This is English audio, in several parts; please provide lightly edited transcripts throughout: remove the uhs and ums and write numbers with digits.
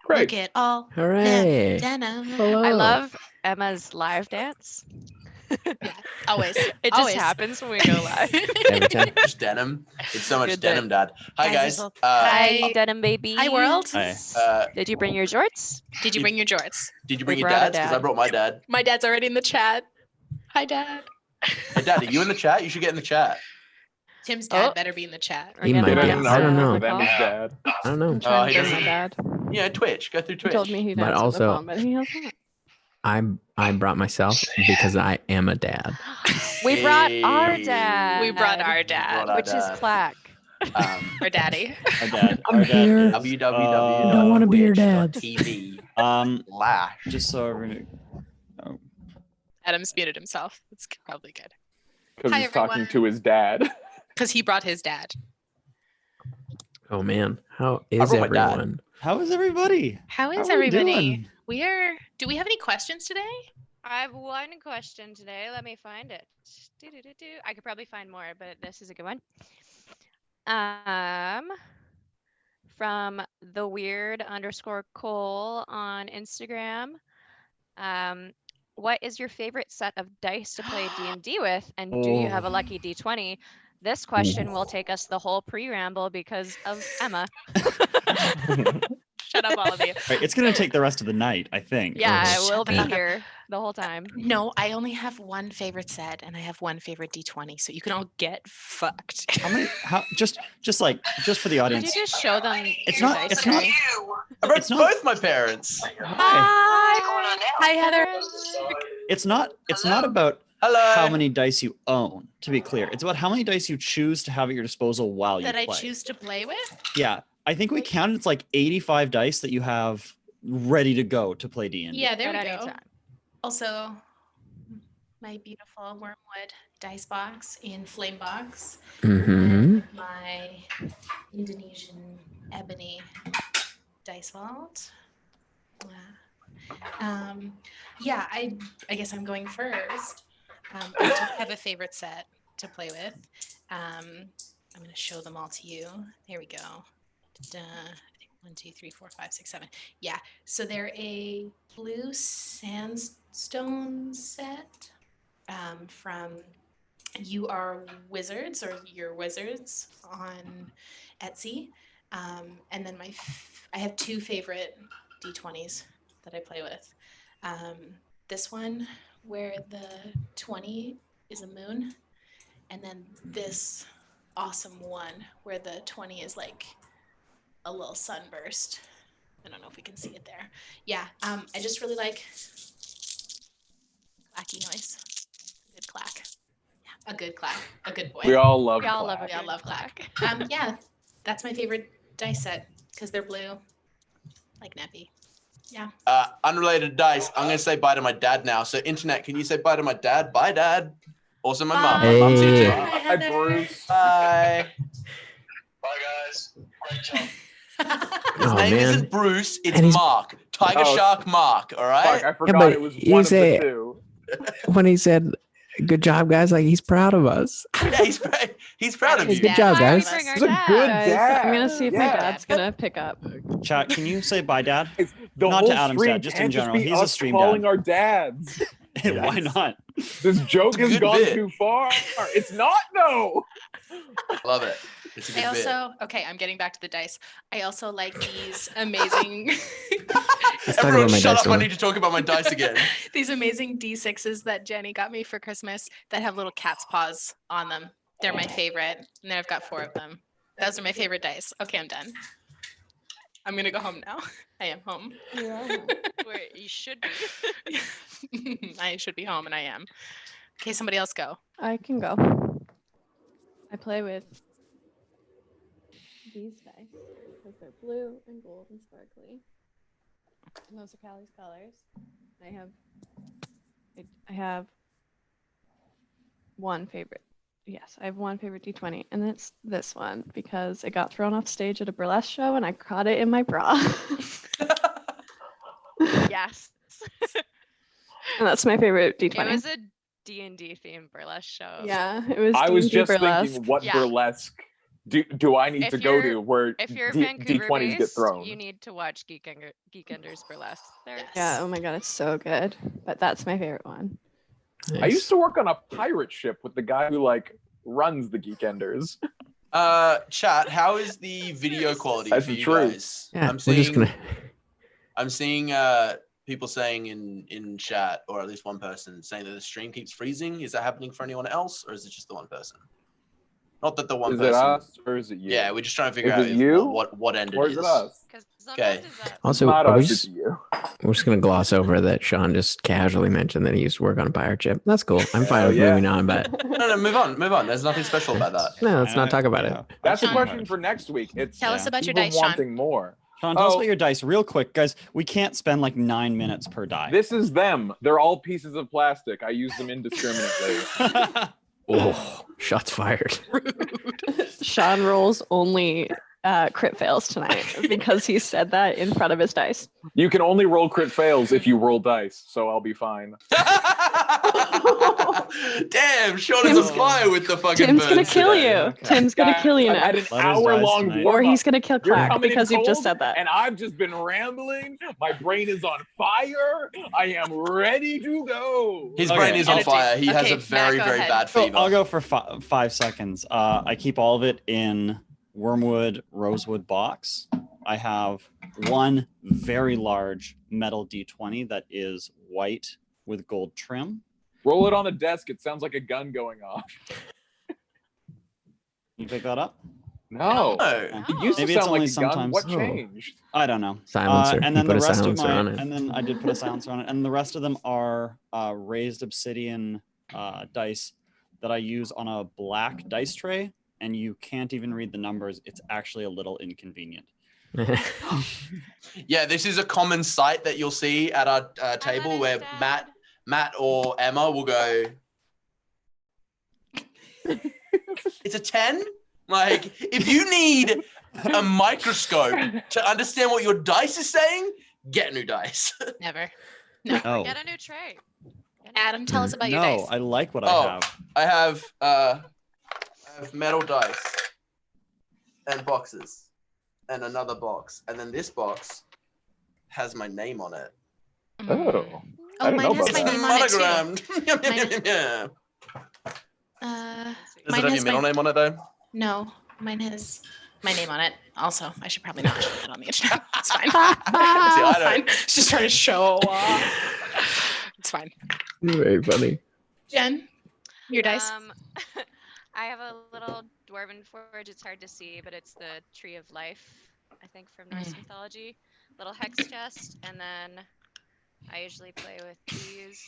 Great. Look at all Hooray. that denim. Hello. I love Emma's live dance. Yeah, always. It just happens when we go live. Every time. Just denim. It's so much Good denim, Dad. Hi, guys. Hi, denim baby. Hi, world. Hi. Did you bring your jorts? Did you bring your jorts? Did you bring We your brought a dad's? Because I dad. brought my dad. My dad's already in the chat. Hi, Dad. Hey, Dad, are you in the chat? You should get in the chat. Tim's dad Oh. better be in the chat. We're He gonna might Get be. in an have I don't argument know. with Emmy's dad. I don't know. I'm trying he to bring my doesn't- dad. Yeah, Twitch. Go through He Twitch. told me he'd But answer also- the phone, but he hasn't. I brought myself because I am a dad. We brought our Hey. dad. We brought our Brought dad. our which is dad. Clack. Our daddy. Our dad. I'm here. www. Don't wanna be your dad. TV. Um, / just so everyone. Adam's muted himself. It's probably good. Because Hi, he's talking everyone. to his dad. Because he brought his dad. Oh man, how is brought my dad. everyone? How is everybody? How is How are we everybody? doing? Do we have any questions today? I have one question today. Let me find it. I could probably find more, but this is a good one. From the weird_Cole on Instagram. What is your favorite set of dice to play D&D with? And do you have a lucky D20? This question will take us the whole pre-ramble because of Emma. Shut up, all of you. Right, it's gonna take the rest of the night, I think. Yeah, or- I will be Shut up. here the whole time. No, I only have one favorite set and I have one favorite D20, so you can all get fucked. How many? How? Just for the Did audience. you just show them It's your not- dice it's not- tray? I brought It's not- both my parents. Hi, Heather. It's not about Hello. how many dice you own. To be clear, it's about how many dice you choose to have at your disposal while you That I play. choose to play with? Yeah, I think we counted. It's like 85 dice that you have ready to go to play D&D. Yeah, there At we any go. time. Also, my beautiful wormwood dice box in flame box. Mm-hmm. And my Indonesian ebony dice vault. Yeah, I guess I'm going first. I don't have a favorite set to play with. I'm going to show them all to you. There we go. I think 1, 2, 3, 4, 5, 6, 7. Yeah, so they're a blue sandstone set from You Are Wizards or Your Wizards on Etsy. And then I have two favorite D20s that I play with. This one where the 20 is a moon, and then this awesome one where the 20 is like a little sunburst. I don't know if we can see it there. Yeah, I just really like clacky noise. Good clack. Yeah, a good clack. A good boy. We all love We all love Clack. a We all good love clack. Yeah, that's my favorite dice set because they're blue, like Nappy. Yeah. Unrelated dice. I'm gonna say bye to my dad now. So internet, can you say bye to my dad? Bye, Dad. Also my mom. My mom's here too. Hey. Hi, Bruce. Bye. Bye, guys. Great job. His Oh, name man. isn't Bruce. It's And he's- Mark. Tiger Oh, Shark Mark. All Fuck, right. I forgot but it was you one of say- the two. When he said, "Good job, guys," like he's proud of us. Yeah, he's proud of His you. Good job, dad guys. proud of Bring us. our He's a dad. good Guys, dad. I'm gonna see if my Yeah. dad's gonna pick up. Chat, can you say bye, Dad? The Not whole to Adam's stream dad, just in can't general. be He's a us stream calling dad. our dads. Why not? This joke It's a has good gone bit. too far. It's not though. Love it. It's a good I bit. also, okay, I'm getting back to the dice. I also like these amazing, Let's talk Everyone about my shut dice up. I now. need to talk about my dice again. these amazing D6s that Jenny got me for Christmas that have little cat's paws on them. They're my favorite. And then I've got 4 of them. Those are my favorite dice. Okay, I'm done. I'm gonna go home now. I am home. Where you should be. I should be home and I am. Okay, somebody else go. I can go. I play with these dice because they're blue and gold and sparkly. And those are Callie's colors. I have one favorite. Yes, I have one favorite D20, and it's this one because it got thrown off stage at a burlesque show, and I caught it in my bra. Yes. And that's my favorite It D20. was a D&D themed burlesque show. Yeah, it was. I was D&D just burlesque. thinking, what Yeah. burlesque Do I need If to go you're- to where If you're D20s Vancouver get based, thrown? you need to watch Geekenders Burlesque. There. Yeah, oh my god, it's so good. But that's my favorite one. I used to work on a pirate ship with the guy who like runs the Geekenders. Chat, how is the video quality That's for the you truth. guys? Yeah, I'm we're just seeing gonna. I'm seeing people saying in chat, or at least one person saying that the stream keeps freezing. Is that happening for anyone else, or is it just the one person? Not that the one Is person. it us or is it you? Yeah, we're just trying to figure Is out it you? what end Or it is is. it us? Because Okay. sometimes it's that. Also, Not are we us, just, it's you. we're just gonna gloss over that Sean just casually mentioned that he used to work on a pirate ship. That's cool. I'm fine Hell with yeah. moving on, but No, move on. There's nothing special about that. no, let's not talk about it. That's the Sean. question for next week. It's Tell us Yeah. about your people dice, Sean. wanting more. Sean, tell us Oh. about your dice real quick, guys. We can't spend like 9 minutes per die. This is them. They're all pieces of plastic. I use them indiscriminately. Oh, shots fired. Sean rolls only crit fails tonight because he said that in front of his dice. You can only roll crit fails if you roll dice, so I'll be fine. Damn, Sean is Tim's on fire with the fucking Tim's gonna burns kill today. you. Okay. Tim's gonna Guys, kill you I've now. had an Let us hour-long dice tonight. Or warm-up. he's gonna kill You're Clark coming in because you've just cold, said that. and I've just been rambling. My brain is on fire. I am ready to go. His Okay. brain is on Energy. fire. He has Okay, a very, Matt, go very ahead. bad So fever. I'll go for 5 seconds. I keep all of it in wormwood rosewood box. I have one very large metal D20 that is white with gold trim. Roll it on the desk. It sounds like a gun going off. You pick that up? No. No. It used Maybe to it's sound like only a gun. sometimes. What Oh. changed? I don't know. Silencer. And You then put the a rest of silencer my, on it. and then I did put a silencer on it. And the rest of them are raised obsidian dice that I use on a black dice tray. And you can't even read the numbers. It's actually a little inconvenient. Yeah, this is a common sight that you'll see at our table is where dead. Matt or Emma will go, it's a 10? Like, if you need a microscope to understand what your dice is saying, get new dice. Never. No. Get a new tray. Get a new Adam, tell us about your No, dice. I like what Oh. I have. I have metal dice and boxes and another box. And then this box has my name on it. Oh. Oh, I didn't know mine has about my that. name on it too. monogrammed. Yeah. Uh, Does Mine it have has your middle my- name on it though? no, mine has my name on it. Also, I should probably not show that on the internet. It's fine. I It's don't- fine. Just trying to show off. It's fine. Very funny. Jen, your dice. I have a little dwarven forge. It's hard to see, but it's the tree of life, I think, from Norse mythology. Little hex chest, and then I usually play with these.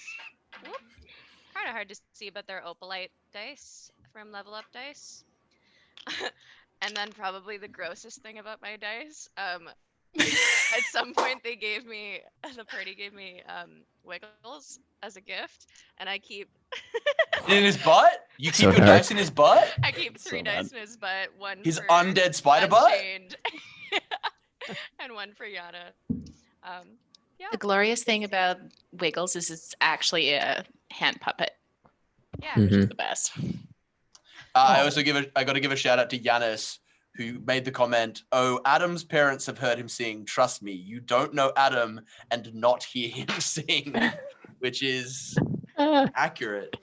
Kind of hard to see, but they're opalite dice from Level Up Dice. And then probably the grossest thing about my dice. At some point, the party gave me Wiggles as a gift, and I keep. In his butt? You keep So your dark. dice in his butt? I keep So 3 bad. dice in his butt. One His for undead spider butt? Unchained, and one for Yana. Yeah. The glorious thing about Wiggles is it's actually a hand puppet, Yeah. which is Mhm. the best. I also I got to give a shout out to Yanis, who made the comment, "Oh, Adam's parents have heard him sing. Trust me, you don't know Adam and not hear him sing," which is accurate.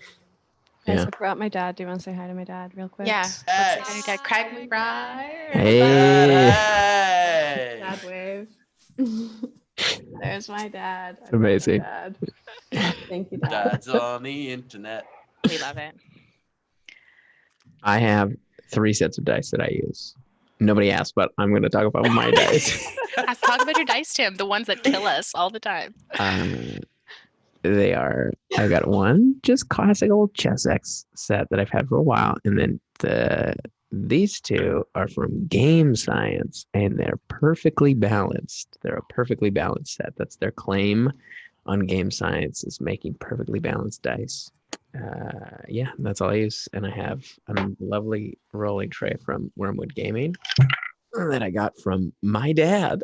Guys, Yeah. I brought my dad. Do you want to say hi to my dad real quick? Yeah. Yes. Let's say hi to Dad. Craig McBride. Hey. Hey. Dad wave. There's my dad. I brought my Amazing. Dad. Thank you, Dad. Dad's on the internet. We love it. I have 3 sets of dice that I use. Nobody asked, but I'm going to talk about my dice. Talk about your dice, Tim. The ones that kill us all the time. They are. I've got one just classic old Chessex set that I've had for a while, and then these 2 are from Game Science, and they're perfectly balanced. They're a perfectly balanced set. That's their claim on Game Science, is making perfectly balanced dice. Yeah, that's all I use, and I have a lovely rolling tray from Wormwood Gaming that I got from my dad.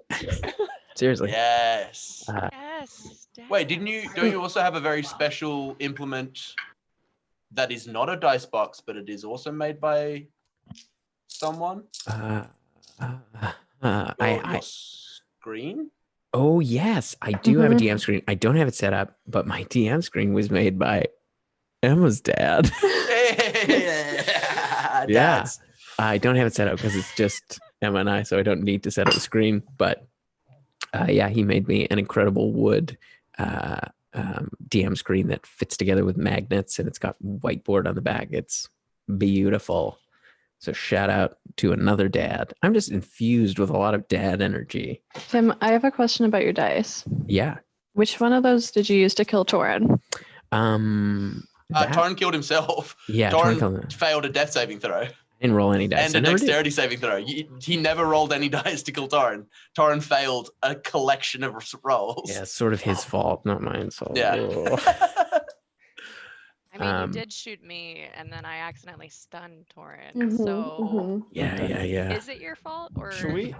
Seriously. Yes. Yes. Wait, don't you also have a very special implement that is not a dice box, but it is also made by someone? I Your screen? oh yes, I do have a Mhm. DM screen. I don't have it set up, but my DM screen was made by Emma's dad. Yeah. Dads. I don't have it set up because it's just Emma and I, so I don't need to set up the screen. But yeah, he made me an incredible wood DM screen that fits together with magnets, and it's got whiteboard on the back. It's beautiful. So shout out to another dad. I'm just infused with a lot of dad energy. Tim, I have a question about your dice. Yeah. Which one of those did you use to kill Torin? Torrin killed himself. Yeah, Torrin failed a death saving throw. I didn't roll any dice. And a dexterity saving throw. He never rolled any dice to kill Torrin. Torrin failed a collection of rolls. Yeah, it's sort of his fault, not mine. So Yeah. I mean, you Um, did shoot me, and then I accidentally stunned Torrin. So yeah. is it your fault, or Should we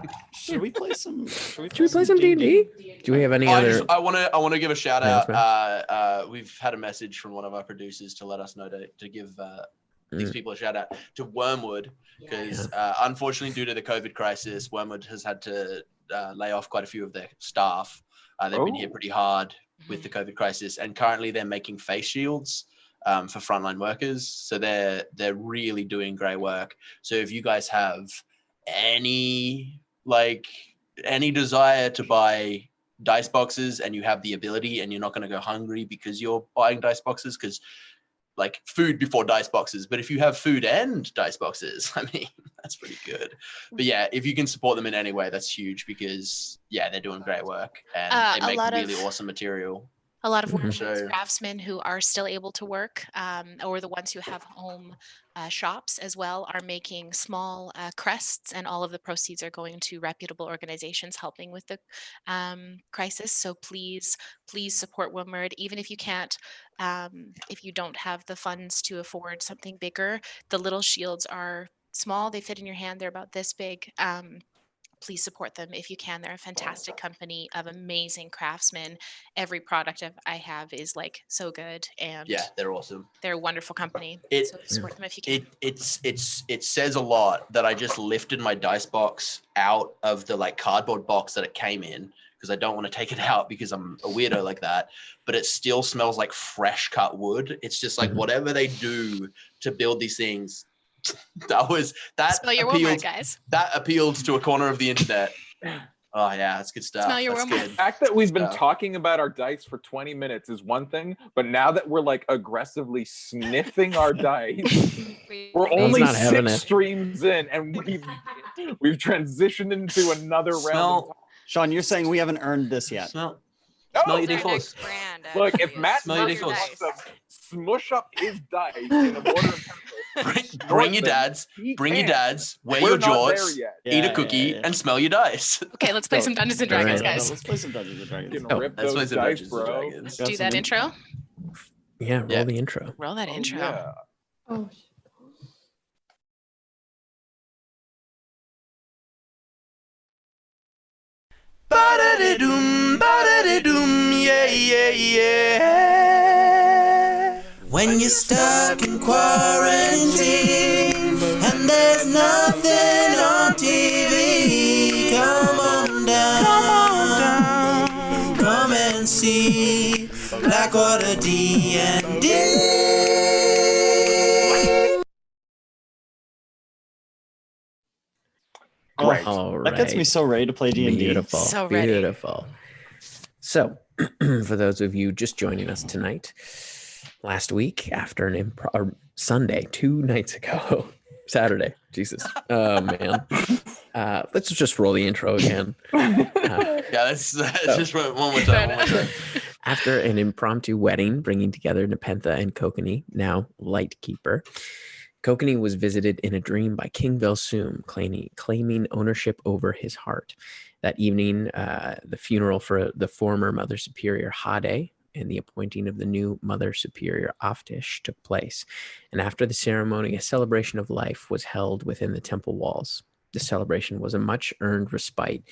play some? Should we play some D&D? Do we have any other? I want to give a shout out. announcements? We've had a message from one of our producers to let us know to give these people a shout out to Wormwood, because unfortunately, due to the COVID crisis, Wormwood has had to lay off quite a few of their staff. They've been hit pretty hard with the COVID crisis, and currently they're making face shields for frontline workers. So they're really doing great work. So if you guys have any desire to buy dice boxes, and you have the ability, and you're not going to go hungry because you're buying dice boxes, because like food before dice boxes, but if you have food and dice boxes, I mean, that's pretty good. But yeah, if you can support them in any way, that's huge, because yeah, they're doing great work, and they make really awesome material. A lot of Mhm. workers, craftsmen who are still able to work, or the ones who have home shops as well, are making small crests, and all of the proceeds are going to reputable organizations helping with the crisis. So please support Wimward, even if you can't, if you don't have the funds to afford something bigger. The little shields are small; they fit in your hand. They're about this big. Please support them if you can. They're a fantastic company of amazing craftsmen. Every product I have is like so good, and Yeah, they're awesome. they're a wonderful company. So support them if you can. It says a lot that I just lifted my dice box out of the like cardboard box that it came in, because I don't want to take it out because I'm a weirdo like that. But it still smells like fresh cut wood. It's just like whatever they do to build these things. That Smell your Walmart, guys. That appealed to a corner of the internet. Oh yeah, that's good stuff. Smell your That's Walmart. good. The fact that we've been stuff. talking about our dice for 20 minutes is one thing, but now that we're like aggressively sniffing our dice, we're only not having 6 it. streams in, and we've transitioned into another round. Smell, Sean, you're saying we haven't earned this yet. smell Oh, your Their D4s. next brand, Look, if actually, Matt is Smell your Murphy Smell wants D4s. to smush up his dice in a border of Bring your dads. Bring your dads. Wear your jorts. Eat a cookie and smell your dice. Okay, let's play some Dungeons and Dragons, Alright. guys. Let's play some Dungeons and Dragons. Oh, Rip Let's play those some dice, Dungeons and bro. Dragons. Got Do some that intro. Yeah, roll Yeah. the intro. Roll that intro. Yeah. Oh, Ba-da-da-doom, yeah, yeah, yeah. When you're stuck in quarantine and there's nothing on TV, come on down, come and see Blackwater D&D. Great. All That gets me right. so ready to play D&D. Beautiful. So ready. Beautiful. So, for those of you just joining us tonight, last week after an Sunday, 2 nights ago, Saturday, Jesus, oh man, let's just roll the intro again. Yeah, that's just one more time. After an impromptu wedding bringing together Nepentha and Kokanee, now Lightkeeper, Kokanee was visited in a dream by King Belsoom, claiming ownership over his heart. That evening, the funeral for the former Mother Superior Hade and the appointing of the new Mother Superior Aftish took place. And after the ceremony, a celebration of life was held within the temple walls. The celebration was a much-earned respite,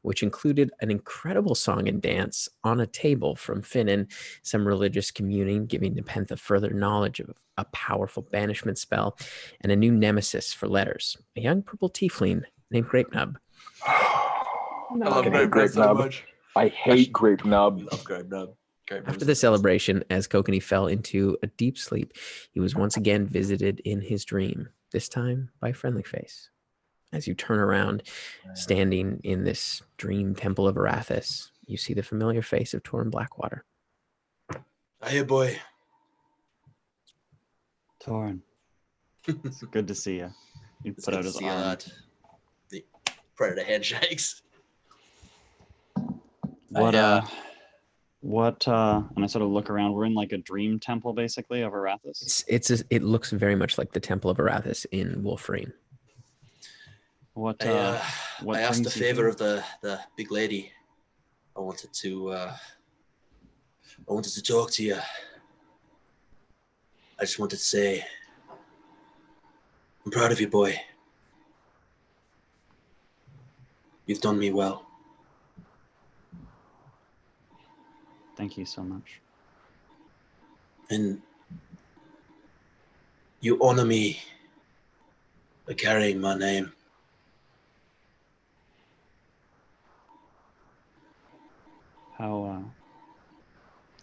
which included an incredible song and dance on a table from Finnan, some religious communing, giving Nepenthe further knowledge of a powerful banishment spell, and a new nemesis for letters, a young purple tiefling named Grape Nub. I love Okay, Grape Grape Nub so Nub. much. I hate Grape I Nub. love Grape Nub. Grape Nub's After the the best. celebration, as Kokanee fell into a deep sleep, he was once again visited in his dream, this time by Friendly Face. As you turn around, standing in this dream temple of Arathis, you see the familiar face of Torrin Blackwater. Hey, boy. Torn. It's good to see you. You It's put good out to his see you, arm. lad. The predator handshakes. What I, and I sort of look around. We're in like a dream temple basically of Arathis. It looks very much like the Temple of Arathis in Wolfrine. What I asked a brings you favor here? of the big lady. I wanted to talk to you. I just wanted to say, I'm proud of you, boy. You've done me well. Thank you so much. And you honor me by carrying my name.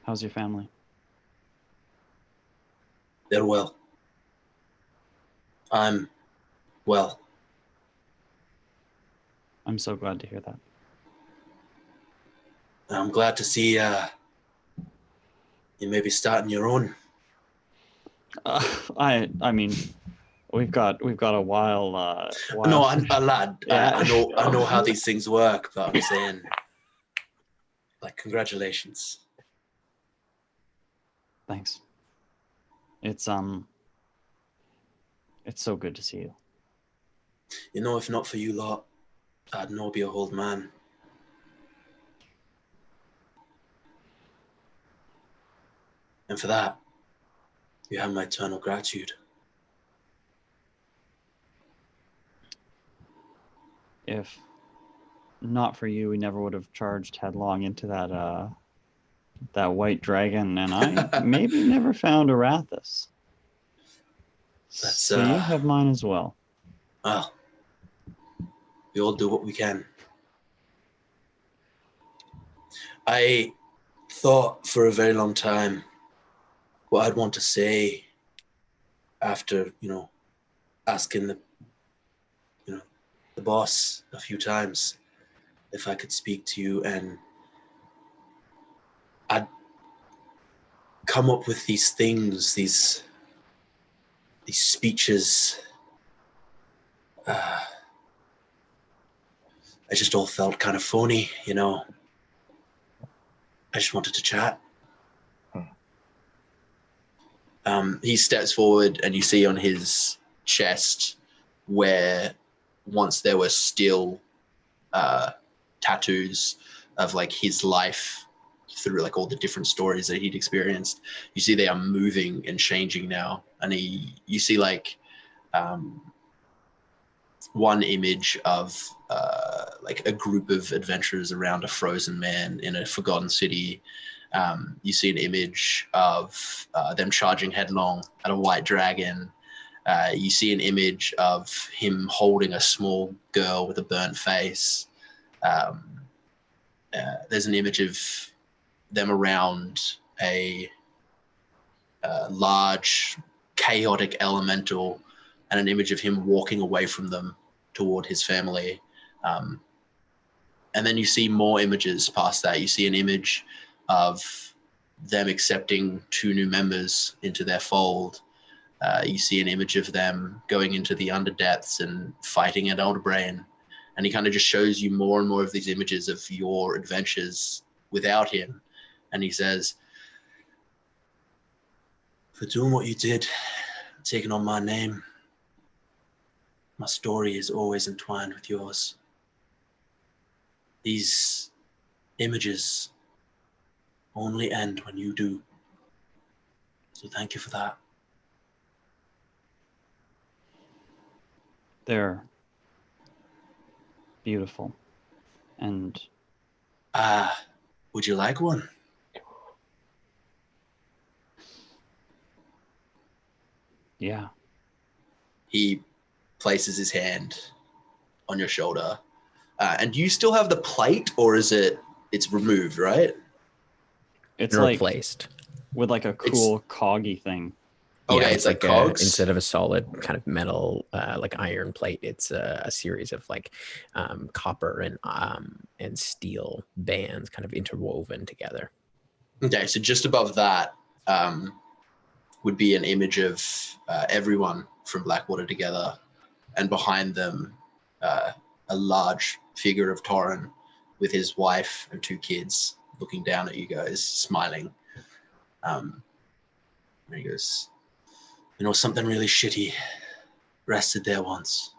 How's your family? They're well. I'm well. I'm so glad to hear that. I'm glad to see you may be starting your own. I mean, we've got a while. No, lad. Yeah. I know how these things work, but I'm saying, like, congratulations. Thanks. It's so good to see you. You know, if not for you lot, I'd no be a old man. And for that, you have my eternal gratitude. If not for you, we never would have charged headlong into that white dragon, and I maybe never found Arathis. So you have mine as well. Well, we all do what we can. I thought for a very long time what I'd want to say after, asking the boss a few times if I could speak to you, and I'd come up with these things, these speeches. I just all felt kind of phony, I just wanted to chat. He steps forward, and you see on his chest where once there were still tattoos of like his life through like all the different stories that he'd experienced. You see they are moving and changing now, and you see like one image of like a group of adventurers around a frozen man in a forgotten city. You see an image of them charging headlong at a white dragon. You see an image of him holding a small girl with a burnt face. There's an image of them around a large, chaotic elemental, and an image of him walking away from them toward his family. And then you see more images past that. You see an image of them accepting 2 new members into their fold. You see an image of them going into the underdepths and fighting at Elderbrain. And he kind of just shows you more and more of these images of your adventures without him. And he says, for doing what you did, taking on my name, my story is always entwined with yours. These images only end when you do. So thank you for that. beautiful. And Would you like one? yeah, He places his hand on your shoulder. And do you still have the plate, or is it's removed, right? it's And like replaced. with like a cool coggy thing. Okay, Yeah, it's like a, cogs? instead of a solid kind of metal, like iron plate, it's a series of like copper and steel bands kind of interwoven together. Okay, so just above that would be an image of everyone from Blackwater together, and behind them a large figure of Torrin with his wife and 2 kids looking down at you guys, smiling. And he goes, something really shitty rested there once.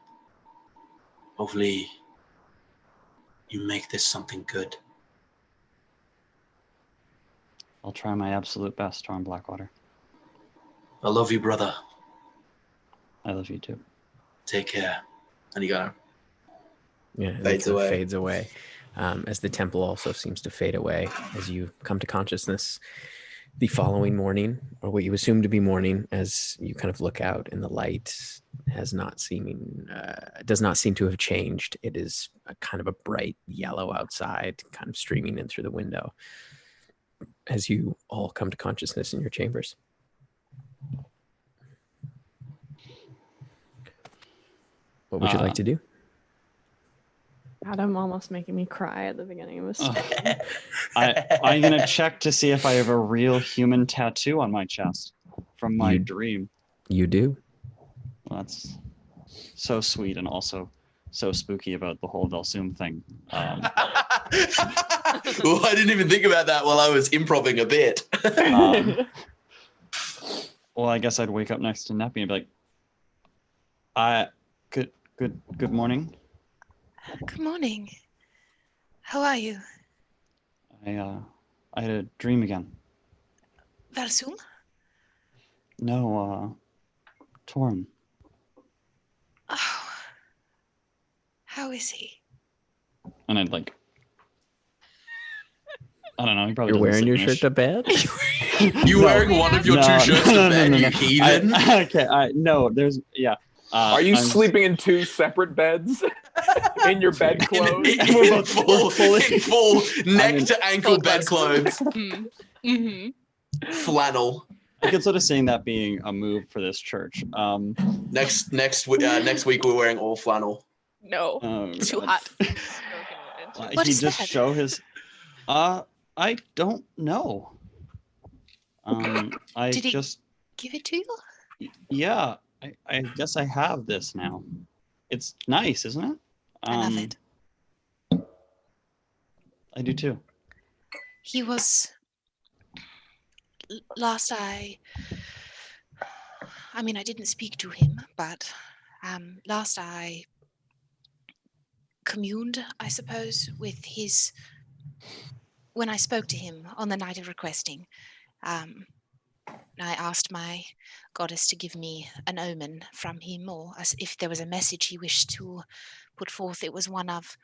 Hopefully you make this something good. I'll try my absolute best, Torrin Blackwater. I love you, brother. I love you too. Take care. And he kind Yeah, and Fades it kind of away. fades away. As the temple also seems to fade away as you come to consciousness the following morning, or what you assume to be morning, as you kind of look out and the light does not seem to have changed. It is a kind of a bright yellow outside, kind of streaming in through the window as you all come to consciousness in your chambers. What would you like to do? Adam almost making me cry at the beginning of this. I'm gonna check to see if I have a real human tattoo on my chest from my dream. You do. Well, that's so sweet and also so spooky about the whole Delsoom thing. well, I didn't even think about that while I was improvising a bit. Well, I guess I'd wake up next to Neppy and be like, good morning. Good morning. How are you? I had a dream again. Valsum? No, Torn. Oh. How is he? And I'd like, I don't know. He probably You're doesn't wearing your sit in shirt to bed? You wearing one of your 2 shirts to bed, you heathen? Are you sleeping in 2 separate beds? In your bed clothes? in full neck to ankle bed clothes. Flannel. I could sort of seeing that being a move for this church. Next week we're wearing all flannel. No, too hot. What he is just that? show his. I don't know. Did he give it to you? Yeah, I guess I have this now. It's nice, isn't it? I love it. I do too. He was last I didn't speak to him, but last I communed, I suppose, with his when I spoke to him on the night of requesting. I asked my goddess to give me an omen from him, or as if there was a message he wished to put forth. It was one of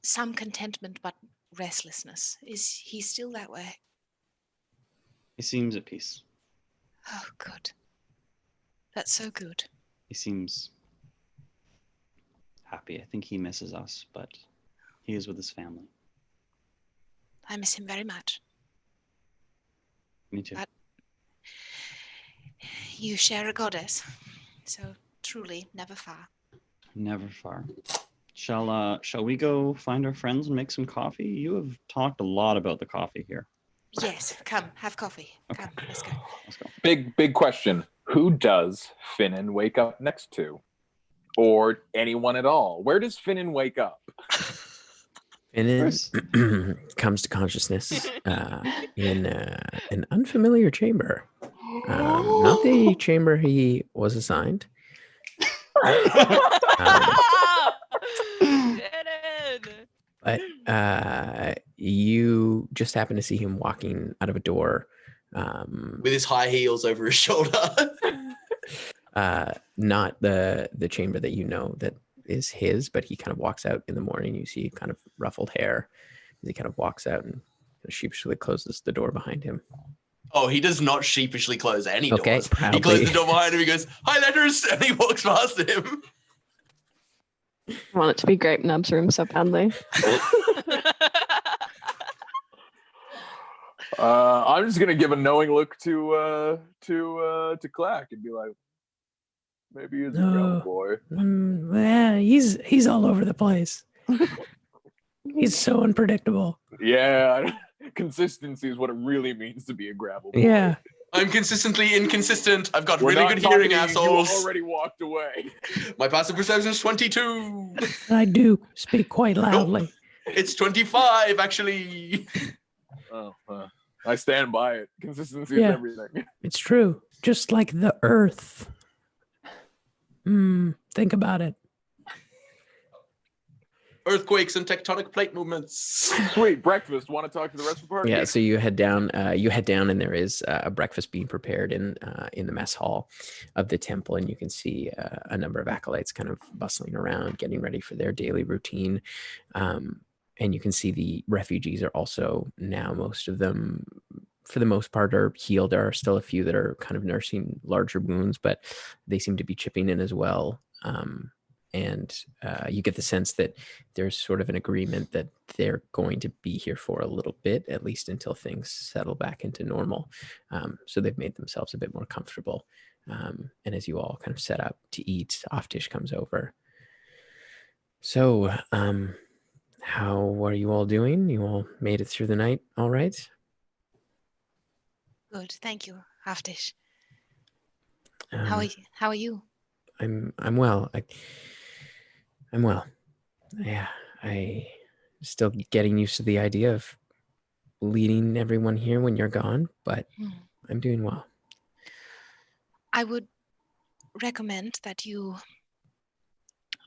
some contentment but restlessness. Is he still that way? He seems at peace. Oh, good. That's so good. He seems happy. I think he misses us, but he is with his family. I miss him very much. Me too. But you share a goddess, so truly never far. Never far. Shall we go find our friends and make some coffee? You have talked a lot about the coffee here. Yes, come, have coffee. Okay. Come, let's go. Let's go. Big question. Who does Finnan wake up next to? Or anyone at all? Where does Finnan wake up? Finnan comes to consciousness in an unfamiliar chamber. Not the chamber he was assigned. But you just happen to see him walking out of a door. With his high heels over his shoulder. Not the chamber that you know that is his, but he kind of walks out in the morning. You see kind of ruffled hair as he kind of walks out and sheepishly closes the door behind him. Oh, he does not sheepishly close any Okay, doors. He proudly. closes the door behind him. He goes, "Hi, letters," and he walks past him. I want it to be Grape Nub's room so badly. I'm just gonna give a knowing look to Clack and be like, maybe he's a gravel boy. Yeah, he's all over the place. He's so unpredictable. Yeah, consistency is what it really means to be a gravel boy. Yeah. I'm consistently inconsistent. I've got We're really not good talking hearing, to you. assholes. You already walked away. My passive perception is 22. I do speak quite loudly. It's 25, actually. Oh, I stand by it. Consistency is Yeah. everything. It's true. Just like the earth. Think about it. Earthquakes and tectonic plate movements. Sweet breakfast. Want to talk to the rest of the party? Yeah, so you head down. And there is a breakfast being prepared in the mess hall of the temple, and you can see a number of acolytes kind of bustling around, getting ready for their daily routine. And you can see the refugees are also now, most of them, for the most part, are healed. There are still a few that are kind of nursing larger wounds, but they seem to be chipping in as well. And you get the sense that there's sort of an agreement that they're going to be here for a little bit, at least until things settle back into normal. So they've made themselves a bit more comfortable. And as you all kind of set up to eat, Oftish comes over. So, how are you all doing? You all made it through the night all right? Good, thank you, Aftish. Um, How are you? I'm well. I'm well. Yeah, I still getting used to the idea of leading everyone here when you're gone, but I'm doing well. I would recommend that you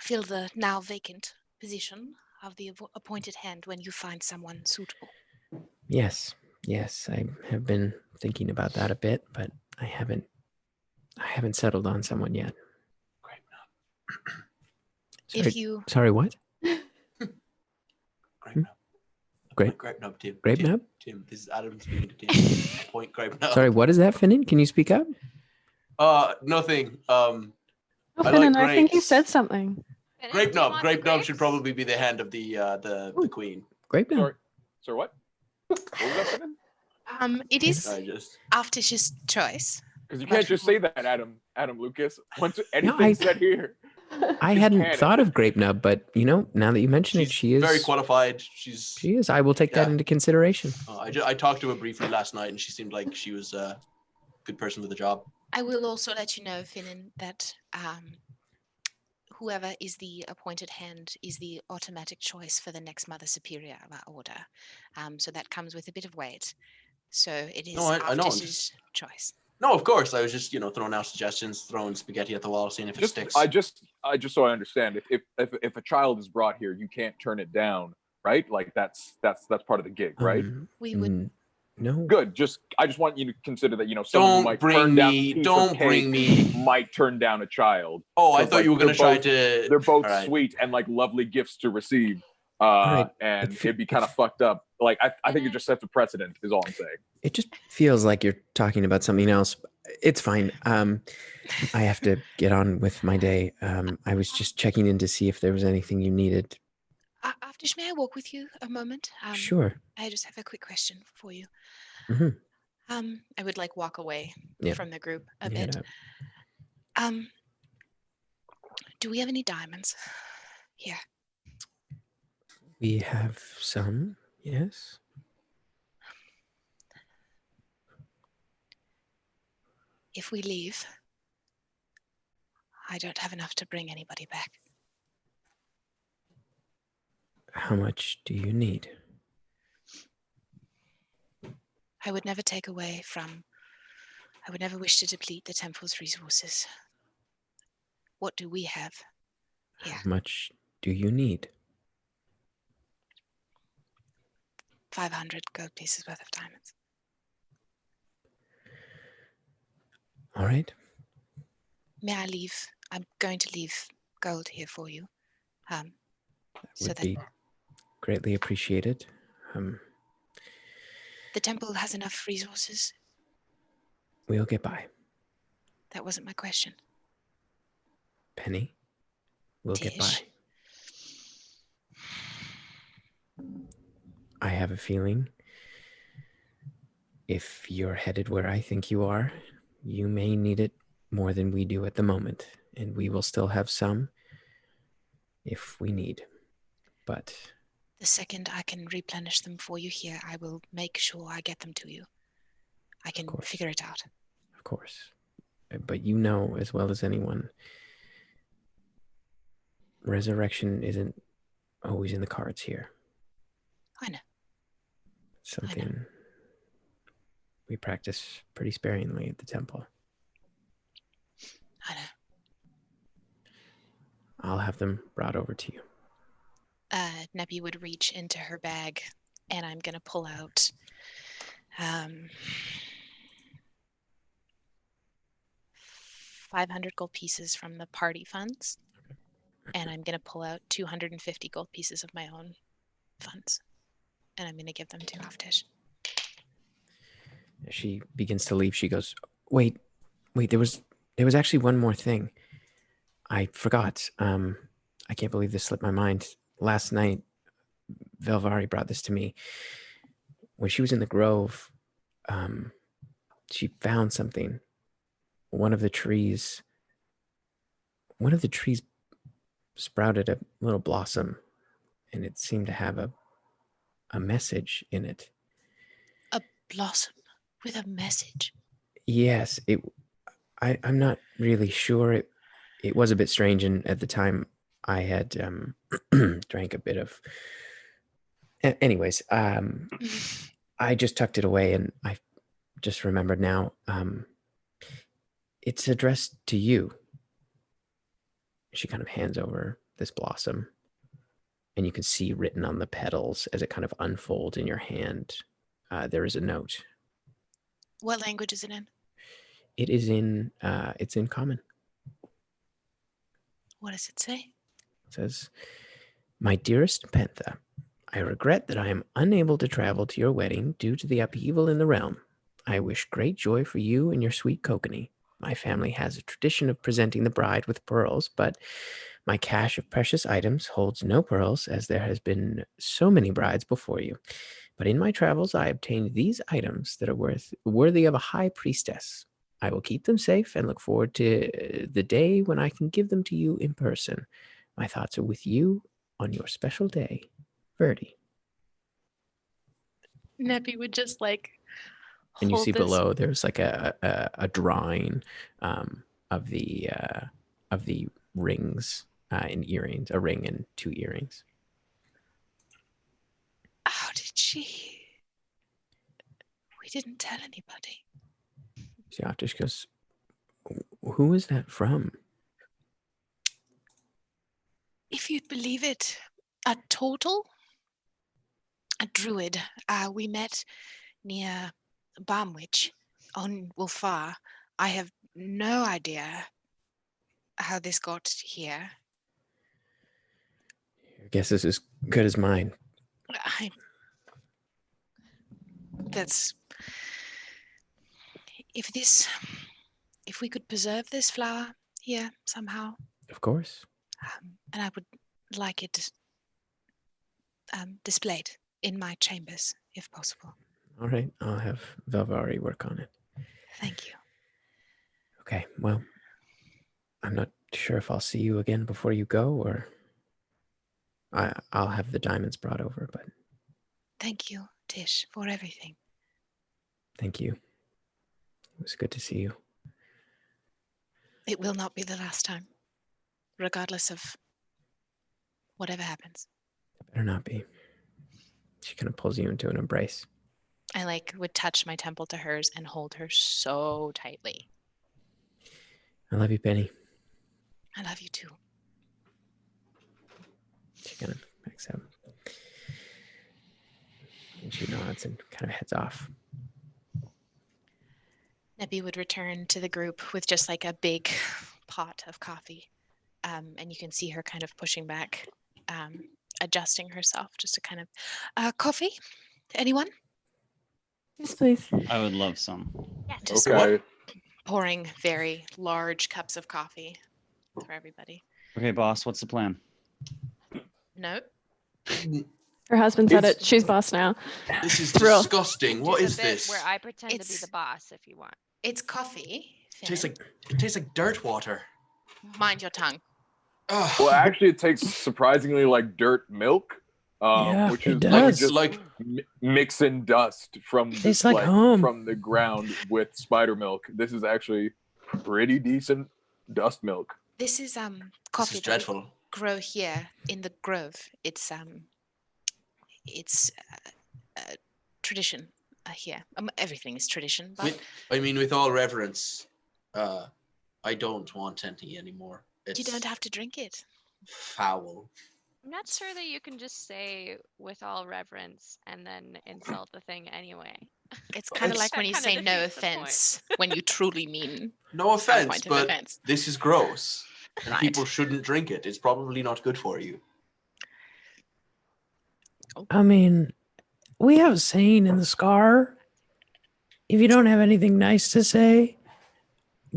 fill the now vacant position of the appointed hand when you find someone suitable. Yes, I have been thinking about that a bit, but I haven't settled on someone yet. Sorry, If you sorry, what? Grape Nub. Grape? Grape Nub, Tim. Grape Tim, Nub? Tim, this is Adam speaking to Tim. Point Grape Nub. Sorry, what is that, Finnan? Can you speak up? Nothing. Oh, I Finnan, like I think you grapes. said something. And Grape do you Nub. want Grape the Nub should grapes? probably be the hand of the queen. Grape Nub. Sorry, what? What was that, Finnan? it is I just Aftish's choice. Because you can't just say that, Adam Lucas. Once anything I- said here. I It's hadn't canon. thought of Grape Nub, but now that you mention it, she's she is very qualified. She is. I will take that Yeah. into consideration. I talked to her briefly last night, and she seemed like she was a good person for the job. I will also let you know, Finnan, that whoever is the appointed hand is the automatic choice for the next Mother Superior of our order. So that comes with a bit of weight. So it is No, I know, I'm Aftish's choice. No, of course. I was just throwing out suggestions, throwing spaghetti at the wall, seeing if it sticks. I just so I understand. If a child is brought here, you can't turn it down, right? Like that's part of the gig, right? We would. No. Good. I just want you to consider that someone who Don't might bring turn down me- a piece don't of bring cake me- might turn down a child. Oh, I Because, thought you were going to try both- to. They're both All right. sweet and like lovely gifts to receive. right. And If- it'd be kind of fucked up. Like I think it just sets a precedent. Is all I'm saying. It just feels like you're talking about something else. It's fine. I have to get on with my day. I was just checking in to see if there was anything you needed. Aftish, may I walk with you a moment? Sure. I just have a quick question for you. Mhm. I would like walk away Yeah. from the group a Yeah, bit. Do we have any diamonds? Here. we have some, yes. If we leave, I don't have enough to bring anybody back. How much do you need? I would never take away from, I would never wish to deplete the temple's resources. What do we have here? How much do you need? 500 gold pieces worth of diamonds. All right. May I leave? I'm going to leave gold here for you. Um, That so would that be greatly appreciated. the temple has enough resources. We'll get by. That wasn't my question. Penny, we'll get by. Tish. I have a feeling if you're headed where I think you are, you may need it more than we do at the moment, and we will still have some if we need. But The second I can replenish them for you here, I will make sure I get them to you. I can course. figure it out. of course, but you know as well as anyone, resurrection isn't always in the cards here. I know. Something we practice pretty sparingly at the temple. I know. I'll have them brought over to you. Nebby would reach into her bag, and I'm going to pull out 500 gold pieces from the party funds, and I'm going to pull out 250 gold pieces of my own funds, and I'm going to give them to Tish. As she begins to leave, she goes, wait, there was actually one more thing. I forgot. I can't believe this slipped my mind. Last night, Velvari brought this to me. When she was in the grove, she found something. One of the trees sprouted a little blossom, and it seemed to have a message in it. A blossom with a message? Yes, I'm not really sure. It was a bit strange, and at the time I had drank a bit of. Anyways, I just tucked it away, and I just remembered now. It's addressed to you. She kind of hands over this blossom, and you can see written on the petals as it kind of unfolds in your hand. There is a note. What language is it in? It is in. It's in common. What does it say? It says, "My dearest Pentha, I regret that I am unable to travel to your wedding due to the upheaval in the realm. I wish great joy for you and your sweet Kokanee. My family has a tradition of presenting the bride with pearls, but my cache of precious items holds no pearls, as there has been so many brides before you. But in my travels, I obtained these items that are worthy of a high priestess. I will keep them safe and look forward to the day when I can give them to you in person. My thoughts are with you on your special day, Verdi." Nebby would just And you hold see this. below there's like a drawing of the rings and earrings, a ring and two earrings. How did she? We didn't tell anybody. Theotis goes, "Who is that from?" If you'd believe it, a druid. We met near Barmwich on Wolfar. I have no idea how this got here. Your guess is as good as mine. If we could preserve this flower here somehow, Of course. and I would like it displayed in my chambers, if possible. All right, I'll have Velvari work on it. Thank you. Okay, well, I'm not sure if I'll see you again before you go, or I'll have the diamonds brought over, but Thank you, Tish, for everything. thank you. It was good to see you. It will not be the last time, regardless of whatever happens. It better not be. She kind of pulls you into an embrace. I would touch my temple to hers and hold her so tightly. I love you, Penny. I love you too. She kind of backs up. And she nods and kind of heads off. Nebby would return to the group with just a big pot of coffee. And you can see her kind of pushing back adjusting herself just to kind of coffee. Anyone? Yes, please. I would love some. Just Okay. pouring very large cups of coffee for everybody. Okay, boss, what's the plan? No. Her husband said It's- it. She's boss now. This is Thrill. disgusting. What Do is the bit this? where I pretend to be It's- the boss if you want. It's coffee. It tastes Finn. like dirt water. Mind your tongue. Ugh. Well, actually, it tastes surprisingly like dirt milk, Yeah, which it is does. like mixing dust from Tastes like home. from the ground with spider milk. This is actually pretty decent dust milk. This is This coffee is that we dreadful. grow here in the grove. It's tradition here. Everything is tradition, but With all reverence, I don't want any anymore. It's you don't have to drink it. foul. I'm not sure that you can just say with all reverence and then insult the thing anyway. It's kind of It's- like when you That say kinda no defeats the point. offense when you truly mean No no offense, point of but offense. this is gross. And Right. people shouldn't drink it. It's probably not good for you. I mean, we have a saying in the Scar. If you don't have anything nice to say,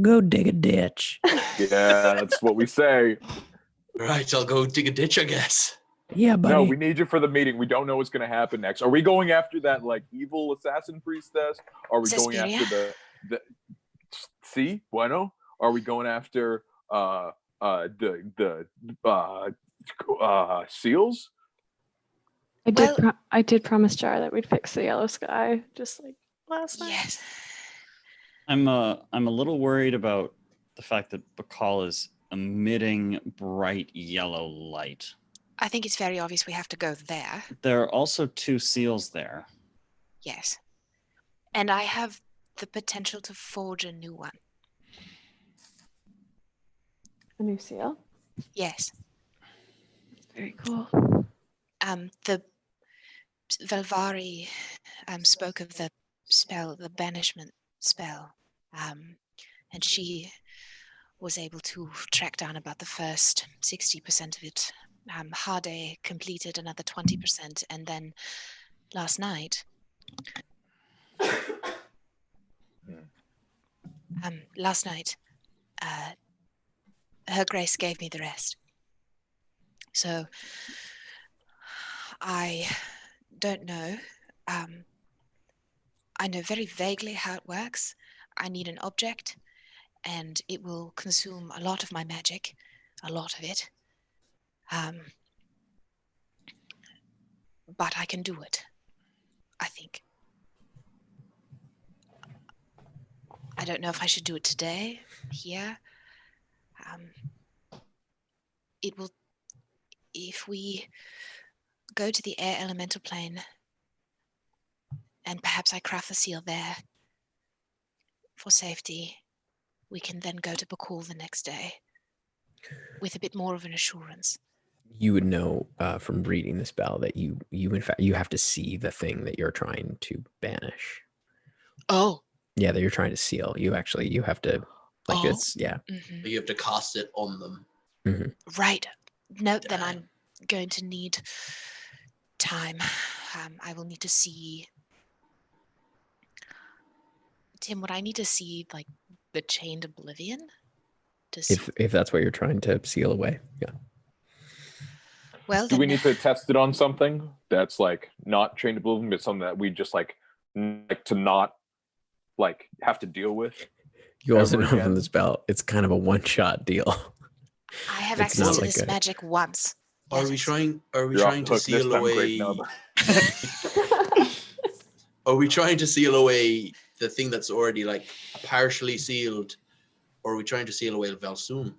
go dig a ditch. Yeah, that's what we say. Right, I'll go dig a ditch, I guess. Yeah, buddy. No, we need you for the meeting. We don't know what's going to happen next. Are we going after that like evil assassin priestess? Are we going Suspiria? after the see bueno? Are we going after the seals? I did promise Jar that we'd fix the yellow sky, just like last night. Yes. I'm a little worried about the fact that Bacall is emitting bright yellow light. I think it's very obvious we have to go there. There are also 2 seals there. Yes. And I have the potential to forge a new one. A new seal. Yes. Very cool. The Velvari spoke of the spell, the banishment spell, and she was able to track down about the first 60% of it. Harde completed another 20%, and then last night, Her Grace gave me the rest. So I don't know. I know very vaguely how it works. I need an object, and it will consume a lot of my magic, a lot of it. But I can do it, I think. I don't know if I should do it today, here. It will, if we go to the air elemental plane, and perhaps I craft the seal there for safety, we can then go to Bacall the next day with a bit more of an assurance. You would know from reading the spell that you in fact you have to see the thing that you're trying to banish. Oh. Yeah, that you're trying to seal. You have to like it's yeah. Mm-hmm. You have to cast it on them. Mm-hmm. Right. No, then I'm going to need time. I will need to see. Tim, would I need to see like the chained oblivion? To see? If that's what you're trying to seal away, yeah. Well, Do then, we need to test it on something that's like not chained oblivion, but something that we just like to not like have to deal with? You also Ever know from again? the spell, it's kind of a one-shot deal. I have it's access not to like this a- magic once. Are we Yes. trying You're off to the hook this seal time, away Grape Nub. Are we trying to seal away the thing that's already like partially sealed, or are we trying to seal away Valsoom?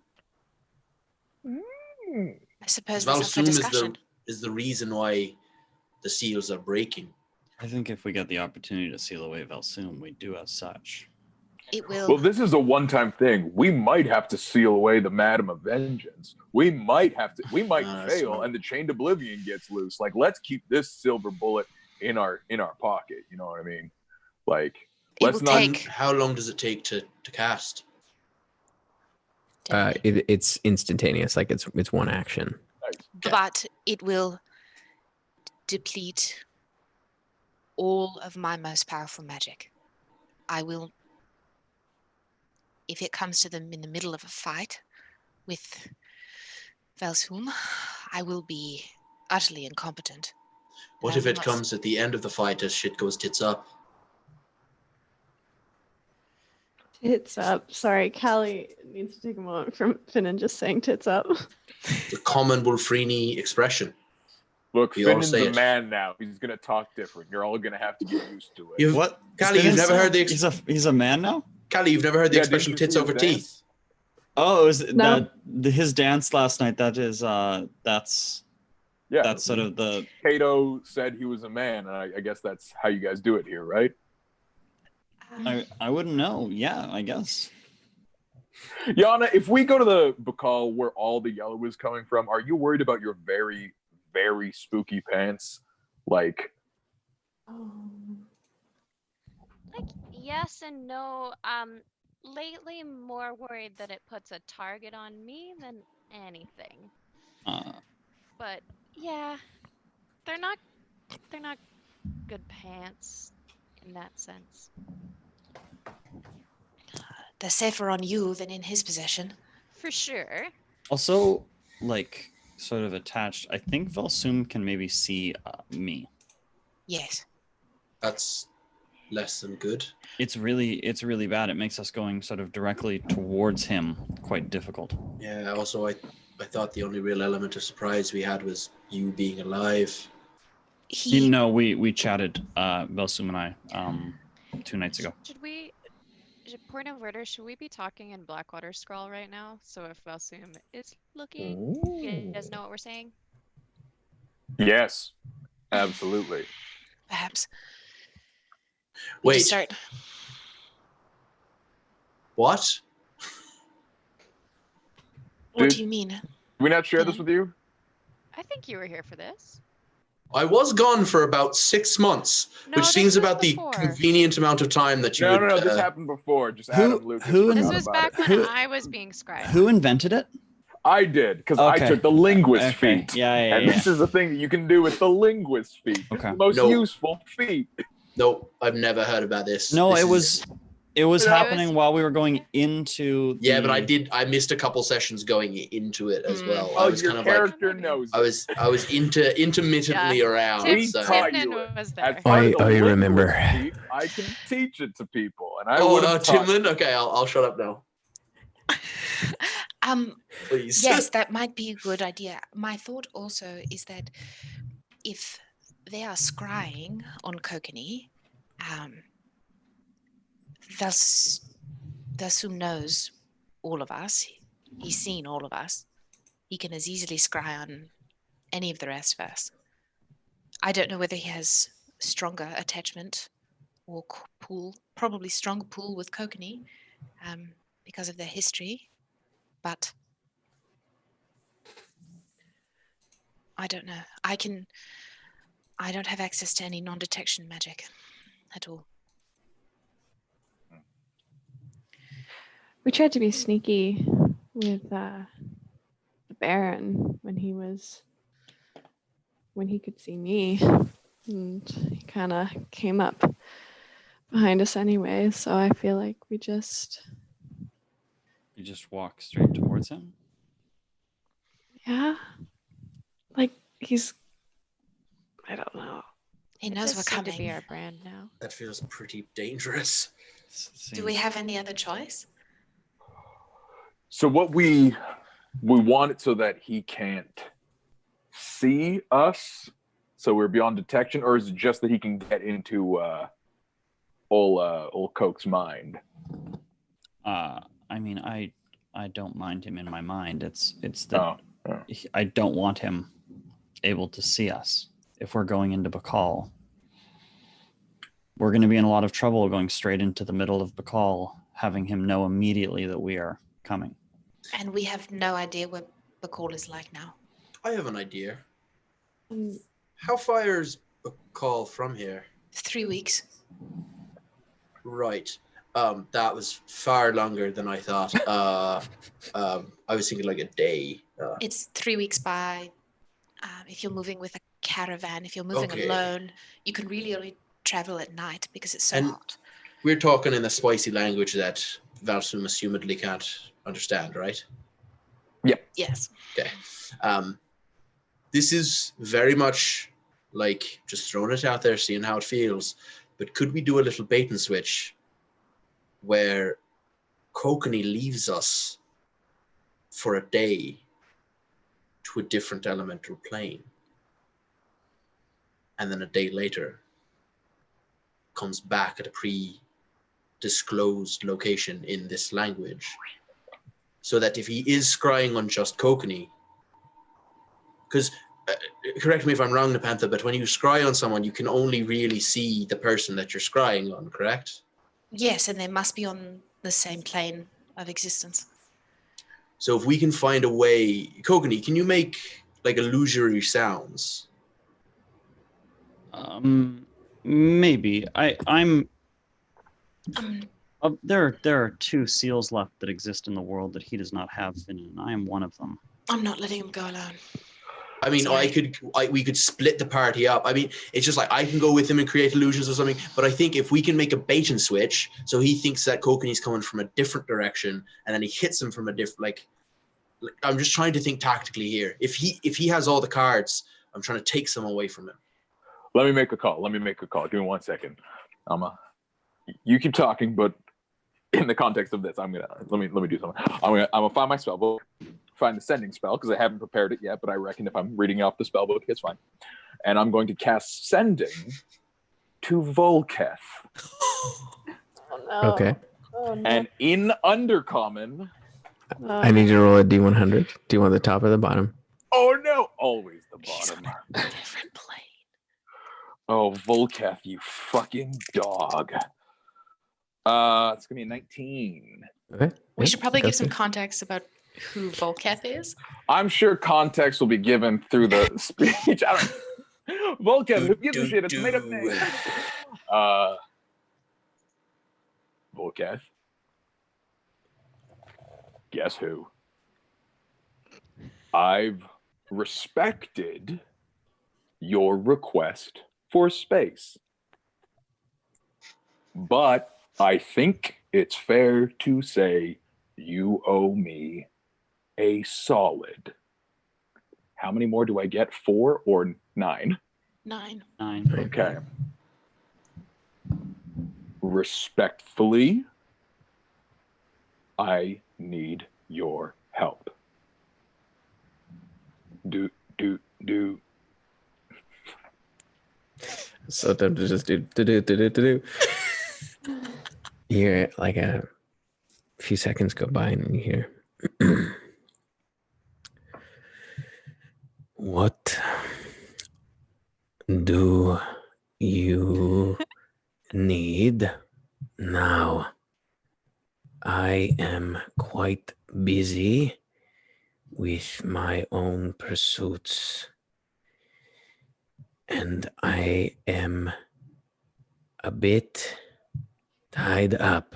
I suppose Because that's up for Valsoom discussion. is the reason why the seals are breaking. I think if we get the opportunity to seal away Valsoom, we do as such. It will. Well, this is a one-time thing. We might have to seal away the Madam of Vengeance. We might That's fail, smart. and the Chained Oblivion gets loose. Like, let's keep this silver bullet in our pocket. You know what I mean? Like, It let's will not. take- How long does it take to cast? It's instantaneous. Like it's one action. but it will deplete all of my most powerful magic. I will, if it comes to them in the middle of a fight with Velsum, I will be utterly incompetent. What I if will it not- comes at the end of the fight as shit goes tits up? Tits up. Sorry, Callie needs to take a moment from Finnan just saying tits up. The common Wolfrini expression. Look, We all Finnan's say a it. man now. He's gonna talk different. You're all gonna have to get used to it. You've, What? Callie, you've never heard the He's a man now? Callie, you've never heard the Yeah, expression didn't you tits see over his teeth. dance? Oh, it was No. his dance last night. That is that's Yeah. sort of the Cato said he was a man, and I guess that's how you guys do it here, right? I wouldn't know. Yeah, I guess. Yana, if we go to the Bacall where all the yellow is coming from, are you worried about your very, very spooky pants? Like, Like, yes and no. Lately, more worried that it puts a target on me than anything. But yeah, they're not good pants in that sense. They're safer on you than in his possession. For sure. Also, like, sort of attached. I think Velsum can maybe see me. Yes. That's less than good. It's really bad. It makes us going sort of directly towards him quite difficult. Yeah, also, I thought the only real element of surprise we had was you being alive. You know, we chatted, Velsum and I, 2 nights ago. Point of order, should we be talking in Blackwater scroll right now? So if Velsum is looking, you guys know what we're saying? yes, absolutely. Perhaps. Wait. Start. What? What Did- do you mean? Did we not share this with you? I think you were here for this. I was gone for about 6 months, No, which this seems was about before. the convenient amount of time that you No, would... no, this happened before. Just who- Adam Lucas who- forgot This was about back it. when Who- I was being scribed. Who invented it? I did, because I Okay. took the linguist Okay. feat. Yeah. And this is the thing that you can do with the linguist feat. Okay. The most No. useful feat. Nope, I've never heard about this. No, This it is- was Yeah. happening while we were going into. Yeah, but the- I missed a couple sessions going into it as well. I Oh, was your kind of like... character knows I was intermittently around. Tim so. taught Timnon you it. was As there. part of the I remember. linguist feat, I can teach it to people, and I Oh, would have taught. Timlin? Okay, I'll shut up now. Please. Yes, that might be a good idea. My thought also is that if they are scrying on Kokanee, Velsum knows all of us. He's seen all of us. He can as easily scry on any of the rest of us. I don't know whether he has stronger attachment or pool, probably stronger pool with Kokanee because of their history, but I don't know. I don't have access to any non-detection magic at all. We tried to be sneaky with the Baron when he could see me, and he kind of came up behind us anyway. So I feel like You just walk straight towards him. yeah, like I don't know. He It knows does we're seem to coming. be our brand now. That feels pretty dangerous. Do we have any other choice? So what we want it so that he can't see us, so we're beyond detection, or is it just that he can get into old Coke's mind? I mean, I don't mind him in my mind. It's that Oh. I don't want him able to see us. If we're going into Bacall, we're going to be in a lot of trouble going straight into the middle of Bacall, having him know immediately that we are coming. And we have no idea what Bacall is like now. I have an idea. Um, How far is a call from here? 3 weeks. Right. That was far longer than I thought. I was thinking like a day. It's 3 weeks by If you're moving with a caravan, if you're moving Okay. alone, you can really only travel at night because it's so And- hot. We're talking in a spicy language that Valsum assumedly can't understand, right? Yes. Okay. This is very much like just throwing it out there, seeing how it feels. But could we do a little bait and switch where Kokanee leaves us for a day to a different elemental plane, and then a day later comes back at a pre-disclosed location in this language, so that if he is scrying on just Kokanee, because correct me if I'm wrong, Nepantha, but when you scry on someone, you can only really see the person that you're scrying on, correct? Yes, and they must be on the same plane of existence. So if we can find a way, Kokanee, can you make like illusory sounds? Maybe. I'm. Um, There are 2 seals left that exist in the world that he does not have in, and I am one of them. I'm not letting him go alone. I mean, Sorry. we could split the party up. I mean, it's just like I can go with him and create illusions or something. But I think if we can make a bait and switch, so he thinks that Kokanee's coming from a different direction, and then he hits him from a different like I'm just trying to think tactically here. If he has all the cards, I'm trying to take some away from him. Let me make a call. Give me 1 second. You keep talking, but in the context of this, let me do something. I'm gonna find my spell book, find the sending spell because I haven't prepared it yet, but I reckon if I'm reading off the spell book, it's fine. And I'm going to cast sending to Volketh. Oh no. Okay. Oh no. And in Undercommon, I need you to roll a D100. Do you want the top or the bottom? oh no, always the He's bottom. on a different plane. Oh, Volketh, you fucking dog. It's gonna be a 19. Okay. We yeah, should probably go give some through. context about who Volketh is. I'm sure context will be given through the speech. I don't. Volketh, who gives a shit? It's a made up name. Volketh. Guess who? I've respected your request for space, but I think it's fair to say you owe me a solid. How many more do I get? 4 or 9? 9. 9. Okay. Respectfully, I need your help. Do. So tempted to just do. You hear like a few seconds go by and you hear what do you need now? I am quite busy with my own pursuits, and I am a bit tied up.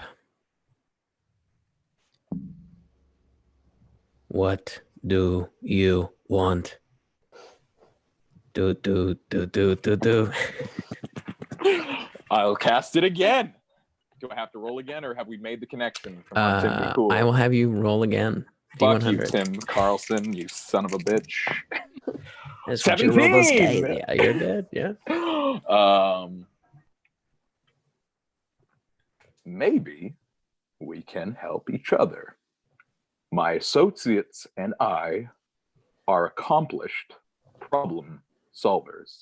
What do you want? Do. I'll cast it again. Do I have to roll again, or have we made the connection from our Tim be cool? I will have you roll again. Fuck you, D100. Tim Carlson, you son of a bitch. I just want you to roll those 17! dice. Yeah, you're good. Yeah. Maybe we can help each other. My associates and I are accomplished problem solvers.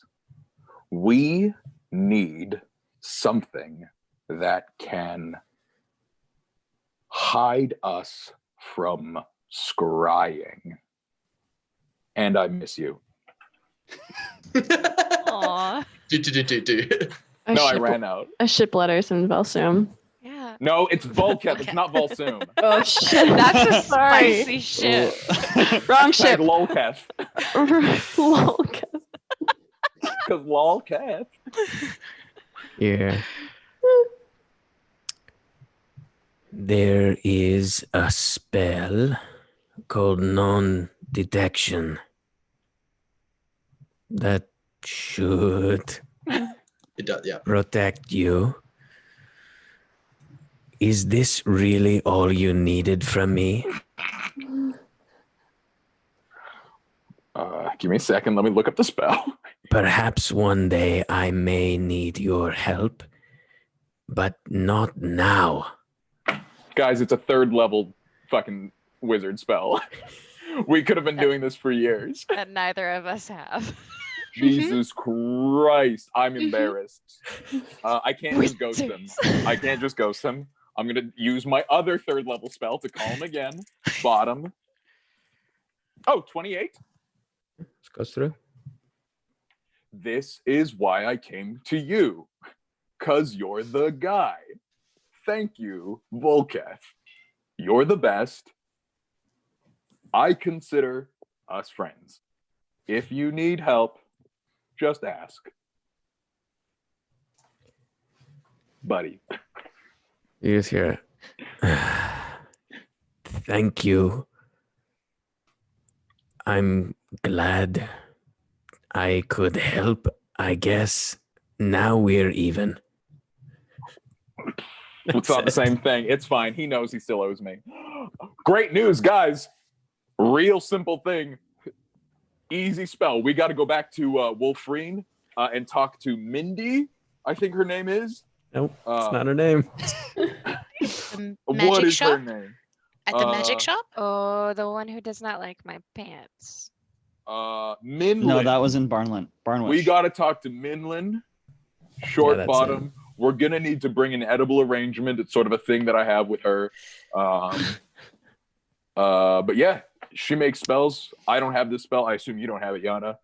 We need something that can hide us from scrying. And I miss you. Aw. I ran out. I ship letters in Valsum. Yeah. No, it's Volketh. It's not Volsum. Oh shit. That's a Sorry. spicy shit. Wrong Like ship. Lolketh. Lolketh. Because Lolketh. Yeah. There is a spell called non-detection. that should It does, yeah. protect you. Is this really all you needed from me? Give me a second. Let me look up the spell. Perhaps one day I may need your help, but not now. Guys, it's a 3rd level fucking wizard spell. We could have been doing this for years. That neither of us have. Jesus Christ. I'm embarrassed. I can't just ghost him. I can't just ghost him. I'm going to use my other 3rd level spell to call him again. Bottom. Oh, 28. This goes through. This is why I came to you. 'Cause you're the guy. Thank you, Volketh. You're the best. I consider us friends. If you need help, just ask. Buddy. You just hear, thank you. I'm glad I could help, I guess. Now we're even. It's not the same thing. It's fine. He knows he still owes me. Great news, guys. Real simple thing. Easy spell. We got to go back to Wolfreen and talk to Mindy, I think her name is. Nope, it's not her name. The What magic is shop? her name? At the magic shop? Oh, the one who does not like my pants. Minlin. No, that was in Barnwish. We got to talk to Minlin. Short Yeah, that's bottom. We're going to need to bring an edible arrangement. It's sort of a thing that I have with her. But yeah, she makes spells. I don't have this spell. I assume you don't have it, Yana.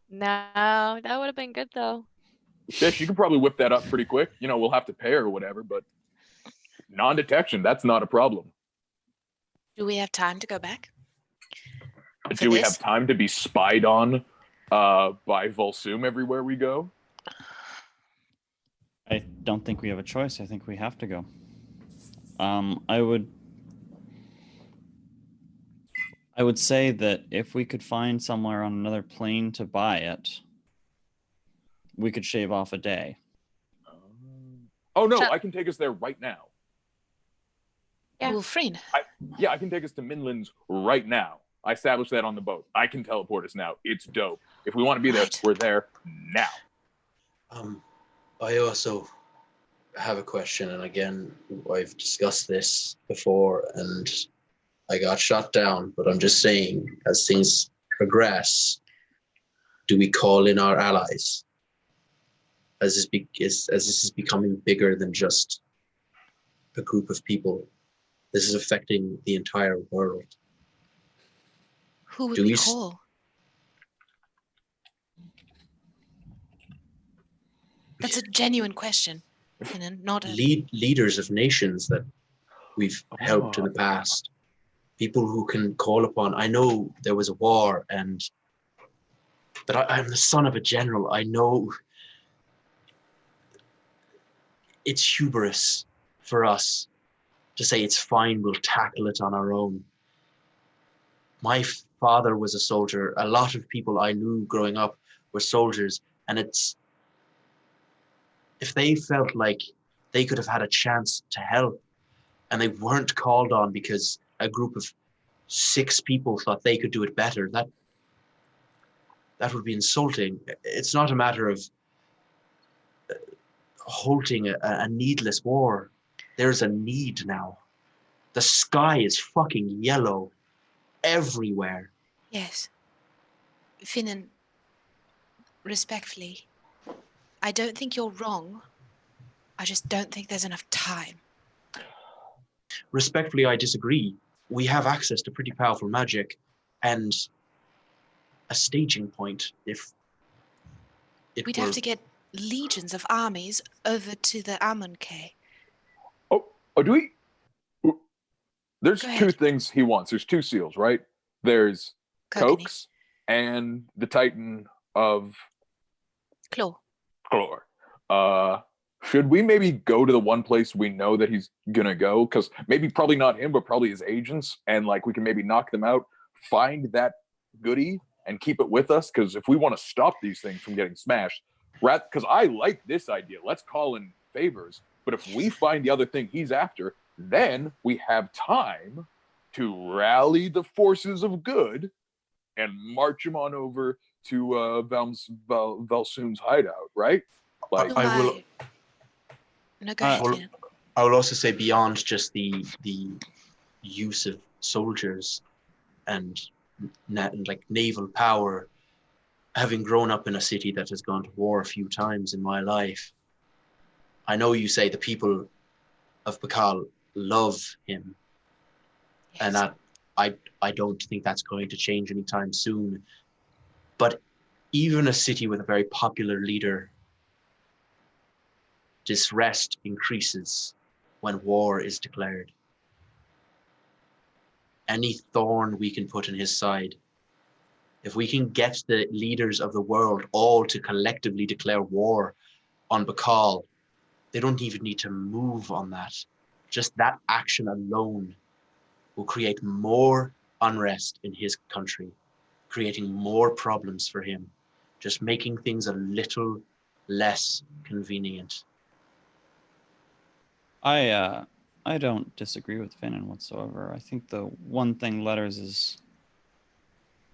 No, that would have been good though. Fish, you can probably whip that up pretty quick. You know, we'll have to pay her or whatever, but non-detection, that's not a problem. Do we have time to go back? Do we have time to be spied on by Volsum everywhere we go? I don't think we have a choice. I think we have to go. I would say that if we could find somewhere on another plane to buy it, we could shave off a day. Oh no, I can take us there right now. Yeah. Wolfreen. I can take us to Minlands right now. I established that on the boat. I can teleport us now. It's dope. If we want to be there, we're there now. I also have a question, and again, I've discussed this before, and I got shot down, but I'm just saying, as things progress, do we call in our allies? As this is becoming bigger than just a group of people, this is affecting the entire world. Who would we call? That's a genuine question. Not a... Leaders of nations that we've helped in the past. People who can call upon. I know there was a war, but I'm the son of a general. I know it's hubris for us to say it's fine, we'll tackle it on our own. My father was a soldier. A lot of people I knew growing up were soldiers, and if they felt like they could have had a chance to help and they weren't called on because a group of 6 people thought they could do it better, that would be insulting. It's not a matter of halting a needless war. There's a need now. The sky is fucking yellow everywhere. Yes. Finnan, respectfully, I don't think you're wrong. I just don't think there's enough time. Respectfully, I disagree. We have access to pretty powerful magic and a staging point if we'd have to get legions of armies over to the Amonkhe. Oh, do we? There's 2 things he wants. There's 2 seals, right? There's Cokes and the Titan of Claw. Should we maybe go to the one place we know that he's gonna go? Because probably not him, but probably his agents, and like we can maybe knock them out, find that goodie, and keep it with us, because if we want to stop these things from getting smashed, because I like this idea, let's call in favors. But if we find the other thing he's after, then we have time to rally the forces of good and march him on over to Valsoon's hideout, right? Like, I will. No, go ahead. will- Finn. I will also say beyond just the use of soldiers and like naval power, having grown up in a city that has gone to war a few times in my life, I know you say the people of Bakal love him, and Yes. that I don't think that's going to change anytime soon. But even a city with a very popular leader, disrest increases when war is declared. Any thorn we can put in his side, if we can get the leaders of the world all to collectively declare war on Bakal, they don't even need to move on that. Just that action alone will create more unrest in his country, creating more problems for him, just making things a little less convenient. I don't disagree with Finnan whatsoever. I think the one thing Letters is,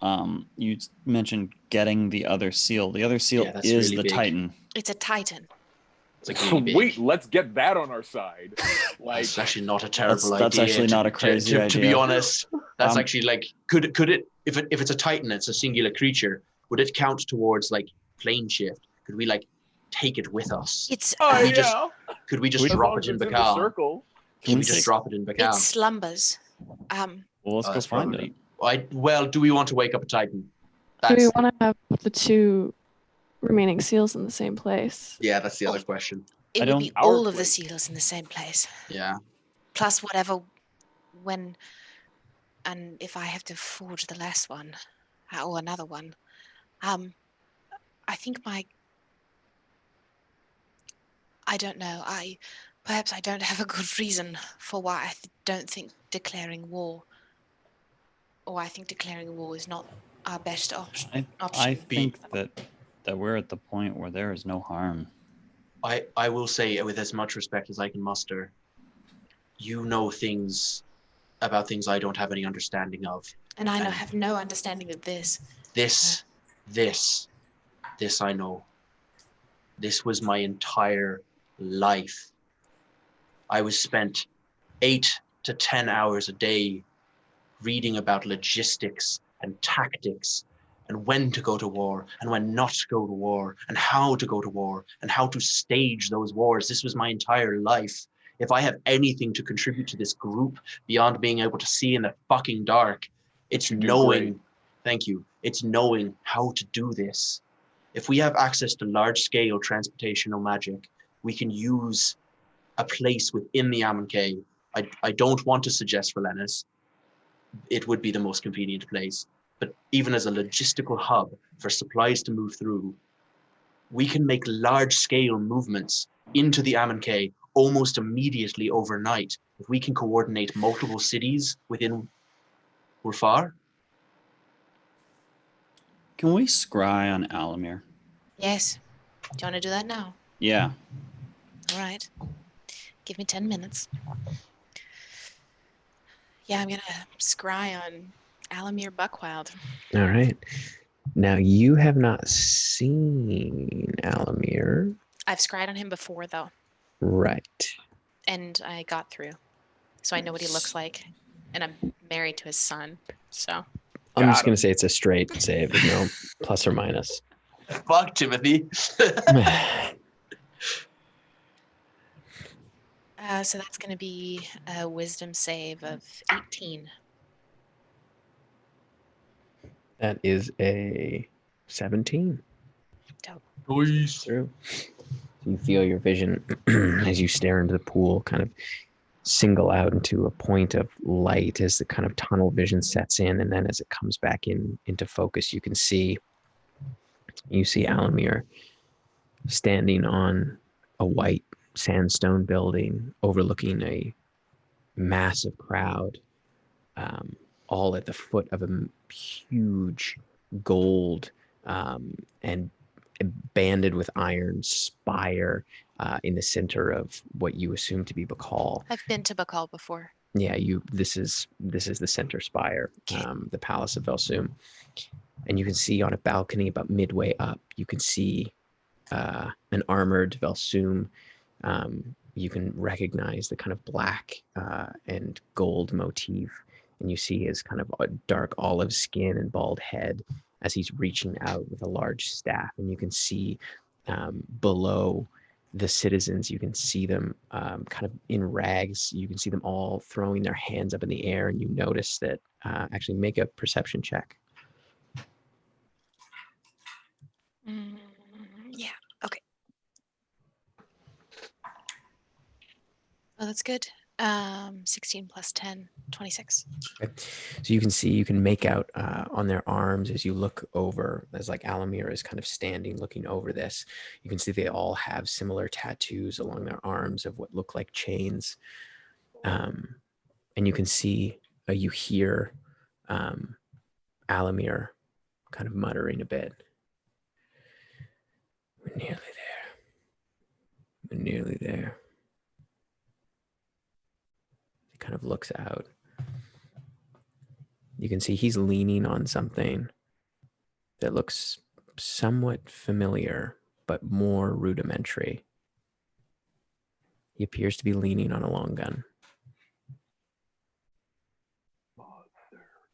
you mentioned getting the other seal. The other seal Yeah, that's is really the big. Titan. It's a Titan. It's like really big. Sweet, let's get that on our side. Like, That's actually not a terrible idea. That's actually not a crazy to be idea. honest, that's Um, actually like could it if it's a Titan, it's a singular creature. Would it count towards like plane shift? Could we like take it with us? It's oh we yeah, just Could we just as drop long it as in it's in the Bakal? circle. Can we Can just we- drop it in Bakal? it slumbers. Well, let's go That's find probably- it. Well, do we want to wake up a Titan? Do we That's want to have the two remaining seals in the same place? yeah, that's the other question. It I would don't- be Our all of the place. seals in the same place, Yeah. plus whatever when, and if I have to forge the last one or another one, I think I don't know. Perhaps I don't have a good reason for why I don't think declaring war, or I think declaring war is not our best option. I think that we're at the point where there is no harm. I will say with as much respect as I can muster, you know things about things I don't have any understanding of. And I and- have no understanding of this. This I know. This was my entire life. I was spent 8 to 10 hours a day reading about logistics and tactics and when to go to war and when not to go to war and how to go to war and how to stage those wars. This was my entire life. If I have anything to contribute to this group beyond being able to see in the fucking dark, it's You do knowing, great. thank you, it's knowing how to do this. If we have access to large-scale transportational magic, we can use a place within the Amonkhet. I don't want to suggest Relennis. It would be the most convenient place. But even as a logistical hub for supplies to move through, we can make large-scale movements into the Amonkhet almost immediately overnight. If we can coordinate multiple cities within Urfar. Can we scry on Alamir? Yes. Do you want to do that now? Yeah. All right. Give me 10 minutes. Yeah, I'm going to scry on Alamir Buckwild. All right. Now you have not seen Alamir, I've scryed on him before, though, right? and I got through. So I know what he looks like, and I'm married to his son, so. I'm Got just gonna him. say it's a straight save, with no plus or minus. Fuck, Timothy. So that's going to be a wisdom save of 18. That is a 17. Dope. Nice. Through. You feel your vision as you stare into the pool kind of single out into a point of light as the kind of tunnel vision sets in, and then as it comes back into focus, you see Alamir standing on a white sandstone building overlooking a massive crowd, all at the foot of a huge gold and banded with iron spire in the center of what you assume to be Bacall. I've been to Bakal before. Yeah, this is the center spire, the Palace of Velsum. And you can see on a balcony about midway up, you can see an armored Velsum. You can recognize the kind of black and gold motif, and you see his kind of dark olive skin and bald head as he's reaching out with a large staff. And you can see below the citizens, you can see them kind of in rags. You can see them all throwing their hands up in the air, and you notice that actually make a perception check. Yeah. Okay. Oh, that's good. 16 plus 10, 26. Okay. So you can make out on their arms as you look over, as like Alamir is kind of standing looking over this, you can see they all have similar tattoos along their arms of what look like chains. And you can see, you hear Alamir kind of muttering a bit. We're nearly there. We're nearly there. He kind of looks out. You can see he's leaning on something that looks somewhat familiar, but more rudimentary. He appears to be leaning on a long gun.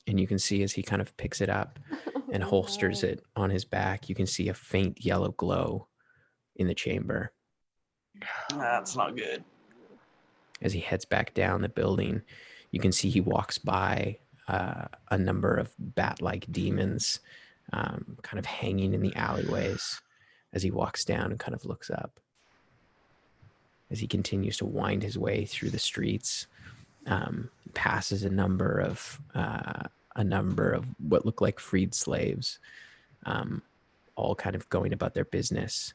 And you can see as he kind of picks it up and holsters it on his back, you can see a faint yellow glow in the chamber. That's not good. As he heads back down the building, you can see he walks by a number of bat-like demons kind of hanging in the alleyways as he walks down and kind of looks up. As he continues to wind his way through the streets, passes a number of what look like freed slaves, all kind of going about their business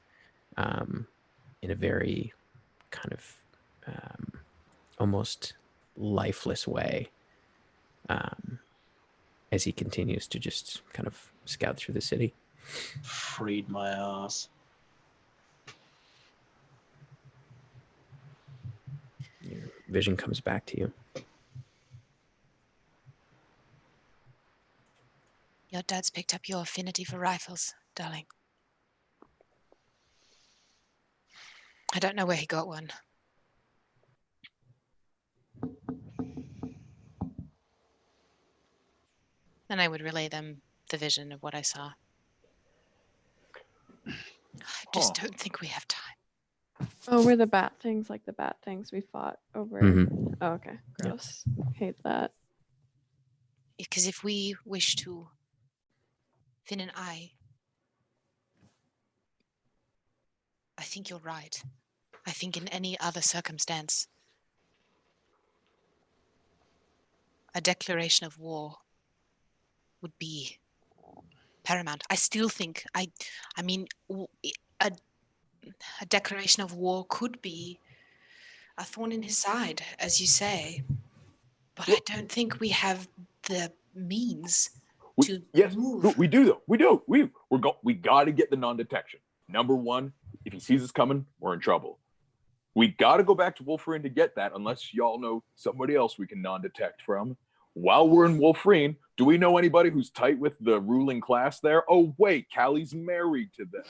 in a very kind of almost lifeless way, as he continues to just kind of scout through the city. Freed my ass. Your vision comes back to you. Your dad's picked up your affinity for rifles, darling. I don't know where he got one. And I would relay them the vision of what I saw. I just don't think we have time. Oh, were the bat things like the bat things we fought over? Mm-hmm. Oh, okay. Gross. Hate that. Because if we wish to, Finn and I think you're right. I think in any other circumstance, a declaration of war would be paramount. I still think, I mean, a declaration of war could be a thorn in his side, as you say, but I don't think we have the means to move. Yes, we do though. We do. We got to get the non-detection. Number one, if he sees us coming, we're in trouble. We got to go back to Wolverine to get that, unless y'all know somebody else we can non-detect from. While we're in Wolverine, do we know anybody who's tight with the ruling class there? Oh, wait, Callie's married to them.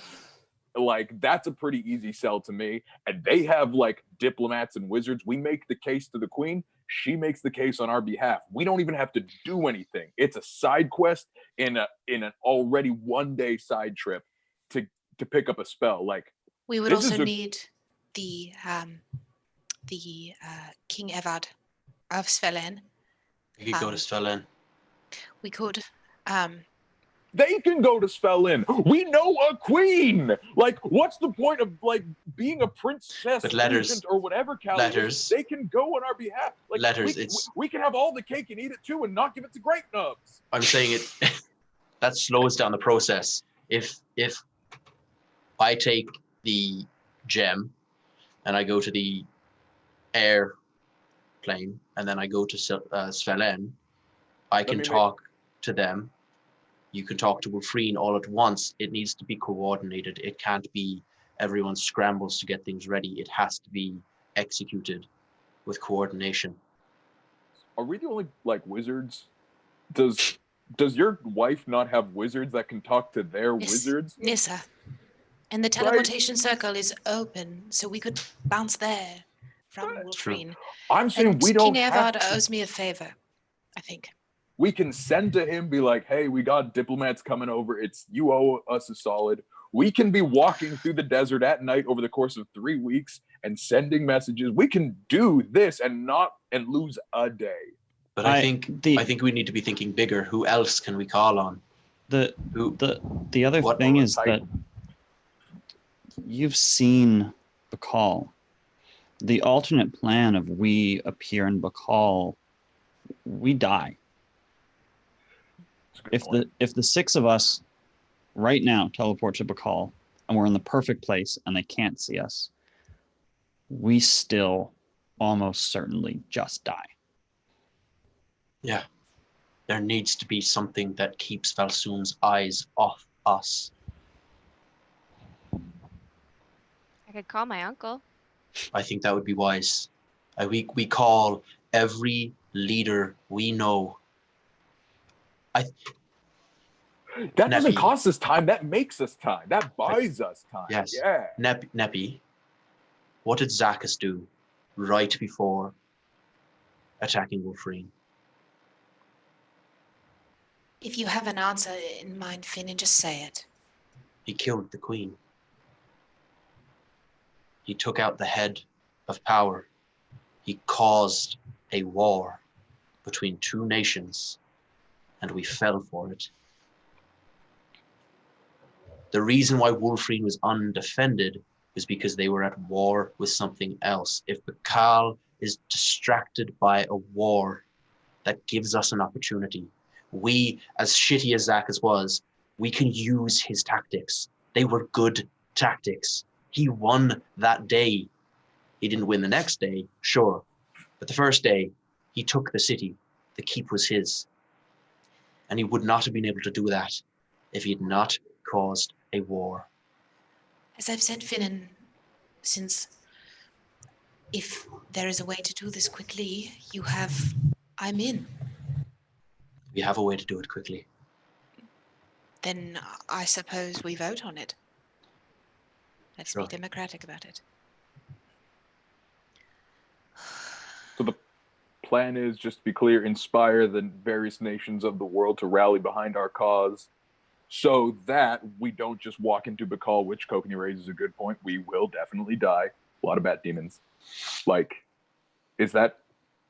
Like, that's a pretty easy sell to me. And they have, like, diplomats and wizards. We make the case to the queen. She makes the case on our behalf. We don't even have to do anything. It's a side quest in an already one-day side trip to pick up a spell. Like, we would also need the King Evad of Svelen. We could go to Svelen. We could. They can go to Svelen. We know a queen. Like, what's the point of like being a princess regent or whatever? Letters. They can go on our behalf. Like, letters. We can have all the cake and eat it too, and not give it to Grape Nubs. I'm saying it. That slows down the process. If I take the gem and I go to the airplane and then I go to Svelen, I can talk to them You can talk to Wolfreen all at once. It needs to be coordinated. It can't be everyone scrambles to get things ready. It has to be executed with coordination. Are we the only like wizards? Does your wife not have wizards that can talk to their wizards? Nissa. And the teleportation circle is open, so we could bounce there from Wolfreen. I'm saying And we don't King have Evad to. owes me a favor, I think. We can send to him, be like, hey, we got diplomats coming over. You owe us a solid. We can be walking through the desert at night over the course of 3 weeks and sending messages. We can do this and lose a day. But I think we need to be thinking bigger. Who else can we call on? The other thing is that you've seen Bakal. The alternate plan of we appear in Bakal, we die. If the 6 of us right now teleport to Bakal and we're in the perfect place and they can't see us, we still almost certainly just die. Yeah. There needs to be something that keeps Valsoon's eyes off us. I could call my uncle. I think that would be wise. We call every leader we know. That doesn't cost us time. That makes us time. That buys us time. Yes. Yeah. Neppy, what did Zacchus do right before attacking Wolfreen? If you have an answer in mind, Finn, just say it. He killed the queen. He took out the head of power. He caused a war between 2 nations, and we fell for it. The reason why Wolfreen was undefended was because they were at war with something else. If Bakal is distracted by a war, that gives us an opportunity. We, as shitty as Zacchus was, we can use his tactics. They were good tactics. He won that day. He didn't win the next day, sure. But the first day, he took the city. The keep was his. And he would not have been able to do that if he had not caused a war. As I've said, Finn, since if there is a way to do this quickly, I'm in. We have a way to do it quickly. Then I suppose we vote on it. Let's Sure. be democratic about it. So the plan is, just to be clear, inspire the various nations of the world to rally behind our cause so that we don't just walk into Bakal, which Kokanee raises a good point. We will definitely die. A lot of bat demons. Like, is that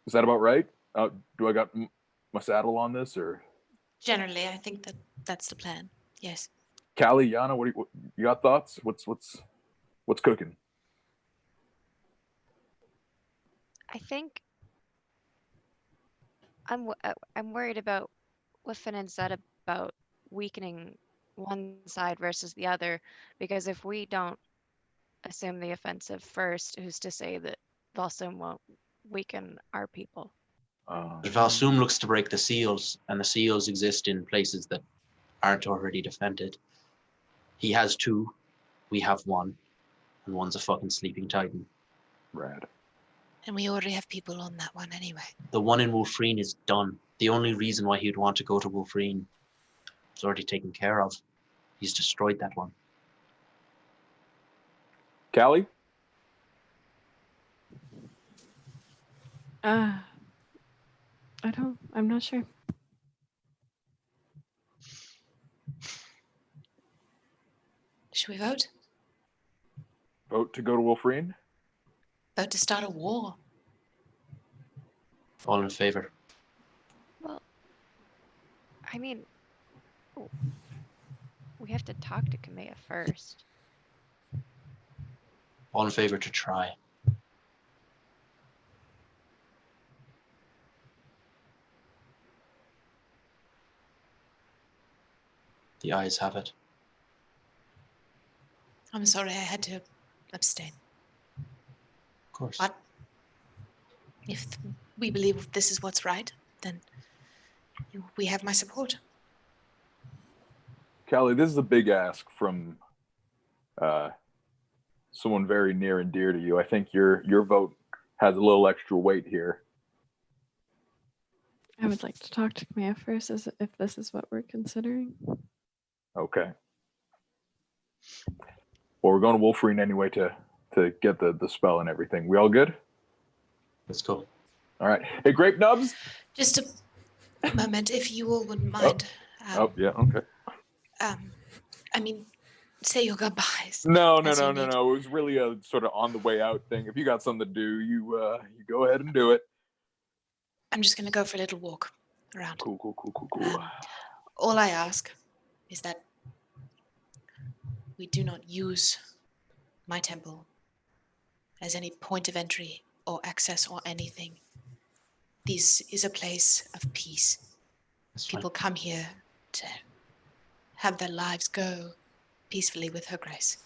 about right? Do I got my saddle on this, or? Generally, I think that's the plan. Yes. Callie, Yana, what you got thoughts? What's cooking? I think I'm worried about what Finnan said about weakening one side versus the other, because if we don't assume the offensive first, who's to say that Valsoon won't weaken our people? But Valsoon looks to break the seals, and the seals exist in places that aren't already defended. He has 2, we have 1, and one's a fucking sleeping titan. Rad. And we already have people on that one anyway. The one in Wolfreen is done. The only reason why he'd want to go to Wolfreen is already taken care of. He's destroyed that one. Callie? I'm not sure. Should we vote? Vote to go to Wolfreen? Vote to start a war. All in favor? Well, I mean, we have to talk to Kamea first. All in favor to try? The ayes have it. I'm sorry I had to abstain. Of course. But if we believe this is what's right, then we have my support. Callie, this is a big ask from someone very near and dear to you. I think your vote has a little extra weight here. I would like to talk to Maya first, as if this is what we're considering. Okay. Well, we're going to Wolverine anyway to get the spell and everything. We all good? Let's go. All right. Hey, Grape Nubs. Just a moment, if you all wouldn't mind. Oh, yeah. Okay. I mean, say your goodbyes. No. as you need. It was really a sort of on the way out thing. If you got something to do, you go ahead and do it. I'm just going to go for a little walk around. Cool. All I ask is that we do not use my temple as any point of entry or access or anything. This is a place of peace. People come here to have their lives go peacefully with her grace.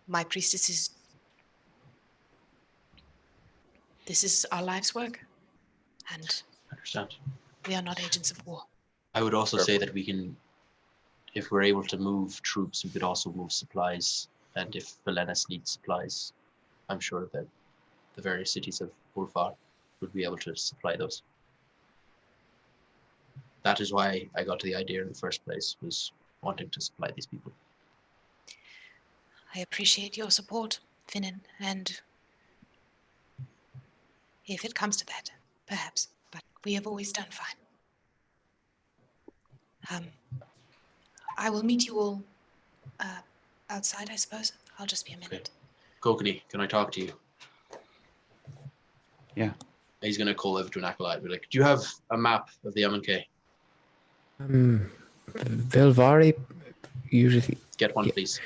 My priestesses, this is our life's work, and I understand. we are not agents of war. I would also say that we can, if we're able to move troops, we could also move supplies. And if Valenis needs supplies, I'm sure that the various cities of Ulfar would be able to supply those. That is why I got to the idea in the first place, was wanting to supply these people. I appreciate your support, Finnan, and if it comes to that, perhaps, but we have always done fine. I will meet you all outside, I suppose. I'll just be a minute. Kokani, can I talk to you? Yeah. He's going to call over to an acolyte. Be like, do you have a map of the MNK? Vilvari usually. Get one, please.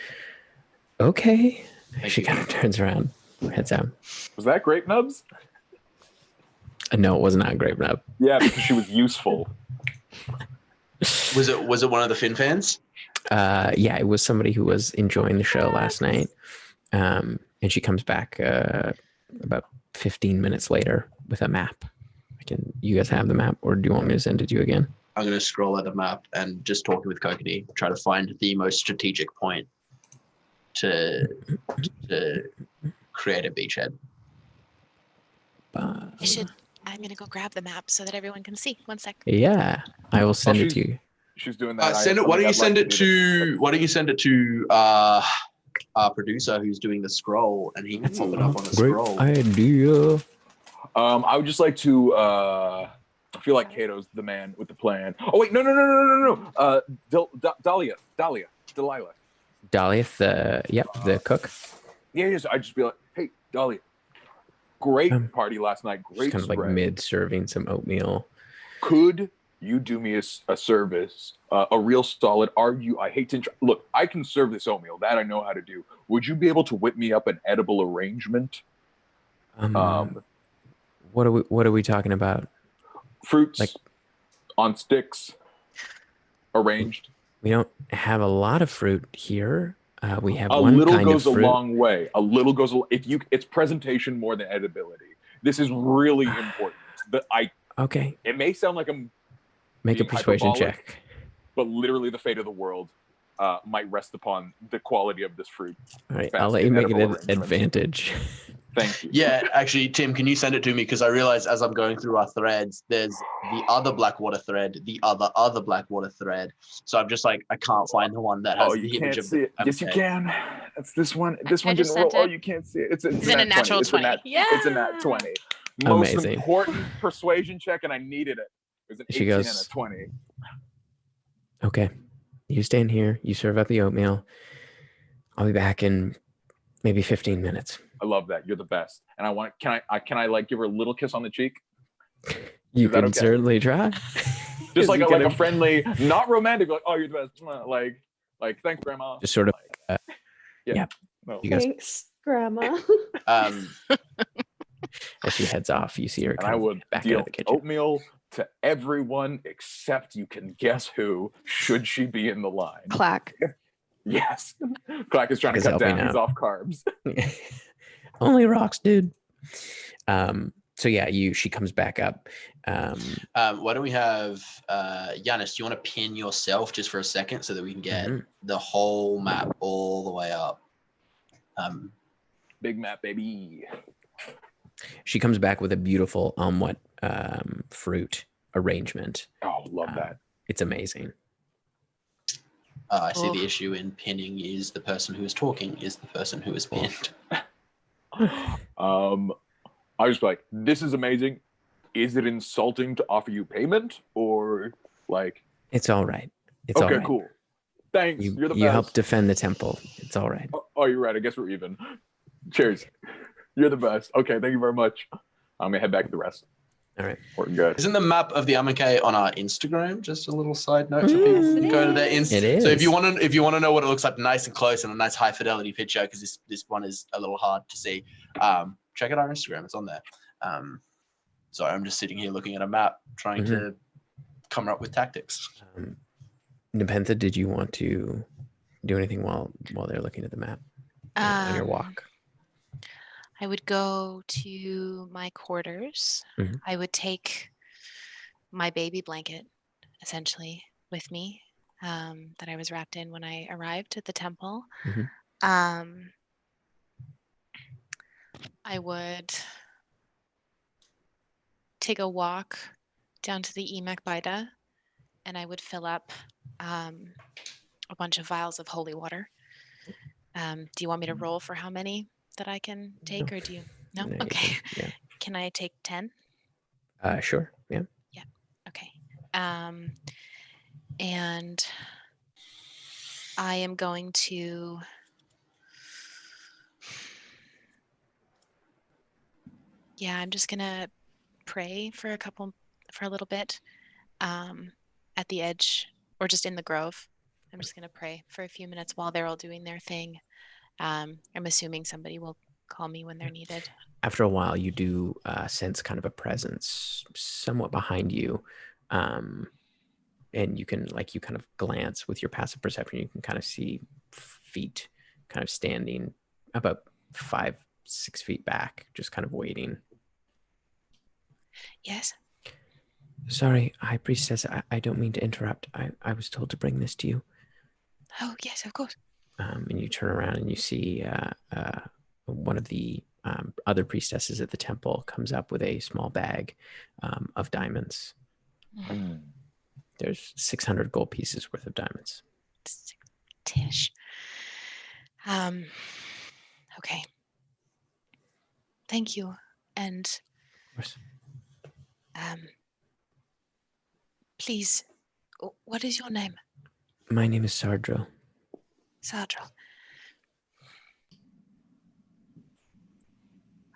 Okay. Thank She you. kind of turns around, heads out. Was that Grape Nubs? No, it was not Grape Nub. Yeah, because she was useful. Was it one of the Finn fans? Yeah, it was somebody who was enjoying the show last night. And she comes back about 15 minutes later with a map. You guys have the map, or do you want me to send it to you again? I'm going to scroll at the map and just talking with Kokani, try to find the most strategic point to create a beachhead. I'm going to go grab the map so that everyone can see. 1 sec. Yeah, I will send it to you. She's doing that. Send it. Why don't you send it to our producer who's doing the scroll, and he can pop it up on the Great scroll. idea. I would just like to. I feel like Kato's the man with the plan. Oh wait, no. Delilah. Dahlia, the cook. Yeah. I just be like, hey, Dahlia. Great party last night. Great. Kind of like mid-serving some oatmeal. Could you do me a service, a real solid? I hate to look. I can serve this oatmeal. That I know how to do. Would you be able to whip me up an edible arrangement? What are we talking about? Fruits, like on sticks, arranged. We don't have a lot of fruit here. We have a one little kind goes of fruit. a long way. A little goes. It's presentation more than edibility. This is really important. Okay. It may sound like I'm make a persuasion check, but literally the fate of the world might rest upon the quality of this fruit. All right, I'll let you make it an advantage. Thank you. Yeah, actually, Tim, can you send it to me? Because I realized as I'm going through our threads, there's the other Blackwater thread, the other Blackwater thread. So I'm just like, I can't find the one that has the image of see it. Yes, you can. That's this one. This one didn't roll. Oh, you can't see it. It's a natural 20. It's a nat 20. Most important persuasion check, and I needed it. It was an 18 and a 20. Okay. You stand here. You serve up the oatmeal. I'll be back in maybe 15 minutes. I love that. You're the best. And I want. Can I like give her a little kiss on the cheek? You can certainly try. Just like a friendly, not romantic. Like, oh, you're the best. Like thanks, Grandma. Just sort of. Yeah. No. Thanks, Grandma. As she heads off, you see her. And I would deal oatmeal to everyone except you can guess who. Should she be in the line? Clack. Yes. Clack is trying to cut down. He's off carbs. Only rocks, dude. So yeah, she comes back up. Why don't we have Giannis? Do you want to pin yourself just for a second so that we can get the whole map all the way up? Big map, baby. She comes back with a beautiful fruit arrangement. Oh, love that. It's amazing. I see the issue in pinning is the person who is talking is the person who is pinned. I was like, this is amazing. Is it insulting to offer you payment or like? It's all right. It's okay, all right. Cool. Thanks. You're the best. You helped defend the temple. It's all right. Oh, you're right. I guess we're even. Cheers. You're the best. Okay, thank you very much. I'm gonna head back to the rest. All right. We're good. Isn't the map of the Amake on our Instagram? Just a little side note for people who go to their Instagram. It is. So if you want to know what it looks like nice and close and a nice high fidelity picture, because this one is a little hard to see, check out our Instagram. It's on there. So I'm just sitting here looking at a map, trying to come up with tactics. Nepenthe, did you want to do anything while they're looking at the map on your walk? I would go to my quarters. I would take my baby blanket, essentially, with me that I was wrapped in when I arrived at the temple. I would take a walk down to the Emek Baida, and I would fill up a bunch of vials of holy water. Do you want me to roll for how many that I can take, or do you? No? Okay. Yeah. Can I take 10? Sure. Yeah. Yeah. Okay. And I am going to I'm just gonna pray for a little bit at the edge or just in the grove. I'm just gonna pray for a few minutes while they're all doing their thing. I'm assuming somebody will call me when they're needed. After a while, you do sense kind of a presence somewhat behind you. And you kind of glance with your passive perception. You can kind of see feet kind of standing about 5-6 feet back, just kind of waiting. Yes? Sorry, High Priestess, I don't mean to interrupt. I was told to bring this to you. Oh, yes, of course. And you turn around and you see one of the other priestesses at the temple comes up with a small bag of diamonds. There's 600 gold pieces worth of diamonds. Tish. Okay. Thank you. And of course. Please, what is your name? My name is Sardro. Sardro.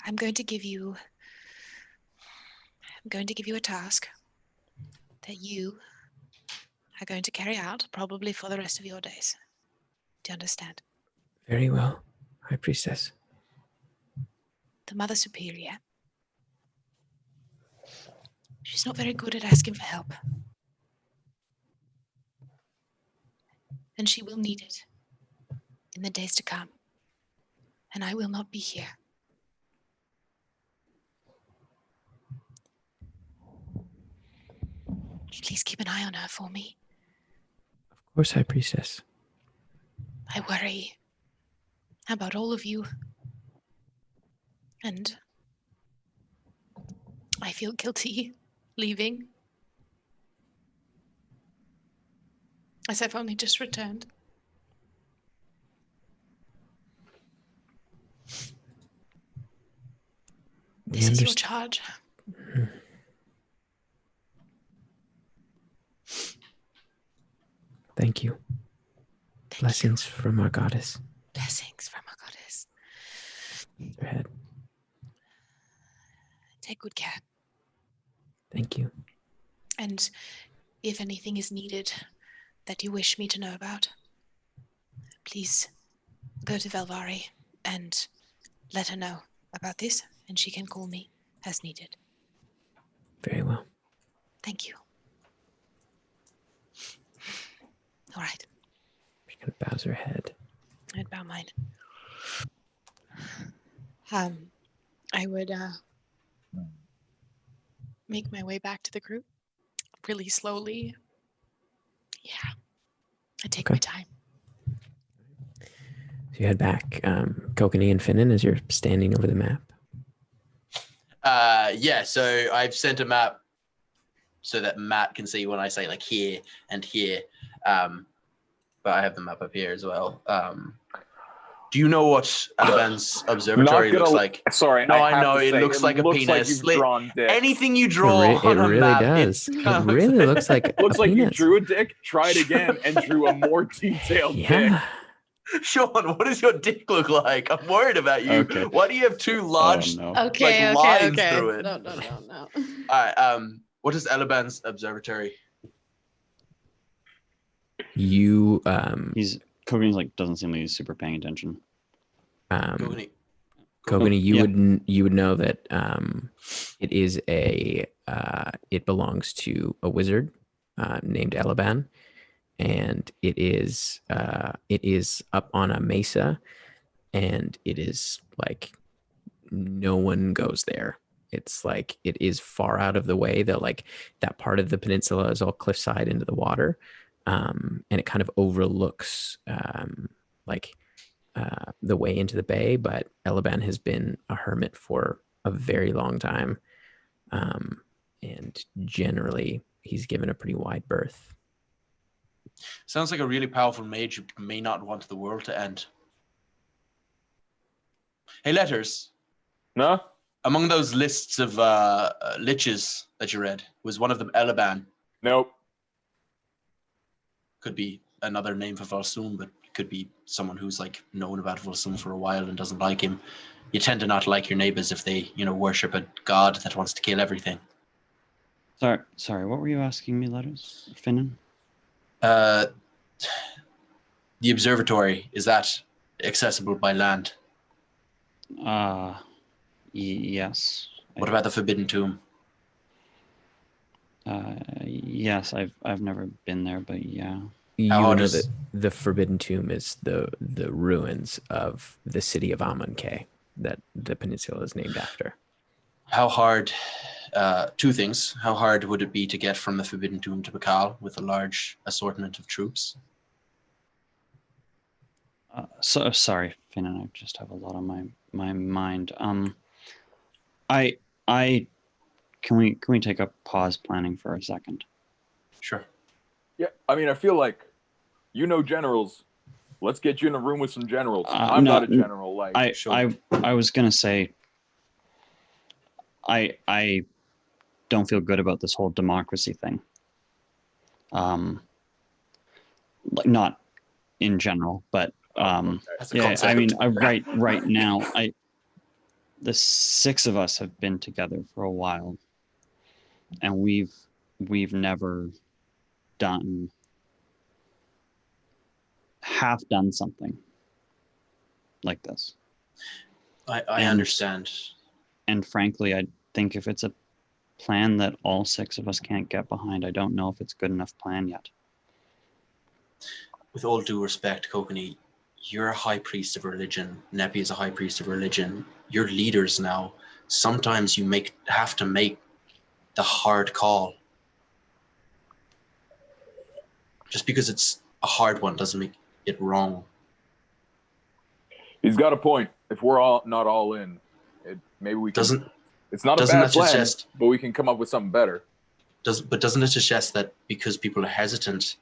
I'm going to give you a task that you are going to carry out probably for the rest of your days. Do you understand? Very well, High Priestess. The Mother Superior. She's not very good at asking for help. And she will need it in the days to come. And I will not be here. Please keep an eye on her for me. Of course, High Priestess. I worry about all of you. And I feel guilty leaving, as I've only just returned. This is your charge. Thank you. Blessings from our goddess. Blessings from our goddess. Your head. Take good care. Thank you. And if anything is needed that you wish me to know about, please go to Velvari and let her know about this, and she can call me as needed. Very well. Thank you. All right. She kind of bows her head. I'd bow mine. I would make my way back to the group really slowly. Yeah, I take my time. So you head back, Kokanee and Finnan, as you're standing over the map. Yeah, so I've sent a map so that Matt can see when I say like here and here. But I have the map up here as well. Do you know what Alaban's observatory looks like? Sorry, No, I have know to it say, looks like a looks penis. Like you've drawn dicks. Anything you draw It on a really map, does. it's It kind of- really looks like looks a like you penis. drew a dick, tried again, and drew a more detailed dick. Yeah. Sean, what does your dick look like? I'm worried about you. Okay. Why do you have two large Okay, lines through it? No. All right. What is Elaban's observatory? You Kogane's like doesn't seem like he's super paying attention. Koganee, you Yeah. would know that it is it belongs to a wizard named Elaban, and it is up on a mesa, and it is like no one goes there. It's like it is far out of the way. That part of the peninsula is all cliffside into the water, and it kind of overlooks the way into the bay. But Elaban has been a hermit for a very long time, and generally he's given a pretty wide berth. Sounds like a really powerful mage who may not want the world to end. Hey, Letters. No? Among those lists of liches that you read, was one of them Elaban? Nope. Could be another name for Volsung, but could be someone who's like known about Volsung for a while and doesn't like him. You tend to not like your neighbors if they, worship a god that wants to kill everything. Sorry, what were you asking me, Letters? Finnan? The observatory, is that accessible by land? Yes. What about the Forbidden Tomb? Yes, I've never been there, but yeah. You How hard know is- that the Forbidden Tomb is the ruins of the city of Amonkhet that the peninsula is named after. How hard, two things, how hard would it be to get from the Forbidden Tomb to Bakal with a large assortment of troops? So sorry, Finnan, I just have a lot on my mind. Can we take a pause planning for a second? Sure. Yeah, I mean, I feel like generals. Let's get you in a room with some generals. I'm No, not a general. I was gonna say I don't feel good about this whole democracy thing. Not in general, but As a yeah. concept. I mean, right now, the six of us have been together for a while, and we've never done something like this. I understand. And frankly, I think if it's a plan that all six of us can't get behind, I don't know if it's a good enough plan yet. With all due respect, Kokanee, you're a high priest of religion. Nepi is a high priest of religion. You're leaders now. Sometimes you have to make the hard call. Just because it's a hard one doesn't make it wrong. He's got a point. If we're not all in, maybe we can. It's not a doesn't bad that plan, suggest- but we can come up with something better. Doesn't it suggest that because people are hesitant,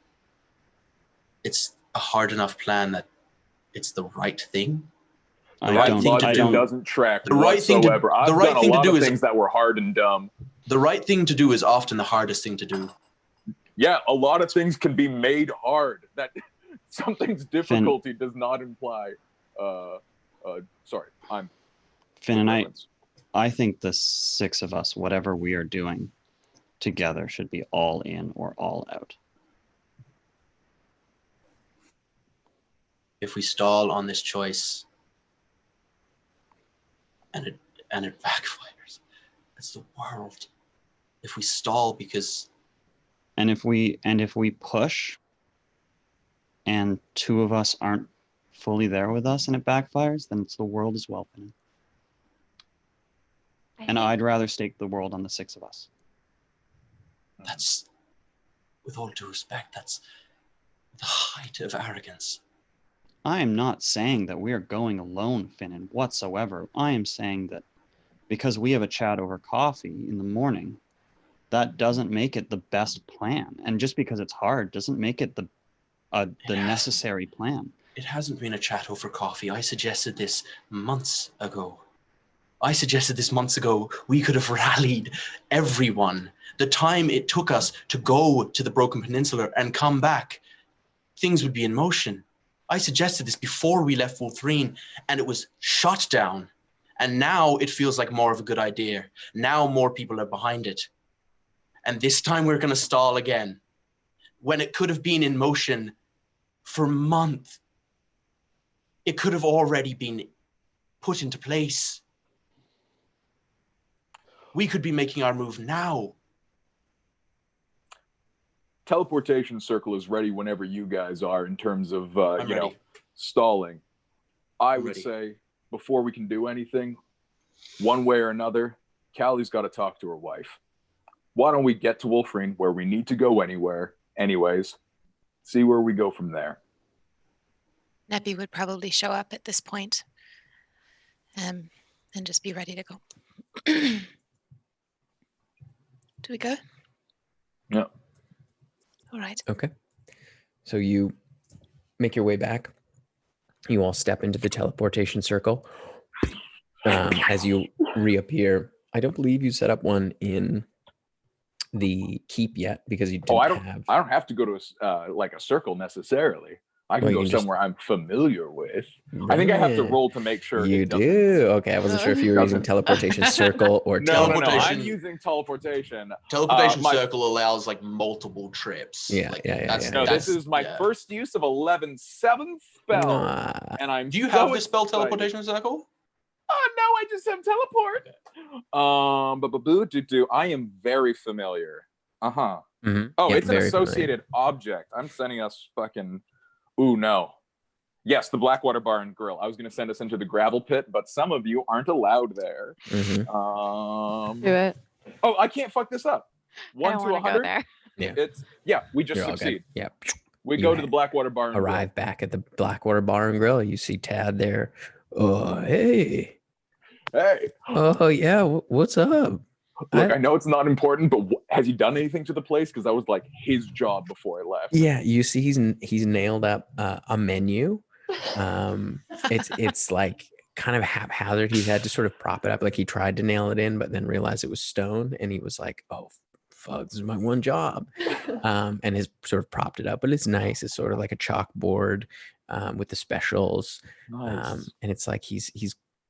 it's a hard enough plan that it's the right thing? I right don't. thing to I do- don't. Doesn't track The right thing to- whatsoever. I've the right done a thing to lot do of is- things that were hard and dumb. The right thing to do is often the hardest thing to do. Yeah, a lot of things can be made hard. That something's difficulty does not imply. Sorry, I'm. Finn and I think the six of us, whatever we are doing together, should be all in or all out. If we stall on this choice and it backfires, it's the world. If we stall because And if we push and two of us aren't fully there with us and it backfires, then it's the world as well, Finn. And I'd rather stake the world on the six of us. That's, with all due respect, that's the height of arrogance. I am not saying that we are going alone, Finnan, whatsoever. I am saying that because we have a chat over coffee in the morning, that doesn't make it the best plan. And just because it's hard doesn't make it the necessary plan. It hasn't been a chat over coffee. I suggested this months ago. We could have rallied everyone. The time it took us to go to the Broken Peninsula and come back, things would be in motion. I suggested this before we left Wolverine, and it was shot down. And now it feels like more of a good idea. Now more people are behind it. And this time we're going to stall again. When it could have been in motion for months. It could have already been put into place. We could be making our move now. Teleportation Circle is ready whenever you guys are in terms of, I'm you know, ready. stalling. I I'm would ready. say before we can do anything, one way or another, Callie's got to talk to her wife. Why don't we get to Wolverine where we need to go anyways, see where we go from there. Neppy would probably show up at this point, and just be ready to go. Do we go? Yeah. All right. Okay. So you make your way back. You all step into the teleportation circle. As you reappear, I don't believe you set up one in the keep yet because you didn't have. I don't have to go to like a circle necessarily. I can Well, you go can just- somewhere I'm familiar with. I think I have to Right. roll to make sure. You it doesn't- do. Okay, I wasn't sure if you were using Doesn't- teleportation circle or No, I'm Teleportation. using teleportation. Teleportation my- circle allows like multiple trips. Yeah, Like, yeah. No, this is my yeah. first use of 7th spell, Ah, and I'm. Do you so have the spell excited. teleportation circle? Oh no, I just have teleport. I am very familiar. mhm. Oh, Yep, it's an very familiar. associated object. I'm sending us fucking. Ooh no. Yes, the Blackwater Bar and Grill. I was going to send us into the gravel pit, but some of you aren't allowed there. Mhm. Do it. Oh, I can't fuck this up. I 1 don't to want to go 100. there. Yeah. We just You're all good. succeed. Yeah. We You go to the Blackwater Bar and Arrive back at the Blackwater Bar and Grill. You see Tad there. Hey. Grill. Hey, Oh yeah. What's up? look, I know it's not important, but has he done anything to the place? Because that was like his job before I left. Yeah. You see, he's nailed up a menu. It's like kind of haphazard. He's had to sort of prop it up. Like he tried to nail it in, but then realized it was stone, and he was like, "Oh, fuck, this is my one job," and has sort of propped it up. But it's nice. It's sort of like a chalkboard with the specials, Nice. and it's like he's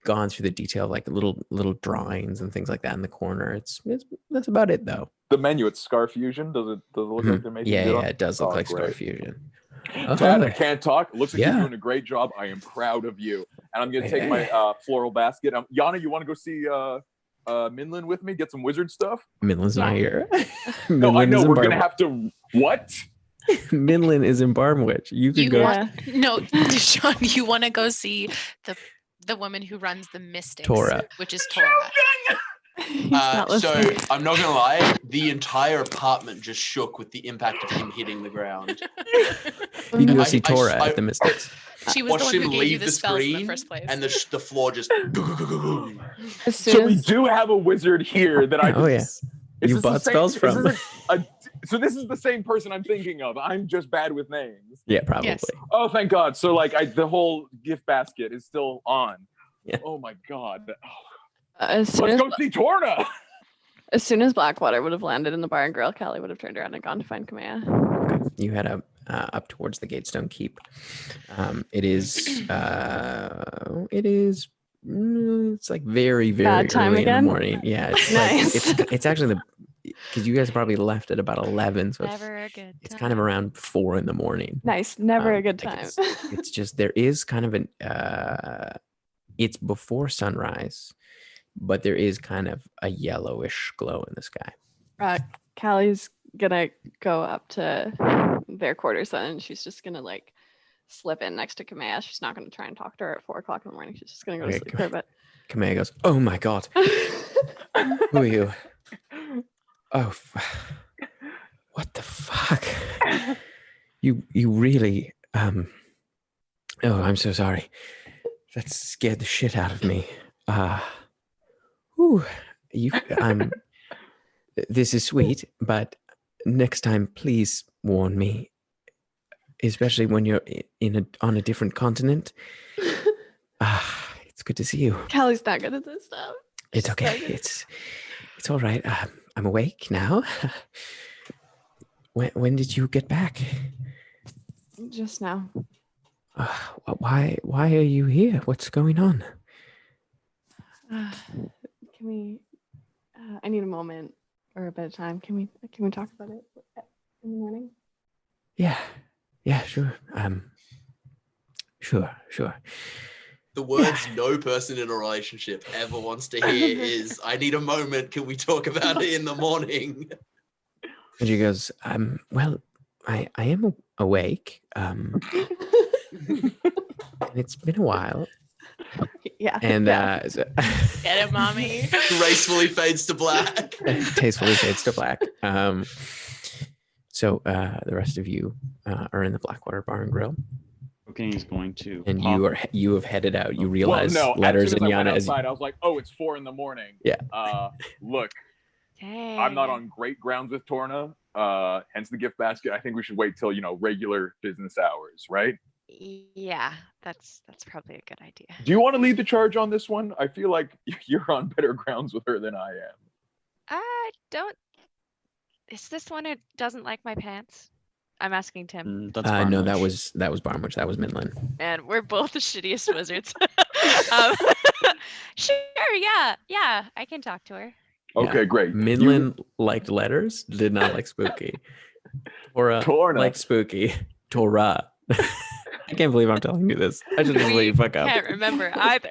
gone through the detail of like little drawings and things like that in the corner. It's that's about it though. The menu, it's Scar Fusion. Does it look like they're making Yeah, good yeah, on? it does look Oh, like Star great. Fusion. Tad, I can't talk. Looks like Yeah. you're doing a great job. I am proud of you. And I'm going to take my floral basket. Yana, you want to go see Minlin with me? Get some wizard stuff? Minlin's not here. No, I Minlin know. is in We're going to Bar- have to... What? Minlin is in Barmwich. You could You go. want no, Sean? You want to go see the woman who runs the Mystics, Tora. which is Tora. He's not So listening. I'm not gonna lie, the entire apartment just shook with the impact of him hitting the ground. You can go I- see I- Tora I- at the Mystics. She was the Watched one him who gave you leave the the spells in the screen, first place. and the floor just. As So soon we as do have a wizard here that I... Oh, yeah. Is You this the bought same- spells is from. this so this is the same person I'm thinking of. I'm just bad with names. Yeah, probably. Yes. Oh, thank God. So like the whole gift basket is still on. Yeah. Oh my God. as soon Let's as, go see Torna. as soon as Blackwater would have landed in the bar and grill, Callie would have turned around and gone to find Kamea. Okay. You head up towards the Gatestone Keep. It is it's like very Bad time early in the again? morning. Yeah, it's Nice. like, it's actually because you guys probably left at about 11, so Never a good it's time. kind of around 4 in the morning. Nice. Never a good like time. it's just there is kind of an it's before sunrise, but there is kind of a yellowish glow in the sky. Callie's gonna go up to their quarters then, and she's just gonna like slip in next to Kamea. She's not gonna try and talk to her at 4 o'clock in the morning. She's just gonna go Okay, to sleep for a bit. Kamea goes, "Oh my God, who are you?" Oh, What the fuck? You really oh, I'm so sorry. That scared the shit out of me. Whew, this is sweet, but next time please warn me. Especially when you're on a different continent. It's good to see you. Callie's not good at this stuff. It's okay. It's all right. I'm awake now. When did you get back? Just now. Why are you here? What's going on? Can we? I need a moment or a bit of time. Can we talk about it in the morning? Yeah, sure. Sure. The words no person in a relationship ever wants to hear is, I need a moment. Can we talk about it in the morning? And she goes, well, I am awake. And it's been a while. Yeah. And Get it, mommy. Gracefully fades to black. Tastefully fades to black. So the rest of you are in the Blackwater Bar and Grill. Okay, he's going to. And pop- you have headed out. You realize well, no, letters as and soon as I went Yana is outside, I was like, oh, it's 4 a.m. Yeah. Look, Dang. I'm not on great grounds with Torna. Hence the gift basket. I think we should wait till regular business hours, right? Yeah, that's probably a good idea. Do you want to lead the charge on this one? I feel like you're on better grounds with her than I am. I don't. Is this one who doesn't like my pants? I'm asking Tim. That's no, Barnwich. that was Barnwich. That was Midland. And we're both the shittiest wizards. Sure, yeah, I can talk to her. Okay, great. Midland liked letters, did not like spooky. Torna liked spooky. Torah. I can't believe I'm telling you this. I should just let you fuck up. Can't remember either.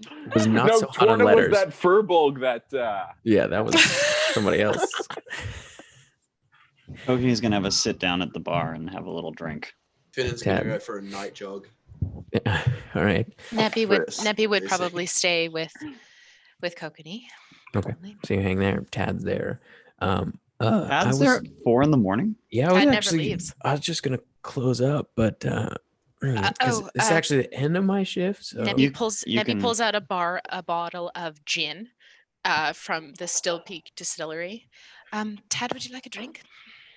It was not so hot on Torna letters. was that Furbolg that. Yeah, that was somebody else. Koki's gonna have a sit down at the bar and have a little drink. Finnan's going to go for a night jog. Yeah. All right. Neppy would Busy. probably stay with Kokanee. Okay. So you hang there. Tad's there. Ad's there at 4 a.m? Yeah, I was Tad never actually. leaves. I was just gonna close up, but it's actually the end of my shift. So Neppy can- pulls out a bottle of gin from the Still Peak Distillery. Tad, would you like a drink?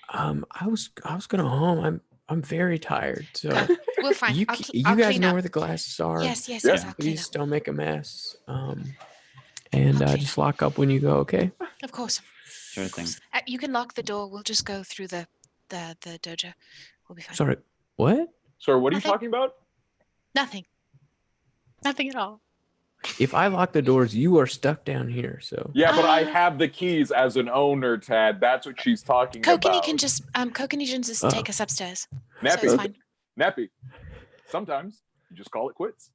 I was gonna home. I'm very tired. So We'll find. you I'll guys clean know up. where the glasses are. Yes. Yeah. I'll clean up. Please don't make a mess. I'll clean Just lock up when you go. Okay. Of course. Sure thing. You can lock the door. We'll just go through the dojo. We'll be fine. Sorry. What? Sorry, what are you Nothing. talking about? Nothing at all. If I lock the doors, you are stuck down here. So Yeah, but I have the keys as an owner, Tad. That's what she's talking Kokanee about. can just take us upstairs. So Nappy. it's fine. Nappy. Sometimes you just call it quits.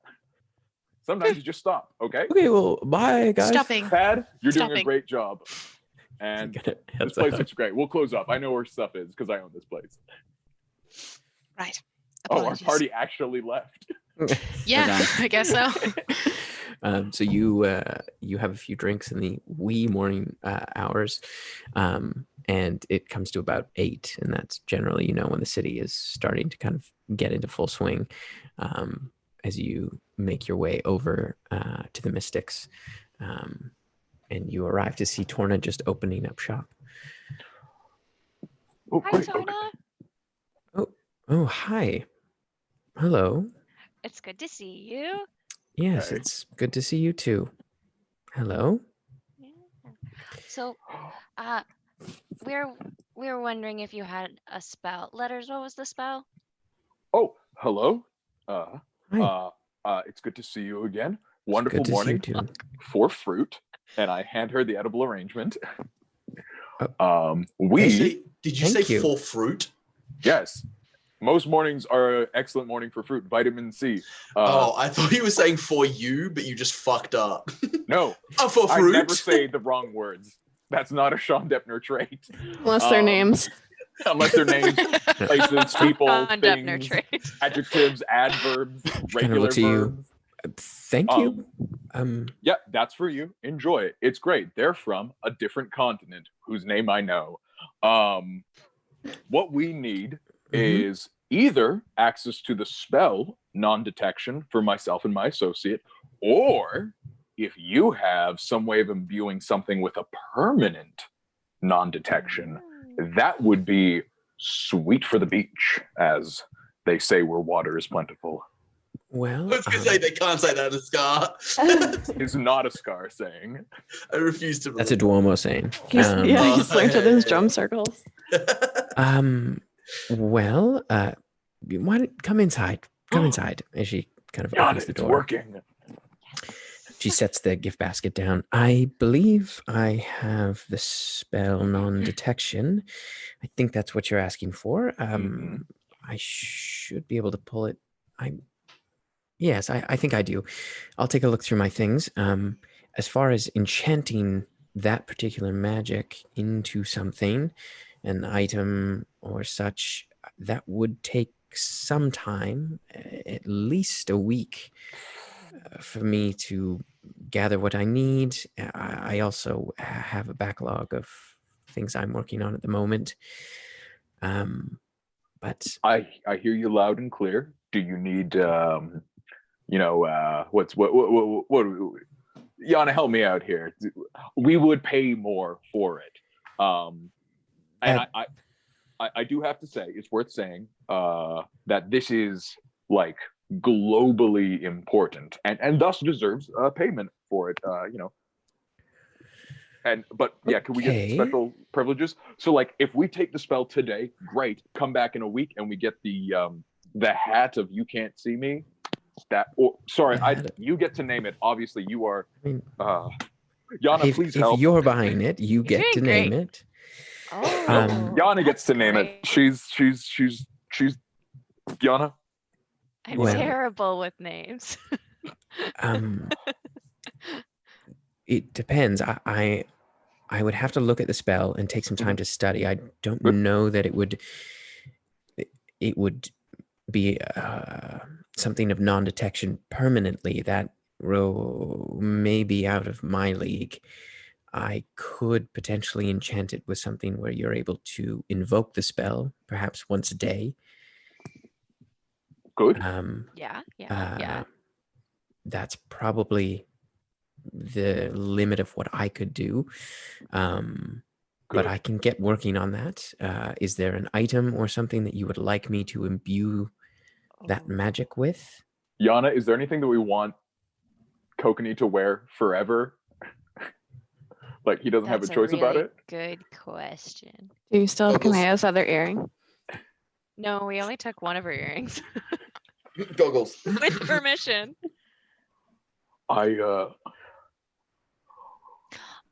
Sometimes you just stop. Okay. okay. Well, bye, guys. Stopping. Tad, you're doing a Stopping. great job. And Get it. this Heads place up. looks great. We'll close up. I know where stuff is because I own this place. Right. Oh, our Apologies. party actually left. Yeah, I guess so. So you have a few drinks in the wee morning hours, and it comes to about 8, and that's generally when the city is starting to kind of get into full swing, as you make your way over to the Mystics, and you arrive to see Torna just opening up shop. Oh, Hi, great. Torna. Oh, hi. Hello. It's good to see you. Yes, Hey. it's good to see you too. Hello. Yeah. So, we were wondering if you had a spell. Letters. What was the spell? Oh, hello. Hi. It's good to see you again. It's Wonderful good to see you morning too. for fruit. And I hand her the edible arrangement. Oh. Did you say Thank you. for fruit? Yes. Most mornings are an excellent morning for fruit. Vitamin C. I thought you were saying for you, but you just fucked up. No, Oh, for I fruit? never say the wrong words. That's not a Sean Deppner trait. Unless their names. Unless their names, places, people, On Deppner things, trait. adjectives, adverbs, Kind of regular looks at you. verbs. Thank you. Yeah, that's for you. Enjoy it. It's great. They're from a different continent whose name I know. What we need Mhm. is either access to the spell non-detection for myself and my associate, or if you have some way of imbuing something with a permanent non-detection, that would be sweet for the beach, as they say where water is plentiful. Well, I was gonna say they can't say that in a Scar. Is not a Scar saying. I refuse to. that's a believe Duomo saying. He's Oh, he's learned it in his yeah. drum circles. Well, why don't come inside? Come inside. As she kind of God, opens the it's door. working. She sets the gift basket down. I believe I have the spell non-detection. I think that's what you're asking for. Mhm. I should be able to pull it. Yes, I think I do. I'll take a look through my things. As far as enchanting that particular magic into something, an item or such, that would take some time, at least a week, for me to gather what I need. I also have a backlog of things I'm working on at the moment. But I hear you loud and clear. Do you need what Yana, help me out here. We would pay more for it. And I do have to say, it's worth saying that this is like globally important and thus deserves payment for it. But can we get Okay. special privileges? So like if we take the spell today, great. Come back in a week and we get the hat of You Can't See Me. You get to name it. Obviously, you are. Yana, please help. If you're buying it, you get doing to great. name it. Oh, Yana gets to name great. it. She's Yana. I'm Well- terrible with names. It depends. I would have to look at the spell and take some time to study. I don't Good. know that it would be something of non-detection permanently. That row may be out of my league. I could potentially enchant it with something where you're able to invoke the spell, perhaps once a day. Good. Yeah. That's probably the limit of what I could do. But I can get working on that. Is there an item or something that you would like me to imbue that magic with? Yana, is there anything that we want Kokanee to wear forever? Like he doesn't have a That's choice about really it? Good question. Do you still have Goggles. Kamea's other earring? No, we only took one of her earrings Goggles. with permission. I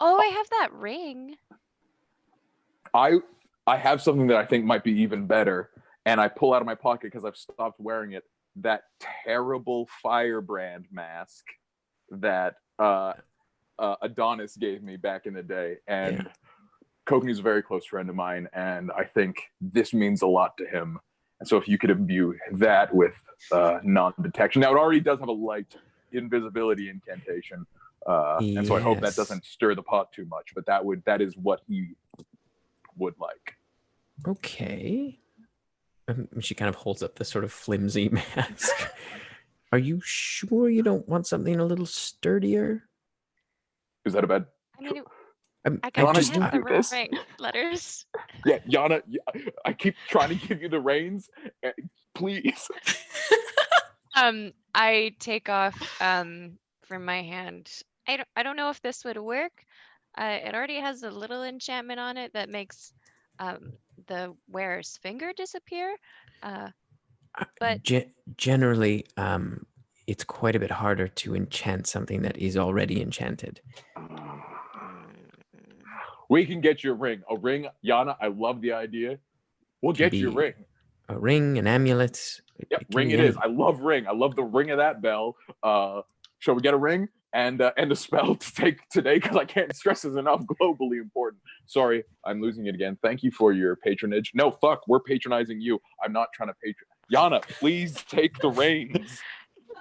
Oh, I have that ring. I have something that I think might be even better, and I pull out of my pocket because I've stopped wearing it. That terrible firebrand mask that Adonis gave me back in the day, and Kokanee's a very close friend of mine, and I think this means a lot to him. And so, if you could imbue that with non-detection, now it already does have a light invisibility incantation, and so I hope that Yes. doesn't stir the pot too much. But that is what he would like. Okay. She kind of holds up the sort of flimsy mask. Are you sure you don't want something a little sturdier? Is that a bad? I mean, I Yana, just you have the do this? ring letters. Yeah, Yana, I keep trying to give you the reins. Please. I take off from my hand. I don't know if this would work. It already has a little enchantment on it that makes the wearer's finger disappear. But Generally, it's quite a bit harder to enchant something that is already enchanted. We can get you a ring. A ring, Yana, I love the idea. We'll get you a ring. A ring, an amulet. Yep, can ring be it is. any- I love ring. I love the ring of that bell. Shall we get a ring? And the spell to take today, because I can't stress this enough, globally important. Sorry, I'm losing it again. Thank you for your patronage. No, fuck, we're patronizing you. I'm not trying to patron. Yana, please take the reins.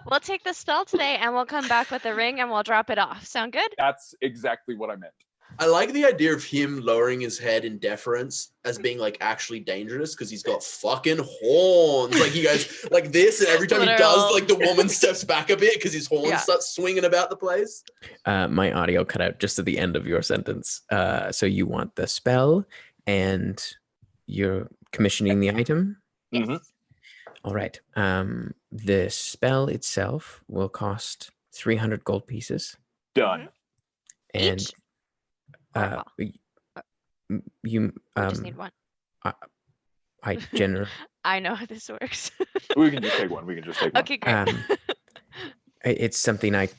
we'll take the spell today and we'll come back with the ring and we'll drop it off. Sound good? That's exactly what I meant. I like the idea of him lowering his head in deference as being like actually dangerous because he's got fucking horns. Like he goes like this, and every time he does, like the woman steps back a bit because his horns start swinging about the place. My audio cut out just at the end of your sentence. So you want the spell and you're commissioning the item? Mm-hmm. All right. The spell itself will cost 300 gold pieces. Done. And Each? you We just need one. I generally I know how this works. We can just take one. Okay, great. it's something I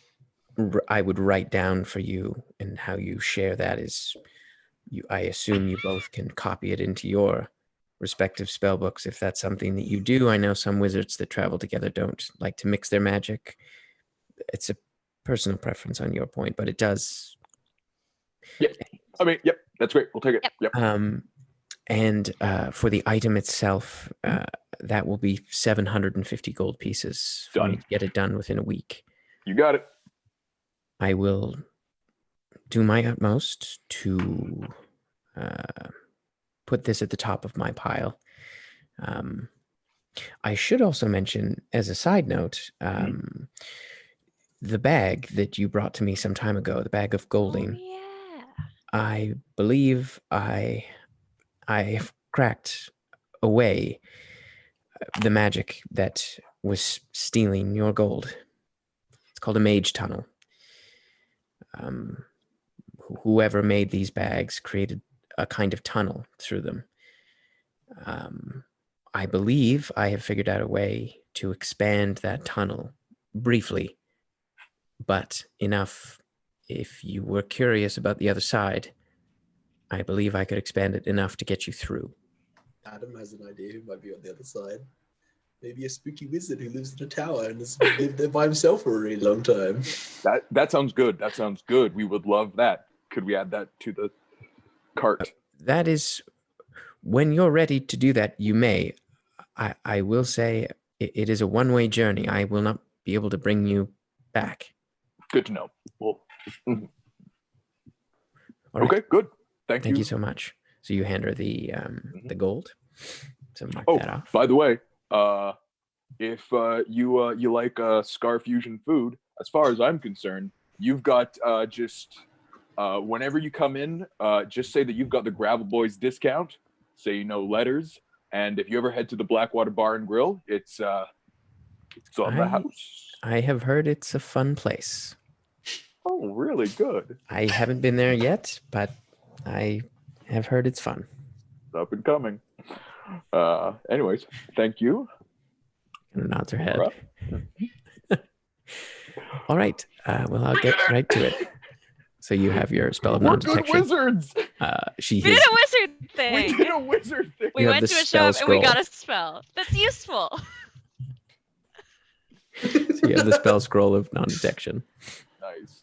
would write down for you, and how you share that is I assume you both can copy it into your respective spell books if that's something that you do. I know some wizards that travel together don't like to mix their magic. It's a personal preference on your point, but it does. Yep. I mean, yep, that's great. We'll take it. Yep. And for the item itself, that will be 750 gold pieces for me to get it done within a week. You got it. I will do my utmost to put this at the top of my pile. I should also mention, as a side note, the bag that you brought to me some time ago, the bag of golding. Oh, yeah. I believe I have cracked away the magic that was stealing your gold. It's called a mage tunnel. Whoever made these bags created a kind of tunnel through them. I believe I have figured out a way to expand that tunnel briefly, but enough. If you were curious about the other side, I believe I could expand it enough to get you through. Adam has an idea who might be on the other side. Maybe a spooky wizard who lives in a tower and has lived there by himself for a really long time. That sounds good. That sounds good. We would love that. Could we add that to the cart? That is, when you're ready to do that, you may. I will say it is a one-way journey. I will not be able to bring you back. Good to know. Well, All right. okay, good. Thank you so much. So you hand her the gold. So mark that off. By the way, if you like Scar Fusion food, as far as I'm concerned, you've got whenever you come in, just say that you've got the Gravel Boys discount. Say letters, and if you ever head to the Blackwater Bar and Grill, it's on the house. I have heard it's a fun place. Oh, really good. I haven't been there yet, but I have heard it's fun. It's up and coming. Anyways, thank you. And nods her head. All right. Well, I'll get right to it. So you have your spell of non-detection. We're good wizards. We did a wizard thing. We did a wizard thing. We went to a shop and we got a spell. That's useful. So you have the spell scroll of non-detection. Nice.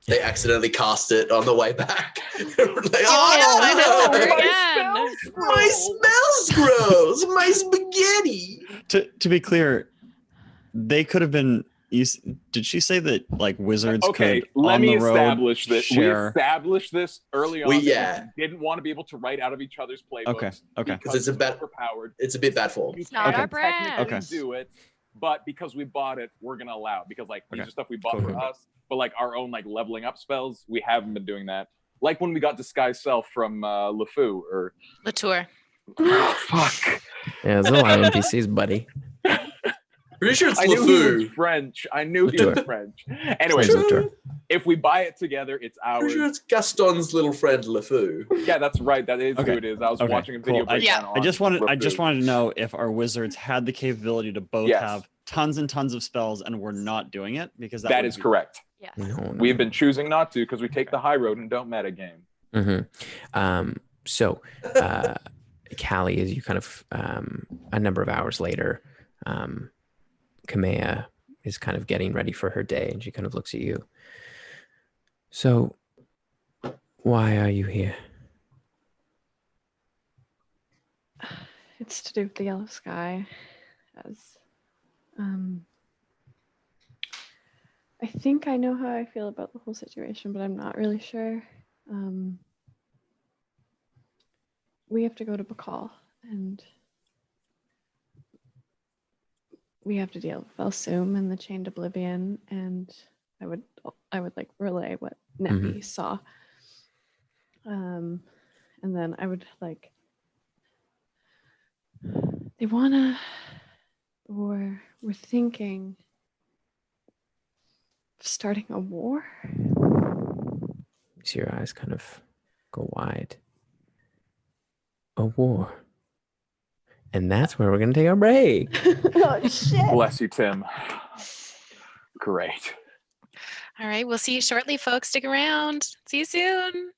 They accidentally cast it on the way back. My spell scrolls, my spaghetti. To be clear, they could have been. Did she say that like wizards could let on me the road establish this. share? We established this early on. We didn't want to be able to write out of each other's playbooks. Okay. Because it's overpowered. It's a bit bad form. You not can our brand. technically do it, but because we bought it, we're gonna allow it. Because these are stuff we bought for us, but like our own like leveling up spells, we haven't been doing that. Like when we got Disguise Self from LeFou or Latour. Fuck. Yeah, there's a lot of NPCs, buddy. Pretty sure it's I knew he LeFou. was French. I knew he was French. Anyway, if we buy it together, it's ours. Pretty sure it's Gaston's little friend LeFou. Yeah, that's right. That is who it is. I was watching a video. Cool. I just wanted to know if our wizards had the capability to both have tons and tons of spells and we're not doing it, because that is correct. Yes. No. We've been choosing not to because we take the high road and don't metagame. So, Callie, as you kind of a number of hours later, Kamea is kind of getting ready for her day, and she kind of looks at you. So, why are you here? It's to do with the yellow sky. As I think I know how I feel about the whole situation, but I'm not really sure. We have to go to Bacall, and we have to deal with Valsum and the Chained Oblivion, and I would like relay what Neppy saw. And then I would like they wanna or we're thinking of starting a war. See your eyes kind of go wide. A war. And that's where we're gonna take our break. Oh shit. Bless you, Tim. Great. All right, we'll see you shortly, folks. Stick around. See you soon.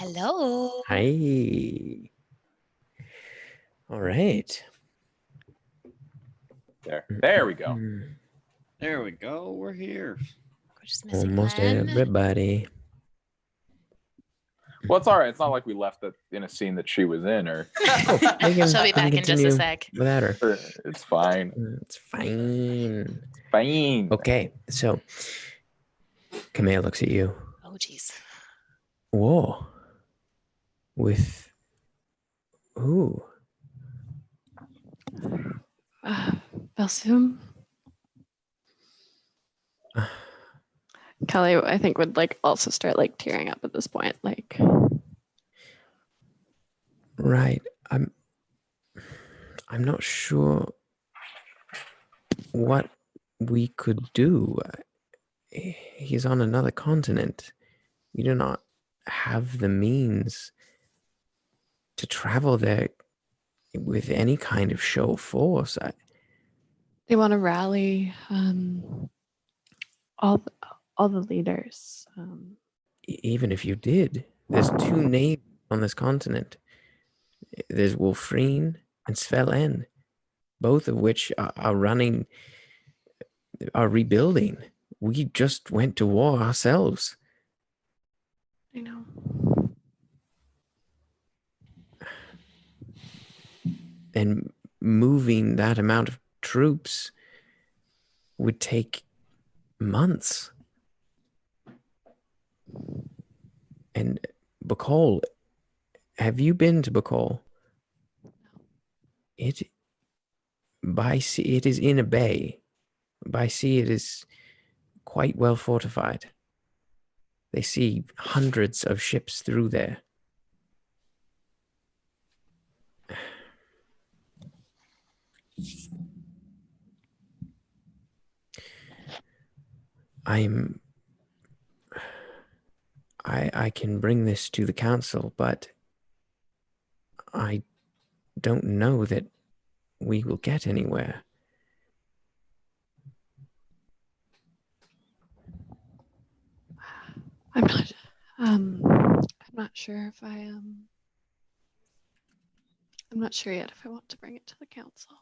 Hello. Hi. All right. There we go. Mm, There we go. We're here. We're just missing almost Len. everybody. Well, it's all right. It's not like we left it in a scene that she was in, or Oh, we can, She'll be we can back in just a continue sec. without her. it's fine. It's fine. Fine. Okay, so Camille looks at you. Oh, jeez. Whoa. With who? Balsum. Kelly, I think, would like also start like tearing up at this point. Like, Right. I'm not sure what we could do. He's on another continent. We do not have the means to travel there with any kind of show force. they want to rally all the leaders. Even if you did, there's two navies on this continent. There's Wolfreen and Svel-En, both of which are rebuilding. We just went to war ourselves. I know. And moving that amount of troops would take months. And Bacol, have you been to Bacol? By sea, it is in a bay. By sea, it is quite well fortified. They see hundreds of ships through there. I can bring this to the council, but I don't know that we will get anywhere. I'm not sure if I'm not sure yet if I want to bring it to the council.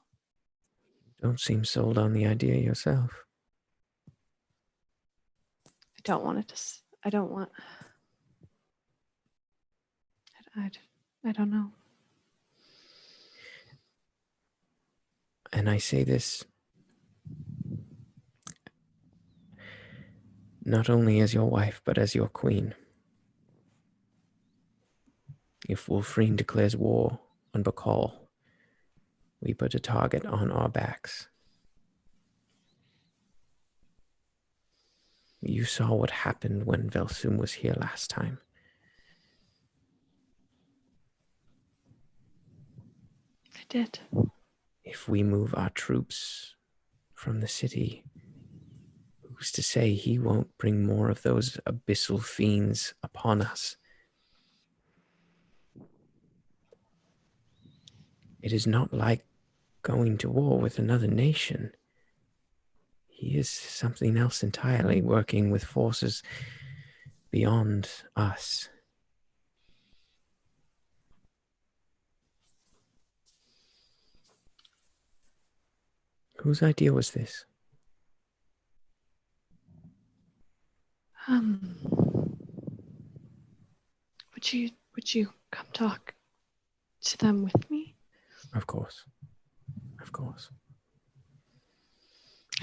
Don't seem sold on the idea yourself. I don't want it to. I don't want. I don't know. And I say this not only as your wife, but as your queen. If Wolfreen declares war on Bacol, we put a target on our backs. You saw what happened when Velsum was here last time. I did. If we move our troops from the city, who's to say he won't bring more of those abyssal fiends upon us? It is not like going to war with another nation. He is something else entirely, working with forces beyond us. Whose idea was this? Would you come talk to them with me? Of course. Of course.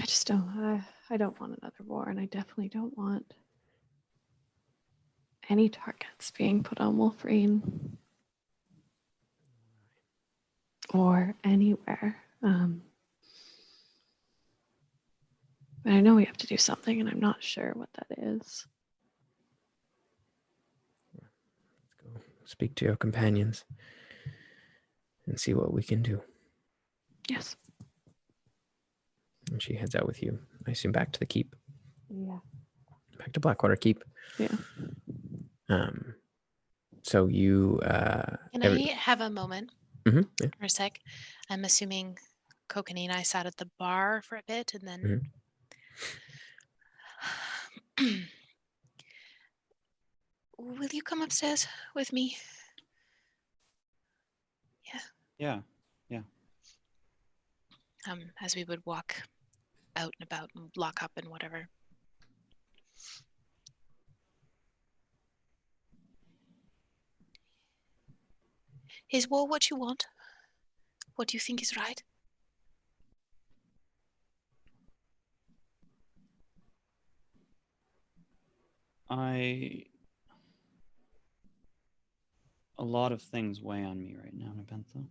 I just don't. I don't want another war, and I definitely don't want any targets being put on Wolfreen or anywhere. But I know we have to do something, and I'm not sure what that is. Let's go speak to your companions and see what we can do. Yes. And she heads out with you. I assume back to the keep. Yeah. Back to Blackwater Keep. Yeah. So you Can I have a moment yeah. for a sec? I'm assuming Kokanee and I sat at the bar for a bit and then will you come upstairs with me? Yeah. As we would walk out and about and lock up and whatever. Is war what you want? What do you think is right? A lot of things weigh on me right now, Nepentha,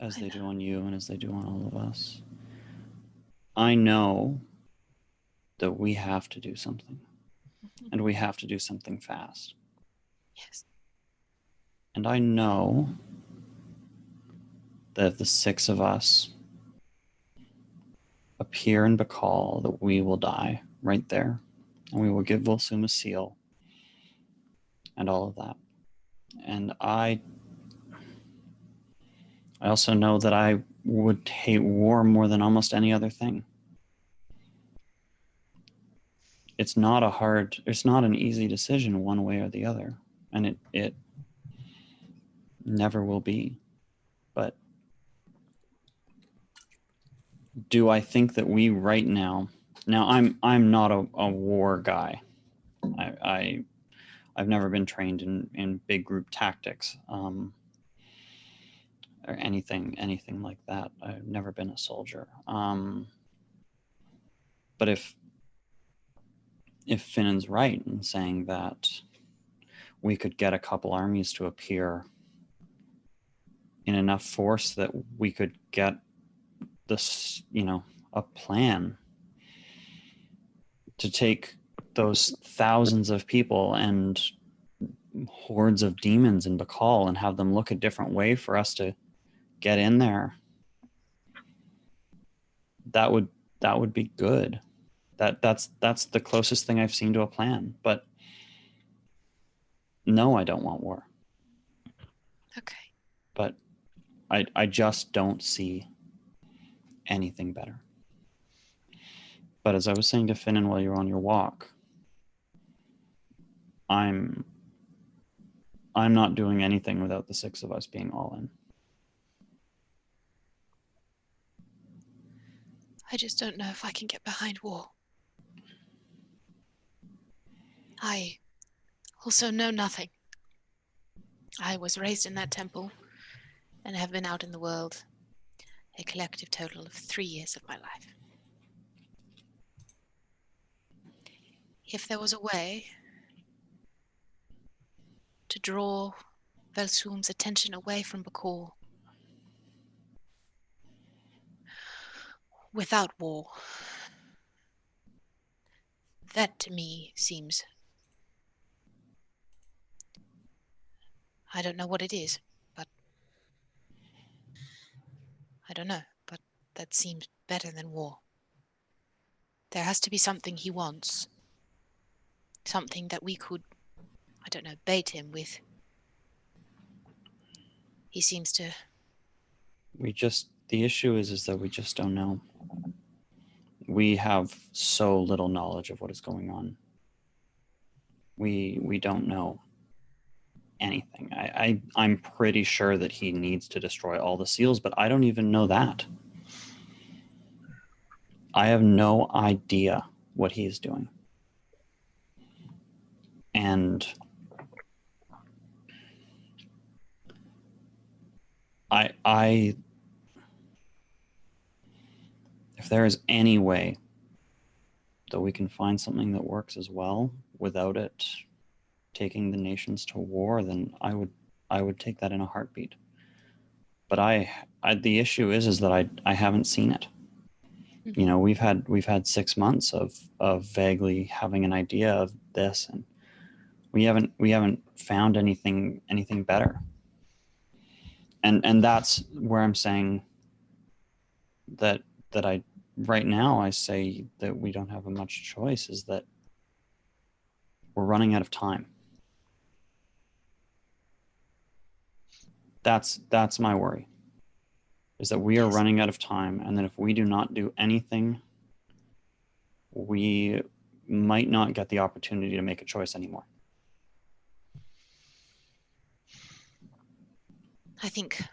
as I they do know. on you and as they do on all of us. I know that we have to do something, and we have to do something fast. Yes. And I know that if the 6 of us appear in Bakal, that we will die right there, and we will give Volsum a seal, and all of that. And I also know that I would hate war more than almost any other thing. It's not an easy decision one way or the other, and it never will be. But do I think that we right now I'm not a war guy. I've never been trained in big group tactics or anything like that. I've never been a soldier. But if Finnan's right in saying that we could get a couple armies to appear in enough force that we could get this, a plan to take those thousands of people and hordes of demons in Bakal and have them look a different way for us to get in there, that would be good. That's the closest thing I've seen to a plan. But no, I don't want war. Okay. But I just don't see anything better. But as I was saying to Finnan while you were on your walk, I'm not doing anything without the 6 of us being all in. I just don't know if I can get behind war. I also know nothing. I was raised in that temple and have been out in the world a collective total of 3 years of my life. If there was a way to draw Velsum's attention away from Bakal without war, that to me seems... I don't know what it is, but I don't know, but that seems better than war. There has to be something he wants. Something that we could, I don't know, bait him with. He seems to... The issue is that we just don't know. We have so little knowledge of what is going on. We don't know anything. I'm pretty sure that he needs to destroy all the seals, but I don't even know that. I have no idea what he is doing. And if there is any way that we can find something that works as well without it taking the nations to war, then I would take that in a heartbeat. But the issue is that I haven't seen it. Mm-hmm. We've had 6 months of vaguely having an idea of this, and we haven't found anything better. And that's where I'm saying that I right now I say that we don't have much choice, is that we're running out of time. That's my worry, is that we are Yes. running out of time, and that if we do not do anything, we might not get the opportunity to make a choice anymore. I think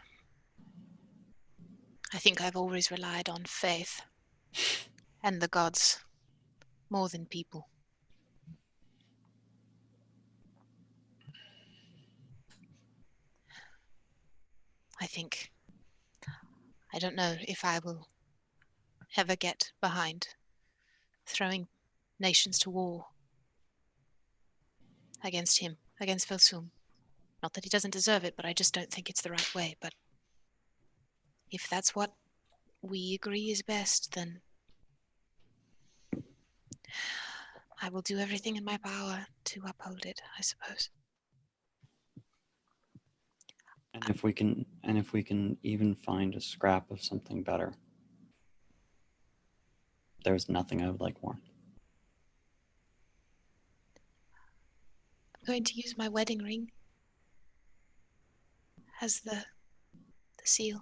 I've always relied on faith and the gods more than people. I don't know if I will ever get behind throwing nations to war against him, against Velsum. Not that he doesn't deserve it, but I just don't think it's the right way. But if that's what we agree is best, then I will do everything in my power to uphold it, I suppose. And if we can even find a scrap of something better, there's nothing I would like more. I'm going to use my wedding ring as the seal.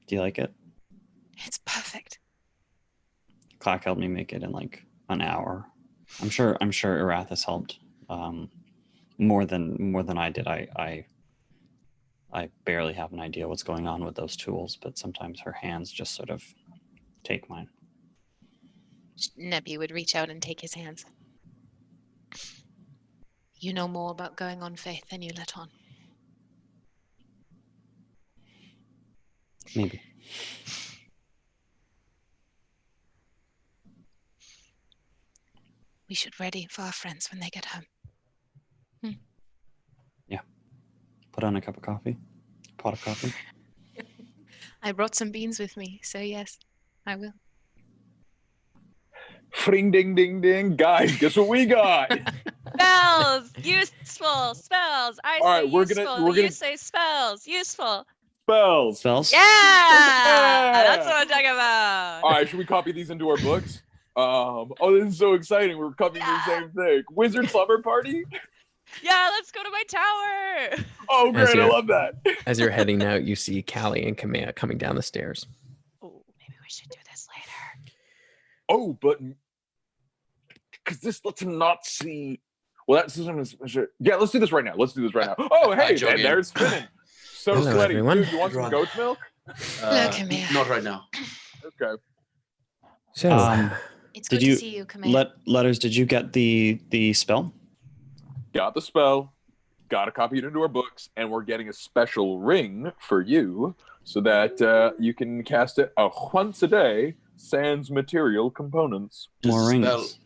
Do you like it? It's perfect. Clack helped me make it in like an hour. I'm sure Erathis helped more than I did. I barely have an idea what's going on with those tools, but sometimes her hands just sort of take mine. Nebby would reach out and take his hands. You know more about going on faith than you let on. Maybe. We should ready for our friends when they get home. Yeah. Put on a cup of coffee. Pot of coffee. I brought some beans with me, so yes, I will. Fring ding ding ding. Guys, guess what we got? Spells! Useful! Spells! I All say right, we're useful. gonna You say spells. Useful. spells. Spells? Yeah! Yeah! That's what I'm talking about. All right, should we copy these into our books? Oh, this is so exciting. We're copying the same thing. Wizard Slumber Party? Yeah, let's go to my tower. Oh, As great. I you're- love that. As you're heading out, you see Callie and Kamea coming down the stairs. Oh, maybe we should do this later. Oh, but because this lets him not see. Well, that's yeah. Let's do this right now. Oh, hey, jog and in. there's Finn. So Hello, sweaty. everyone. Dude, you want some Run. goat's milk? Look at me. Not right now. Okay. So, It's Did good you to see you, Kamea. Letters? Did you get the spell? Got the spell. Got to copy it into our books, and we're getting a special ring for you so that you can cast it once a day. Sans material components. More rings.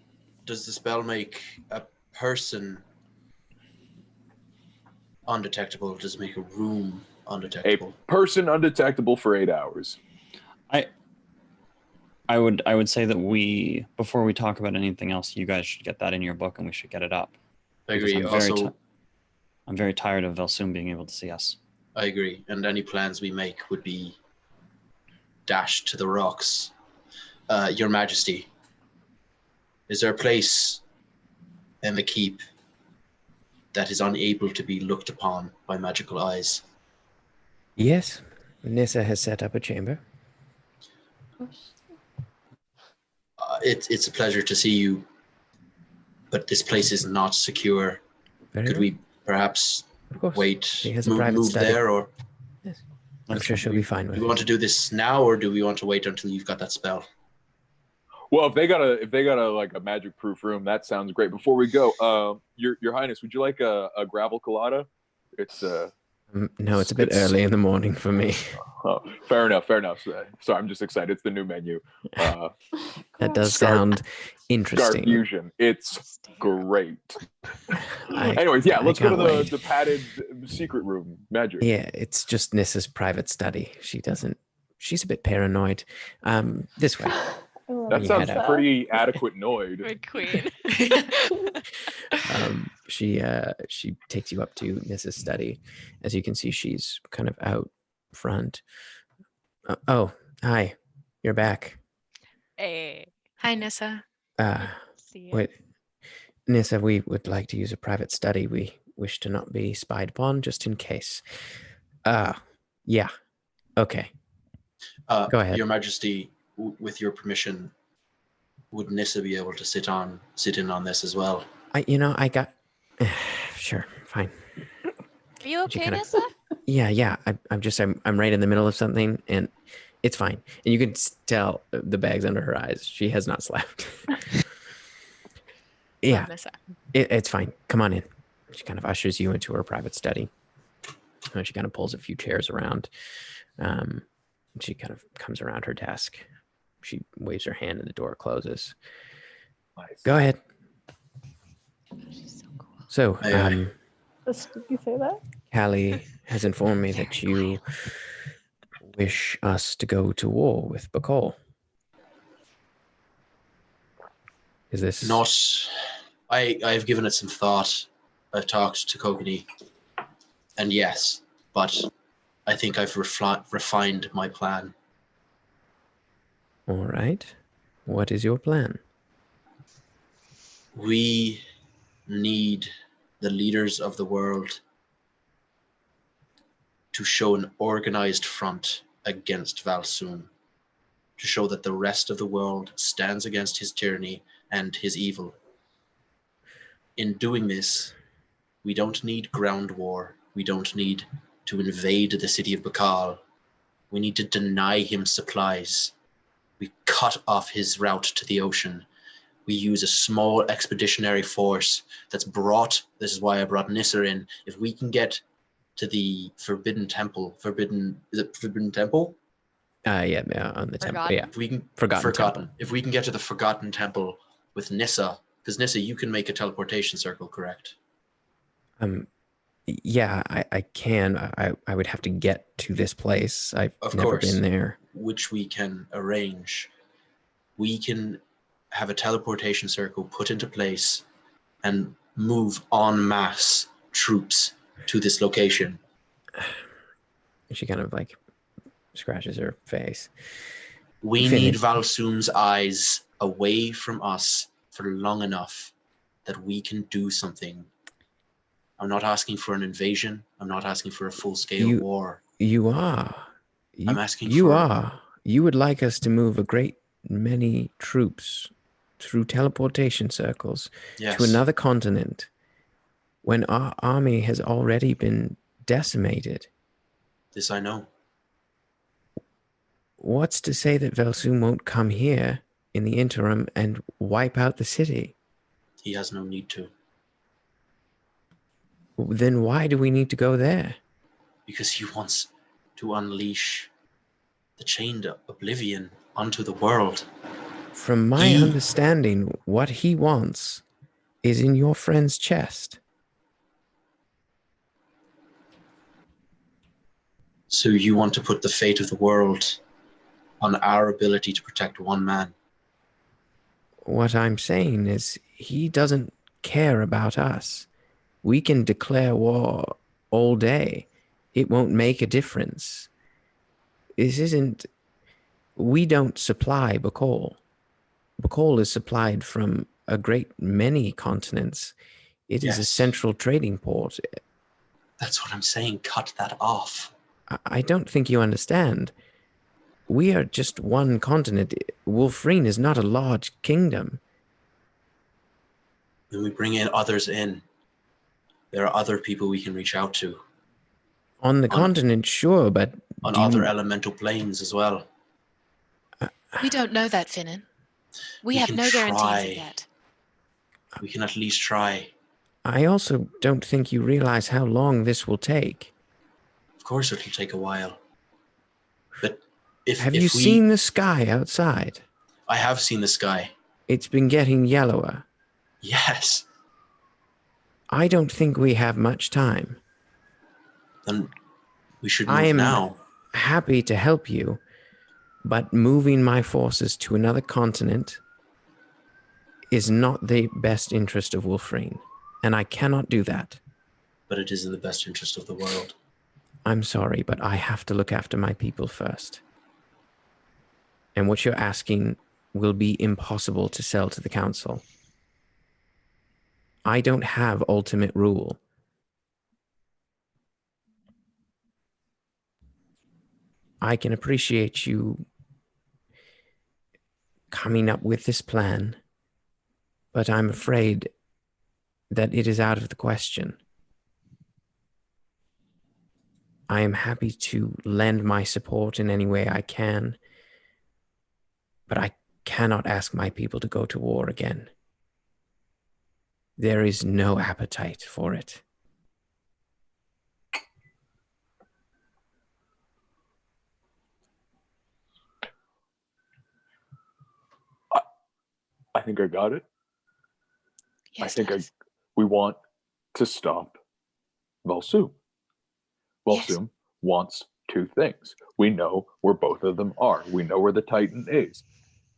Does the spell make a person undetectable? Does it make a room A undetectable? person undetectable for 8 hours. I would say that before we talk about anything else, you guys should get that in your book, and we should get it up. I Because agree. I'm very tired of Velsum being able to see us. I agree. And any plans we make would be dashed to the rocks. Your Majesty, is there a place in the keep that is unable to be looked upon by magical eyes? yes, Nissa has set up a chamber. It's a pleasure to see you, but this place is not secure. Very Could well. we perhaps Of course. wait, She has a private move study. there, or I'm sure she'll be fine with do we it. want to do this now, or do we want to wait until you've got that spell? Well, if they got a like a magic proof room, that sounds great. Before we go, Your Highness, would you like a gravel colada? It's No, it's a bit early in the morning for me. fair enough. Sorry, I'm just excited. It's the new menu. That does Scar- sound interesting. Scarfusion. It's great. I- Anyways, yeah, I let's go to can't wait. the padded secret room. Magic. Yeah, it's just Nissa's private study. She's a bit paranoid. This way. That You sounds head out. pretty adequate noid. My queen. She takes you up to Nissa's study. As you can see, she's kind of out front. Oh, hi. You're back. Hey. Hi, Nissa. See you. Wait. Nissa, we would like to use a private study. We wish to not be spied upon, just in case. Yeah. Okay. Go ahead. Your Majesty, with your permission, would Nissa be able to sit in on this as well? I got sure, fine. Are you She okay, kinda- Nissa? Yeah. I'm right in the middle of something, and it's fine. And you can tell the bags under her eyes. She has not slept. Yeah, Love Nissa. it's fine. Come on in. She kind of ushers you into her private study. She kind of pulls a few chairs around. She kind of comes around her desk. She waves her hand and the door closes. Nice. Go ahead. She's so cool. So, Aye. Did you say that? Callie has informed me that you wish us to go to war with Bacall. Is this Not. I've given it some thought. I've talked to Kokini, and yes, but I think I've refined my plan. all right? What is your plan? We need the leaders of the world to show an organized front against Valsoon, to show that the rest of the world stands against his tyranny and his evil. In doing this, we don't need ground war. We don't need to invade the city of Bakal. We need to deny him supplies. We cut off his route to the ocean. We use a small expeditionary force that's brought, this is why I brought Nissa in. If we can get to the Forbidden Temple, is it Forbidden Temple? Yeah, on the temple. Forgotten. Yeah, If we can, Forgotten Temple. If we can get to the Forgotten Temple with Nissa, because Nissa, you can make a teleportation circle, correct? Yeah, I can. I would have to get to this place. I've Of never course. been there. Which we can arrange. We can have a teleportation circle put into place and move en masse troops to this location. She kind of like scratches her face. We Finish. need Valsoon's eyes away from us for long enough that we can do something. I'm not asking for an invasion. I'm not asking for a full-scale war. You are. I'm asking You for... are. You would like us to move a great many troops through teleportation circles Yes. to another continent when our army has already been decimated. This I know. What's to say that Velsoon won't come here in the interim and wipe out the city? He has no need to. Then why do we need to go there? Because he wants to unleash the chained oblivion onto the world. From my understanding, what he wants is in your friend's chest. So you want to put the fate of the world on our ability to protect one man? What I'm saying is he doesn't care about us. We can declare war all day. It won't make a difference. This isn't... We don't supply Bacall. Bacall is supplied from a great many continents. It is a Yes. central trading port. That's what I'm saying. Cut that off. I don't think you understand. We are just one continent. Wolfreen is not a large kingdom. Then we bring in others in. There are other people we can reach out to. On the continent, sure, but On do you- other elemental planes as well. We don't know that, Finnan. We We have can no guarantees try. of that. We can at least try. I also don't think you realize how long this will take. Of course it'll take a while. But if Have if you we, seen the sky outside? I have seen the sky. It's been getting yellower. Yes. I don't think we have much time. Then we should move I am now. happy to help you, but moving my forces to another continent is not the best interest of Wolfreen, and I cannot do that. But it is in the best interest of the world. I'm sorry, but I have to look after my people first. And what you're asking will be impossible to sell to the council. I don't have ultimate rule. I can appreciate you coming up with this plan, but I'm afraid that it is out of the question. I am happy to lend my support in any way I can, but I cannot ask my people to go to war again. There is no appetite for it. I think I got it. Yes, I think lads. we want to stop Volsum. Yes. Volsum wants two things. We know where both of them are. We know where the Titan is.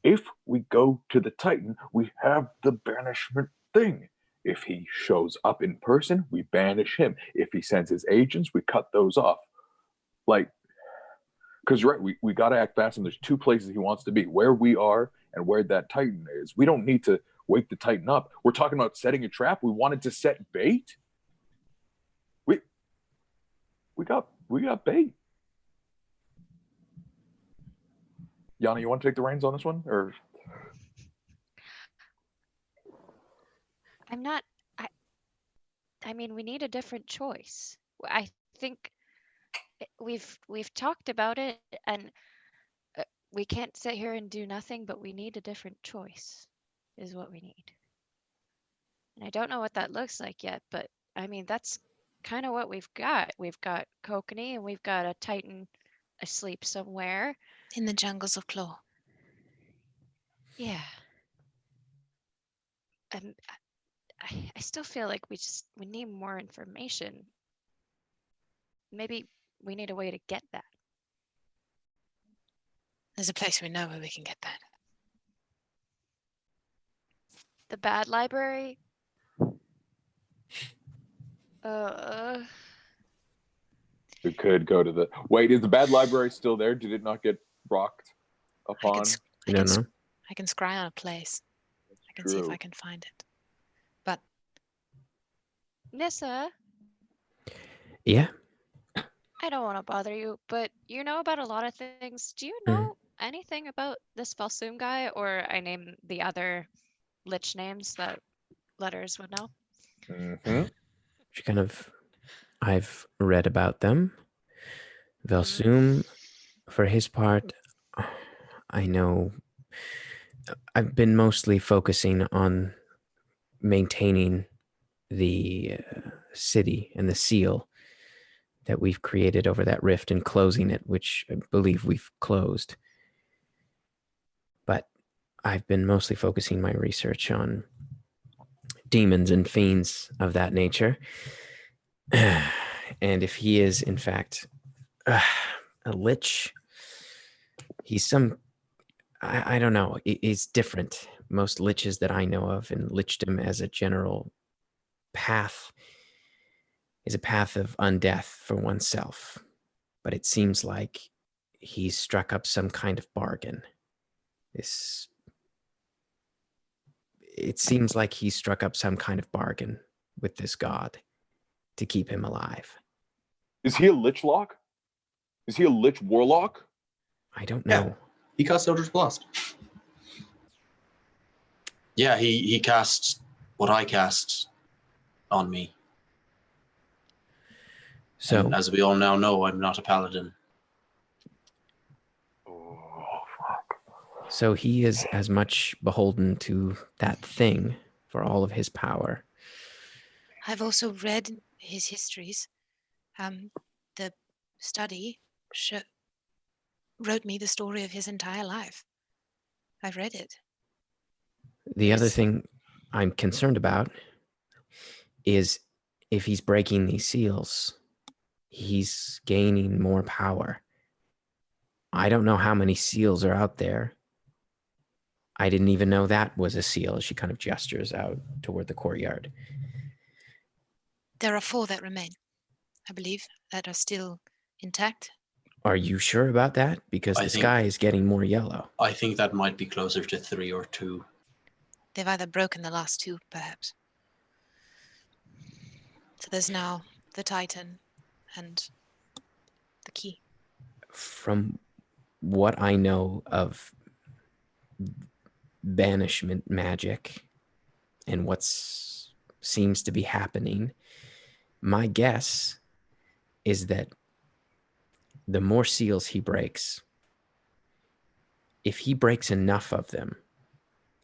If we go to the Titan, we have the banishment thing. If he shows up in person, we banish him. If he sends his agents, we cut those off. Like, because right, we got to act fast, and there's two places he wants to be, where we are and where that Titan is. We don't need to wake the Titan up. We're talking about setting a trap. We wanted to set bait. We got bait. Yana, you want to take the reins on this one, or? I'm not. I mean, we need a different choice. I think we've talked about it, and we can't sit here and do nothing. But we need a different choice, is what we need. And I don't know what that looks like yet, but I mean, that's kind of what we've got. We've got Kokanee, and we've got a Titan asleep somewhere. In the jungles of Claw. Yeah. And I still feel like we need more information. Maybe we need a way to get that. There's a place we know where we can get that. The bad library? We could go to the. Wait, is the bad library still there? Did it not get rocked upon? You don't know? I can scry on a place. I can see if I can find it. But Nissa, Yeah. I don't want to bother you, but you know about a lot of things. Do you know anything about this Valsoom guy, or I name the other lich names that letters would know? I've read about them. Valsoom, for his part, I know I've been mostly focusing on maintaining the city and the seal that we've created over that rift and closing it, which I believe we've closed. But I've been mostly focusing my research on demons and fiends of that nature. And if he is, in fact, a lich, he's some, I don't know, he's different. Most liches that I know of, and lichdom as a general path, is a path of undeath for oneself. But it seems like he's struck up some kind of bargain. It seems like he struck up some kind of bargain with this god to keep him alive. Is he a lich lock? Is he a lich warlock? I don't know. Yeah. He cast Eldritch Blast. Yeah, he cast what I cast on me. So, and as we all now know, I'm not a paladin. So he is as much beholden to that thing for all of his power. I've also read his histories. The study wrote me the story of his entire life. I've read it. The other thing I'm concerned about is if he's breaking these seals, he's gaining more power. I don't know how many seals are out there. I didn't even know that was a seal. She kind of gestures out toward the courtyard. There are 4 that remain, I believe, that are still intact. Are you sure about that? Because the sky is getting more yellow. I think that might be closer to 3 or 2. They've either broken the last 2, perhaps. So there's now the Titan and the key. From what I know of banishment magic and what seems to be happening, my guess is that the more seals he breaks, if he breaks enough of them,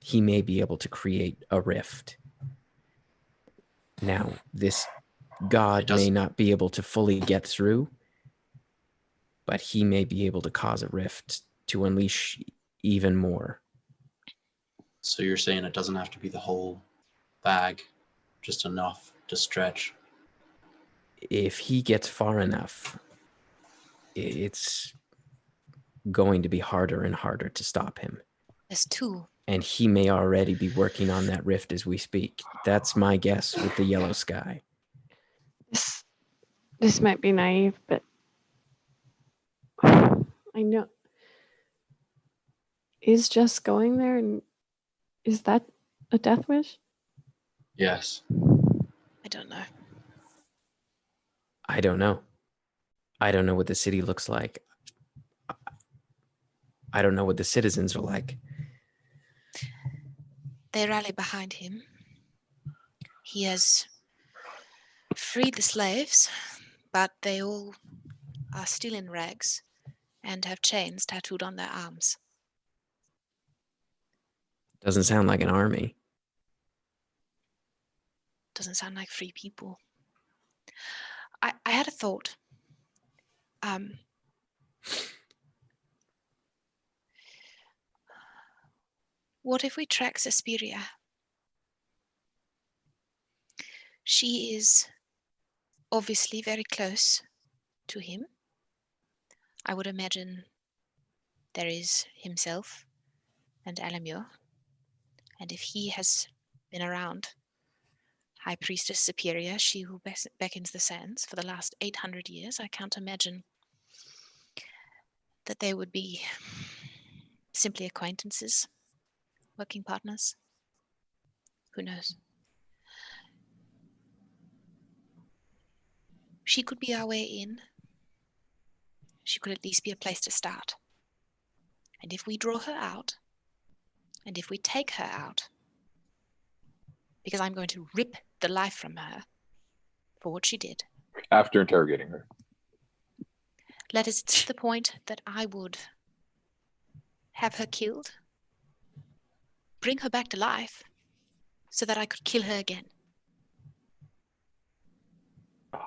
he may be able to create a rift. Now, this god may not be able to fully get through, but he may be able to cause a rift to unleash even more. So you're saying it doesn't have to be the whole bag, just enough to stretch? If he gets far enough, it's going to be harder and harder to stop him. There's two. And he may already be working on that rift as we speak. That's my guess with the yellow sky. This might be naive, but I know. Is just going there, and is that a death wish? Yes. I don't know. I don't know. I don't know what the city looks like. I don't know what the citizens are like. They rally behind him. He has freed the slaves, but they all are still in rags and have chains tattooed on their arms. Doesn't sound like an army. Doesn't sound like free people. I had a thought. What if we track Suspiria? She is obviously very close to him. I would imagine there is himself and Alamur. And if he has been around High Priestess Superior, she who beckons the sands, for the last 800 years, I can't imagine that they would be simply acquaintances, working partners. Who knows? She could be our way in. She could at least be a place to start. And if we draw her out, and if we take her out, because I'm going to rip the life from her for what she did. After interrogating her. Let us to the point that I would have her killed, bring her back to life, so that I could kill her again.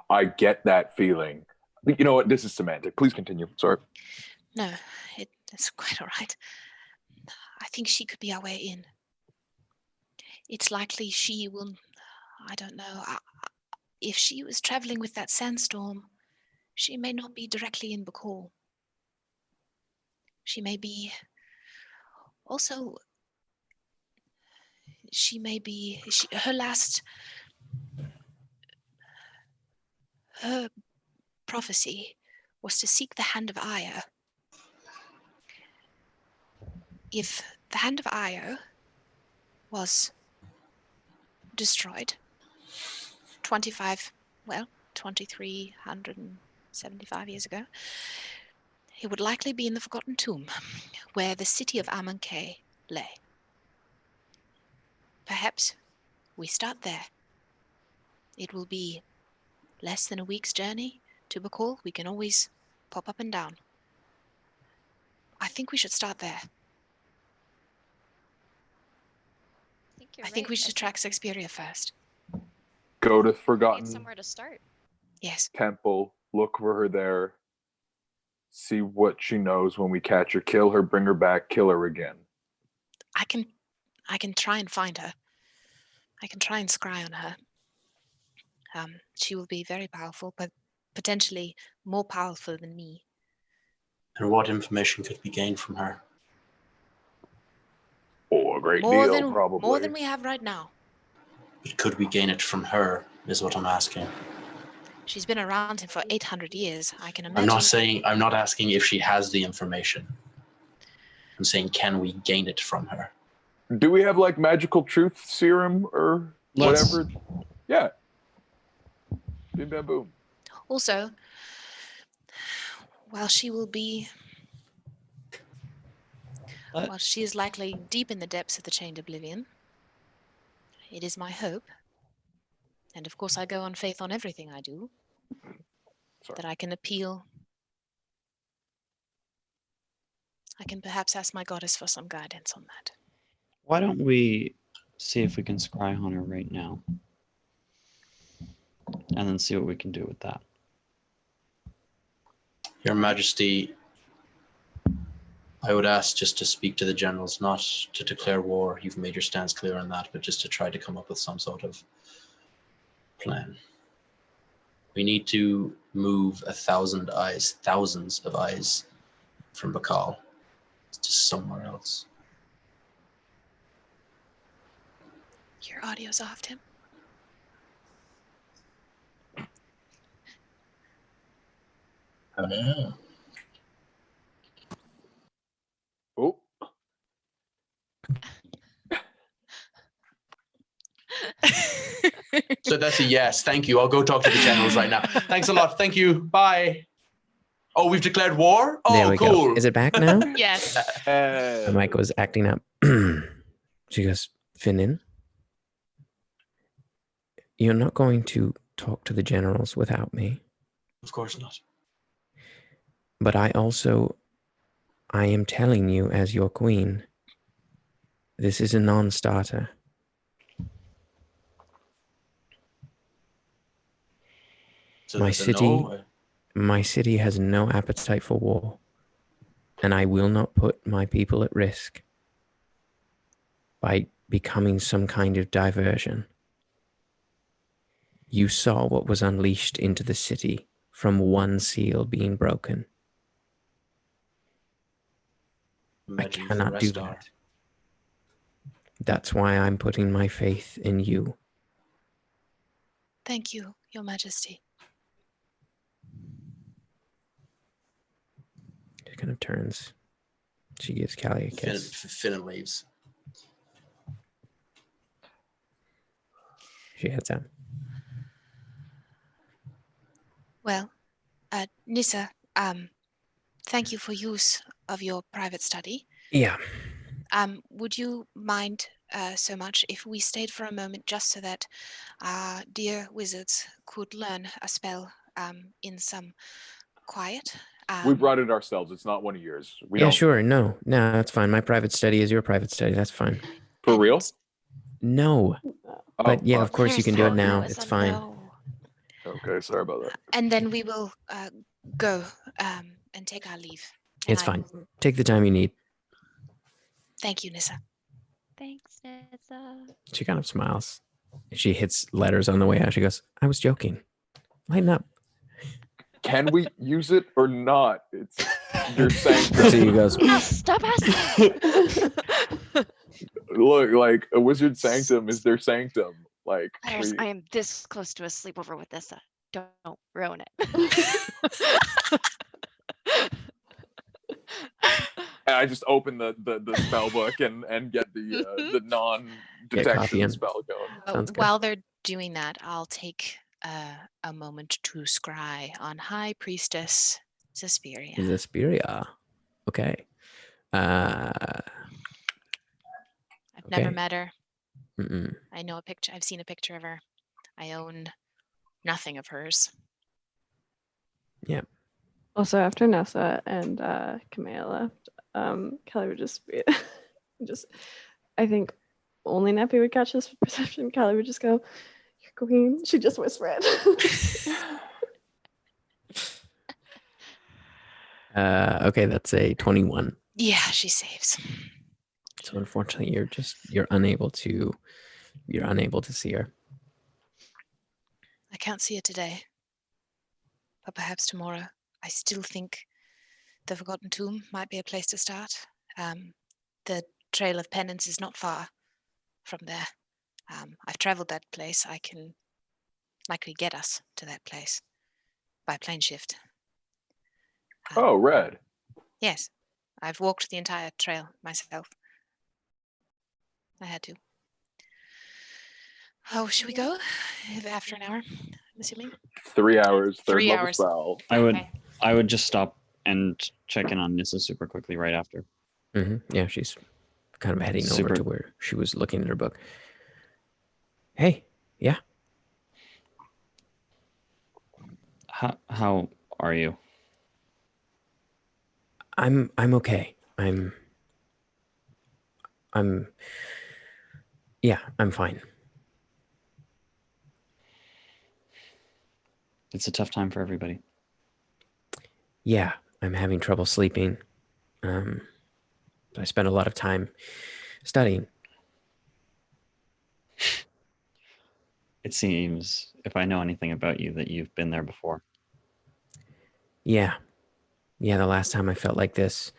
I get that feeling. You know what? This is semantic. Please continue. Sorry. No, it's quite all right. I think she could be our way in. It's likely she will, I don't know, if she was traveling with that sandstorm, she may not be directly in Bakal. She may be, also, her prophecy was to seek the hand of Io. If the hand of Io was destroyed 2375 years ago, it would likely be in the Forgotten Tomb, where the city of Amonkhet lay. Perhaps we start there. It will be less than a week's journey to Bakal. We can always pop up and down. I think we should start there. I think we should track Suspiria first. Go to We need Forgotten somewhere to start. Yes. Temple, look for her there, see what she knows when we catch her, kill her, bring her back, kill her again. I can try and find her. I can try and scry on her. She will be very powerful, but potentially more powerful than me. And what information could be gained from her? Oh, a great deal, probably. More than we have right now. But could we gain it from her, is what I'm asking. She's been around him for 800 years. I can imagine. I'm not asking if she has the information. I'm saying, can we gain it from her? Do we have like magical truth serum or whatever? Yeah. Bim bam boom. Also, while she is likely deep in the depths of the chained oblivion, it is my hope, and of course I go on faith on everything I do, that I can appeal I can perhaps ask my goddess for some guidance on that. Why don't we see if we can scry on her right now? And then see what we can do with that. Your Majesty, I would ask just to speak to the generals, not to declare war. You've made your stance clear on that, but just to try to come up with some sort of plan. We need to move 1,000 eyes, thousands of eyes from Bakal to somewhere else. Your audio's off, Tim. Oh, no. Oh, So that's a yes. Thank you. I'll go talk to the generals right now. Thanks a lot. Thank you. Bye. Oh, we've declared war? There Oh, we cool. go. Is it back now? Yes. My mic was acting up. She goes, Finnin, you're not going to talk to the generals without me. Of course not. But I am telling you as your queen, this is a non-starter. So My there's a city- no? My city has no appetite for war, and I will not put my people at risk by becoming some kind of diversion. You saw what was unleashed into the city from one seal being broken. Imagine I if the cannot do rest are. that. That's why I'm putting my faith in you. Thank you, Your Majesty. She kind of turns. She gives Callie a kiss. Finnan leaves. She heads out. Well, Nissa, thank you for use of your private study. Yeah. Would you mind so much if we stayed for a moment just so that our dear wizards could learn a spell in some quiet? we brought it ourselves. It's not one of yours. We Yeah, don't. sure. No, that's fine. My private study is your private study. That's fine. For real? No. Oh, But yeah, fuck. of course you can do it That now. was It's a fine. no. Okay, sorry about that. And then we will go and take our leave. And It's fine. Take the time you need. Thank you, Nissa. Thanks, Nissa. She kind of smiles. She hits letters on the way out. She goes, I was joking. Lighten up. Can we use it or not? It's you're saying. So he goes, Oh, stop asking. Look, like a wizard sanctum is their sanctum. Like Iris, we- I am this close to a sleepover with Nissa. Don't ruin it. and I just open the spell book and get the non-detection copy in. spell going. Sounds good. While they're doing that, I'll take a moment to scry on High Priestess Zesperia. Zesperia. Okay. I've never okay. met her. Mm-mm. I know a picture. I've seen a picture of her. I own nothing of hers. Also, after Nessa and Kamea left, Kelly would just be I think only Neppy would catch this perception. Kelly would just go, "You're queen." She just whisper it. Okay, that's a 21. Yeah, she saves. So unfortunately, you're unable to see her. I can't see her today, but perhaps tomorrow. I still think the Forgotten Tomb might be a place to start. The Trail of Penance is not far from there. I've traveled that place. I can likely get us to that place by plane shift. Oh, red. Yes, I've walked the entire trail myself. I had to. Oh, should we go? After an hour, I'm assuming? 3 hours. Third 3 level hours. spell. Okay. I would just stop and check in on Nissa super quickly right after. Yeah, she's kind of heading over Super. to where she was looking at her book. Hey, yeah. How are you? I'm okay. I'm fine. It's a tough time for everybody. Yeah, I'm having trouble sleeping. I spend a lot of time studying. It seems, if I know anything about you, that you've been there before. Yeah. Yeah, the last time I felt like this.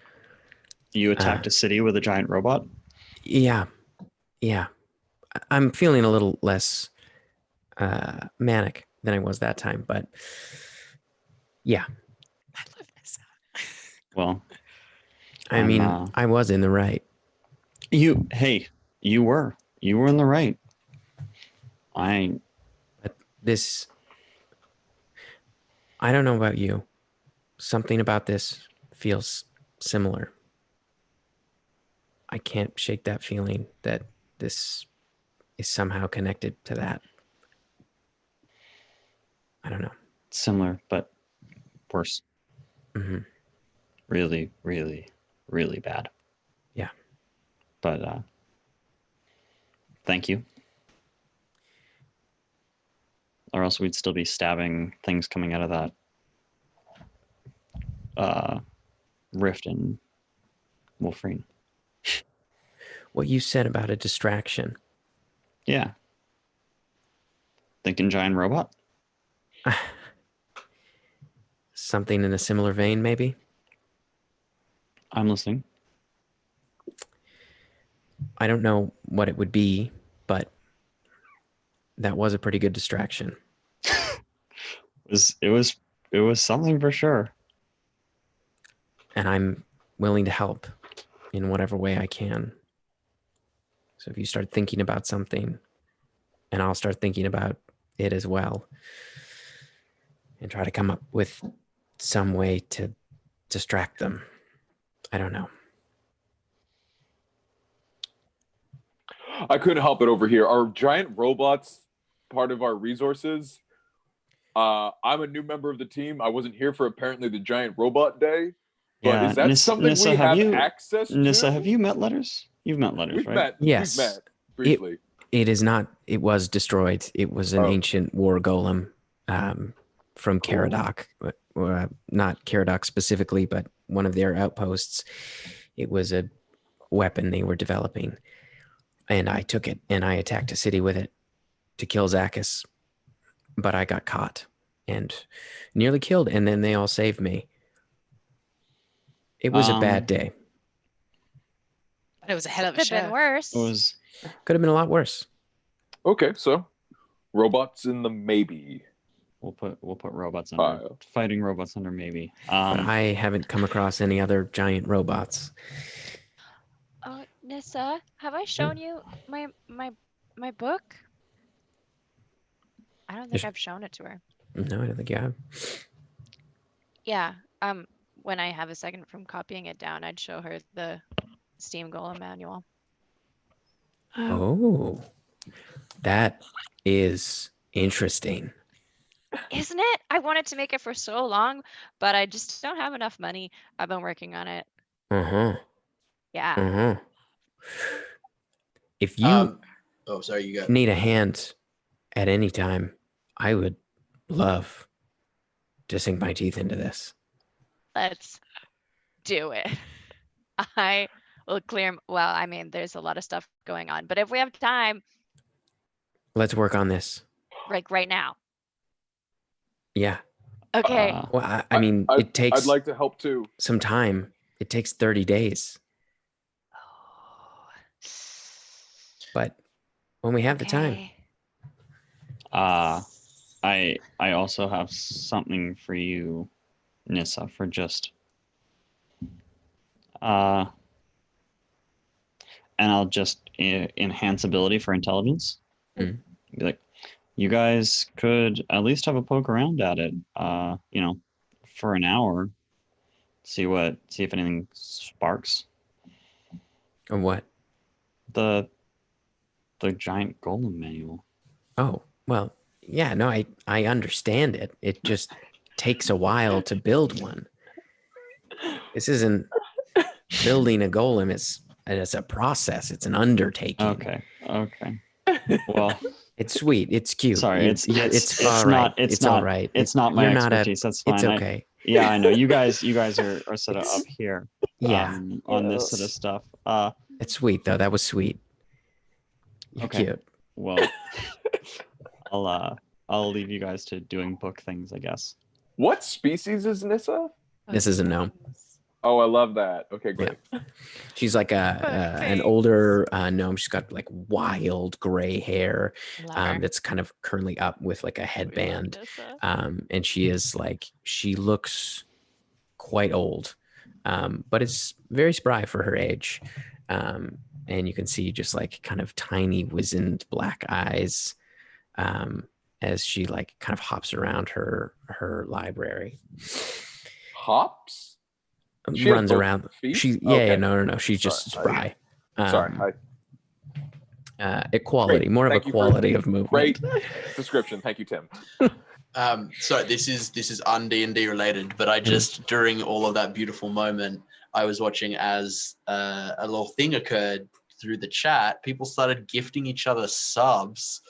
You attacked a city with a giant robot? Yeah. I'm feeling a little less manic than I was that time, but yeah. I love this. Well, I mean, I was in the right. You were in the right. But this, I don't know about you. Something about this feels similar. I can't shake that feeling that this is somehow connected to that. I don't know. Similar, but worse. Mm-hmm. Really, really, really bad. Yeah. But thank you. Or else we'd still be stabbing things coming out of that rift in Wolfrine. What you said about a distraction. Yeah. Thinking giant robot? Something in a similar vein, maybe? I'm listening. I don't know what it would be, but that was a pretty good distraction. It was something for sure. And I'm willing to help in whatever way I can. So if you start thinking about something, and I'll start thinking about it as well, and try to come up with some way to distract them. I don't know. I couldn't help it over here. Are giant robots part of our resources? I'm a new member of the team. I wasn't here for apparently the giant robot day. But is that something Nissa, we have access to? Nissa, have you met Letters? You've met Letters, right? Yes. We've met briefly. It is not. It was destroyed. It was an ancient war golem from Caradoc. Not Caradoc specifically, but one of their outposts. It was a weapon they were developing. And I took it and I attacked a city with it to kill Zacchus. But I got caught and nearly killed. And then they all saved me. It was a bad day. But it was a hell of a Could show. have been worse. Could have been a lot worse. Okay, so robots in the maybe. We'll put robots under fighting robots under maybe. But I haven't come across any other giant robots. Oh, Nissa, have I shown you my book? I don't think I've shown it to her. No, I don't think you have. Yeah. When I have a second from copying it down, I'd show her the Steam Golem manual. Oh, that is interesting. Isn't it? I wanted to make it for so long, but I just don't have enough money. I've been working on it. Yeah. If you sorry, you got need a hand at any time, I would love to sink my teeth into this. Let's do it. I will clear. Well, I mean, there's a lot of stuff going on, but if we have time, let's work on this. like right now. Yeah. Okay. Well, I mean, it takes. I'd like to help too. Some time. It takes 30 days. But when we have the time. I also have something for you, Nissa, for just and I'll just enhance ability for intelligence. Be like, you guys could at least have a poke around at it, for an hour. See if anything sparks. Or what? The giant golem manual. Oh, well, yeah, no, I understand it. It just takes a while to build one. This isn't building a golem is it's a process. It's an undertaking. Okay. Well, It's sweet. It's cute. sorry. It's all right. It's all not. right. It's not my You're not expertise. That's fine. It's okay. Yeah, I know. You guys are sort of up here. Yeah. On this sort of stuff. It's sweet though. That was sweet. You're Okay. cute. Well, I'll leave you guys to doing book things, I guess. What species is Nissa? This is a gnome. Oh, I love that. Okay, great. She's like an older gnome. She's got like wild gray hair that's kind of curly up with like a headband. And she looks quite old, but it's very spry for her age. And you can see just like kind of tiny wizened black eyes as she like kind of hops around her library. Hops? She Runs around. Feet? No. She's just spry. Sorry. Equality, more of a quality of movement. Great description. Thank you, Tim. So this is un-D&D related, but I just during all of that beautiful moment, I was watching as a little thing occurred through the chat. People started gifting each other subs,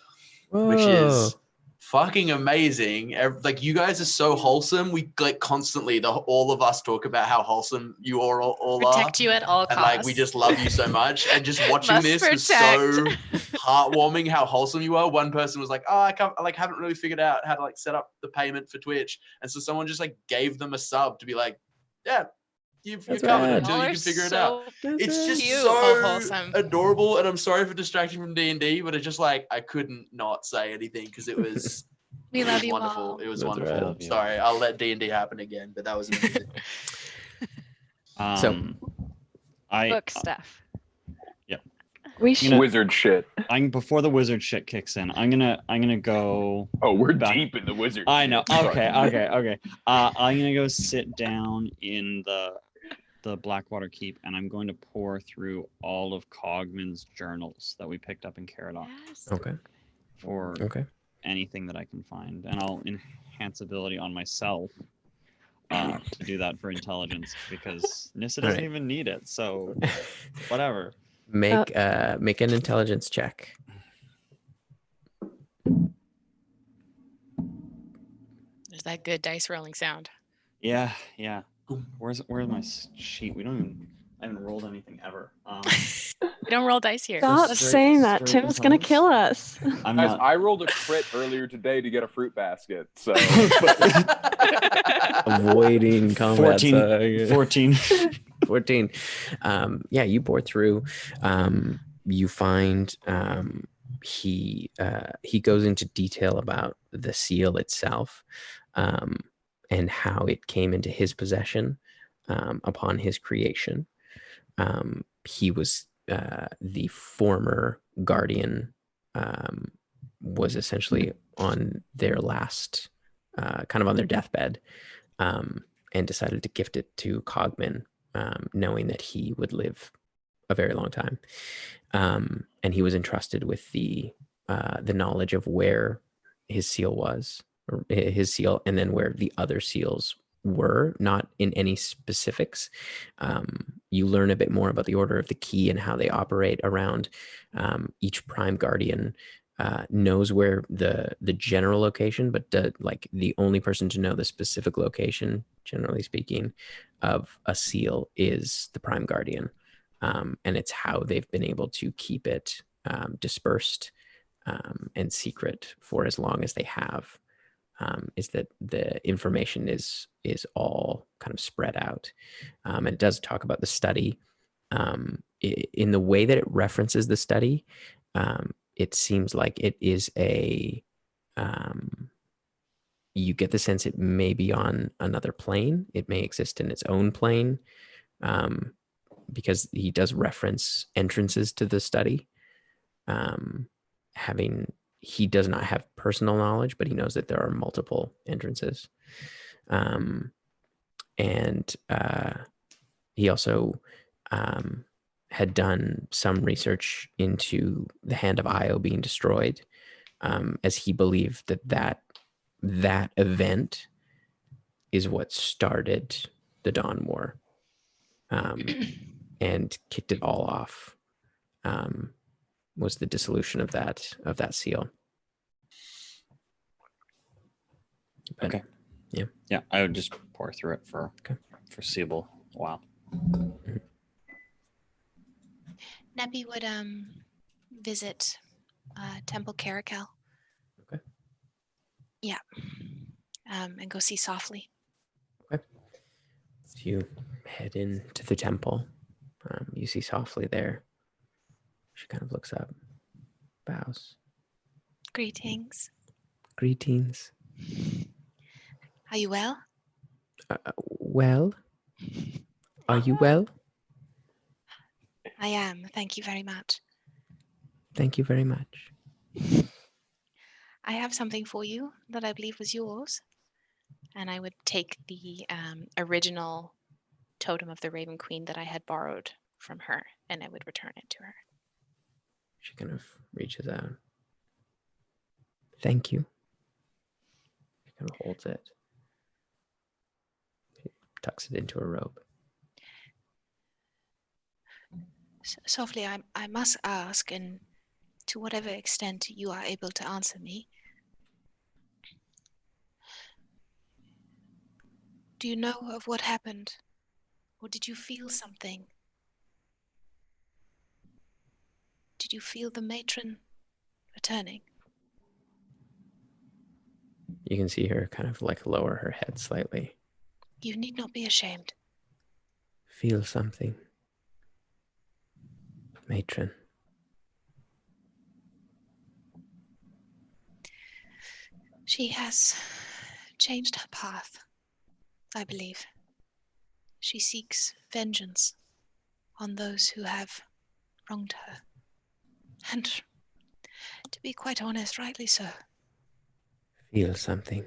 which is fucking amazing. Like, you guys are so wholesome. We like constantly all of us talk about how wholesome you all Protect are. you at all costs. And like, we just love you so much. And just watching this was so heartwarming how wholesome you are. One person was like, I haven't really figured out how to like set up the payment for Twitch. And so someone just like gave them a sub to be like, yeah, you're covered until you can figure it out. It's just so adorable. And I'm sorry for distracting from D&D, but it's just like, I couldn't not say anything because it was we love you wonderful. all. It was wonderful. Sorry, I'll let D&D happen again, but that was amazing. Book stuff. We should. Wizard shit. Before the wizard shit kicks in, I'm gonna go. Oh, we're deep in the wizard. I know. Shit. Okay. I'm gonna go sit down in the Blackwater Keep, and I'm going to pour through all of Cogman's journals that we picked up in Caradoc. Yes. Okay. For anything that I can find, and I'll enhance ability on myself to do that for intelligence because Nissa doesn't even need it. So whatever. Make an intelligence check. There's that good dice rolling sound. Yeah. Where's my sheet? I haven't rolled anything ever. We don't roll dice here. Stop saying that. Tim's gonna kill us. I rolled a crit earlier today to get a fruit basket. So avoiding combat. 14. 14. You bore through. You find he goes into detail about the seal itself and how it came into his possession upon his creation. He was the former guardian, was essentially on their last, kind of on their deathbed, and decided to gift it to Cogman, knowing that he would live a very long time. And he was entrusted with the knowledge of where his seal was, or his seal, and then where the other seals were, not in any specifics. You learn a bit more about the Order of the Key and how they operate around. Each Prime Guardian knows where the general location, but the only person to know the specific location, generally speaking, of a seal is the Prime Guardian. And it's how they've been able to keep it dispersed and secret for as long as they have. Is that the information is all kind of spread out. And it does talk about the study. In the way that it references the study, it seems like it is you get the sense it may be on another plane. It may exist in its own plane, because he does reference entrances to the study. He does not have personal knowledge, but he knows that there are multiple entrances. And he also had done some research into the Hand of Io being destroyed, as he believed that event is what started the Dawn War. and kicked it all off. Was the dissolution of that seal. But, Okay. Yeah. Yeah, I would just pour through it for Okay. foreseeable while. Neppy would visit Temple Caracal. Okay. Yeah. And go see Softly. Okay. So you head into the temple. You see Softly there. She kind of looks up, bows. Greetings. Greetings. Are you well? Well? Are you well? I am. Thank you very much. Thank you very much. I have something for you that I believe was yours. And I would take the original totem of the Raven Queen that I had borrowed from her, and I would return it to her. She kind of reaches out. Thank you. She kind of holds it. She tucks it into her robe. Softly, I must ask, and to whatever extent you are able to answer me, do you know of what happened? Or did you feel something? Did you feel the matron returning? You can see her kind of like lower her head slightly. You need not be ashamed. Feel something. Matron. She has changed her path, I believe. She seeks vengeance on those who have wronged her. And to be quite honest, rightly so. Feel something.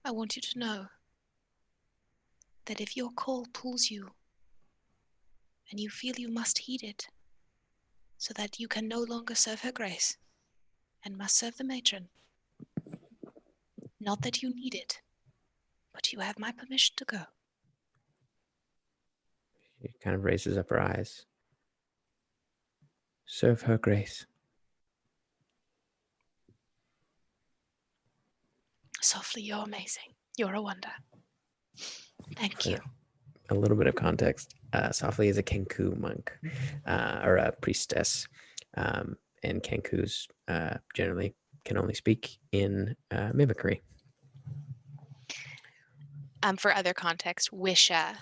I want you to know that if your call pulls you and you feel you must heed it so that you can no longer serve her grace and must serve the matron, not that you need it, but you have my permission to go. She kind of raises up her eyes. Serve her grace. Softly, you're amazing. You're a wonder. Thank you. A little bit of context. Softly is a Kenku monk or a priestess. And Kenkus generally can only speak in mimicry. For other context, Wisha,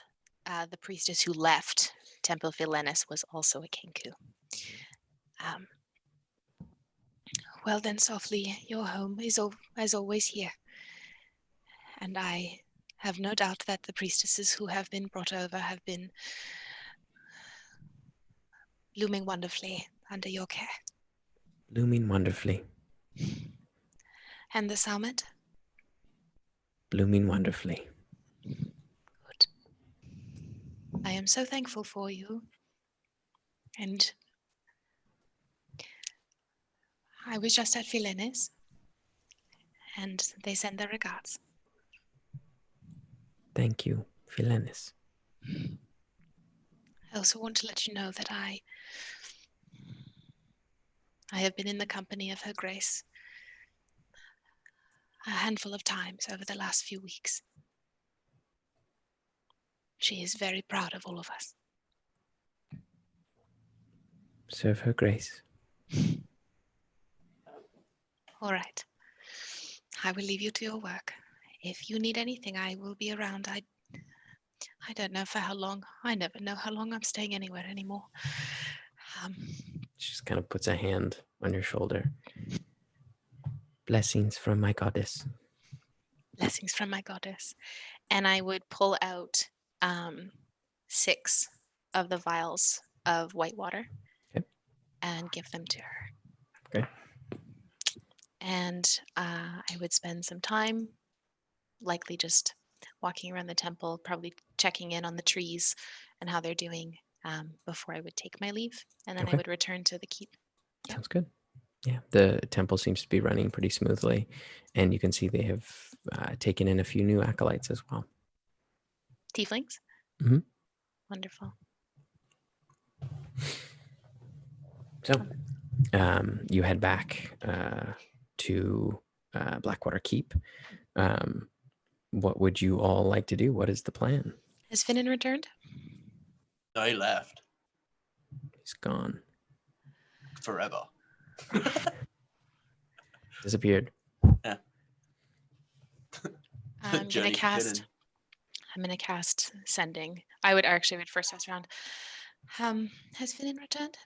the priestess who left Temple Philenis, was also a Kenku. Well then, Softly, your home is as always here. And I have no doubt that the priestesses who have been brought over have been blooming wonderfully under your care. Blooming wonderfully. And the summit? Blooming wonderfully. Good. I am so thankful for you. And I was just at Philenis, and they send their regards. Thank you, Philenis. I also want to let you know that I have been in the company of Her Grace a handful of times over the last few weeks. She is very proud of all of us. Serve her grace. All right. I will leave you to your work. If you need anything, I will be around. I don't know for how long. I never know how long I'm staying anywhere anymore. She just kind of puts a hand on your shoulder. Blessings from my goddess. Blessings from my goddess. And I would pull out 6 of the vials of white water and give them to her. Okay. And I would spend some time, likely just walking around the temple, probably checking in on the trees and how they're doing before I would take my leave. And then I would return to the keep. Yep. Sounds good. Yeah, the temple seems to be running pretty smoothly. And you can see they have taken in a few new acolytes as well. Tieflings? Mhm. Wonderful. So, you head back to Blackwater Keep. What would you all like to do? What is the plan? Has Finnan returned? No, he left He's gone. forever. Disappeared. Yeah. I'm Journey gonna to cast. Finnan. I'm gonna cast sending. I would actually read first test round. Has Finnan returned?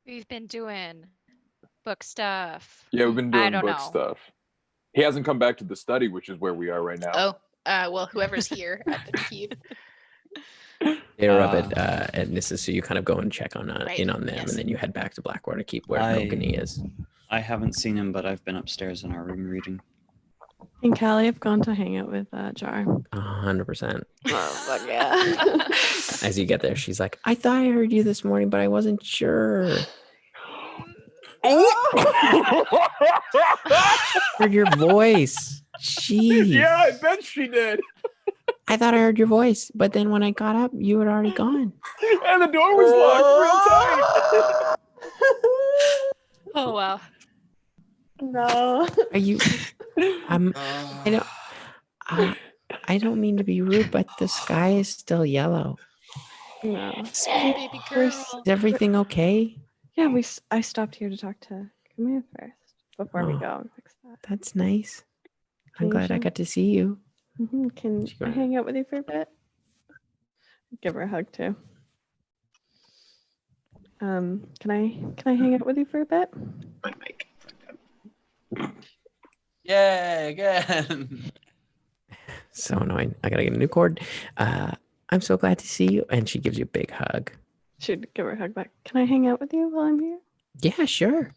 We've been doing book stuff. Yeah, we've been I doing don't book know. stuff. He hasn't come back to the study, which is where we are right now. Oh, well, whoever's here at the keep. They're up at Nissa, so you kind of go and check on Right, in on them, yes. and then you head back to Blackwater Keep where I- Milkany is. I haven't seen him, but I've been upstairs in our room reading. And Callie have gone to hang out with Jar. 100%. Oh, fuck yeah. As you get there, she's like, "I thought I heard you this morning, but I wasn't sure. Heard your voice. Jeez. Yeah, I bet she did. I thought I heard your voice, but then when I got up, you had already gone. And the door was locked real tight. Oh wow. No. Are you? I don't mean to be rude, but the sky is still yellow. No. Sweet baby We're girl. Is everything okay? Yeah, I stopped here to talk to Camille first before we Oh. go and fix that. That's nice. I'm Can you glad I show- got to see you. Can She I got- hang out with you for a bit? Give her a hug too. Can I hang out with you for a bit? My mic. Yay, again. So annoying. I gotta get a new cord. I'm so glad to see you. And she gives you a big hug. Should give her a hug back. Can I hang out with you while I'm here? Yeah, sure.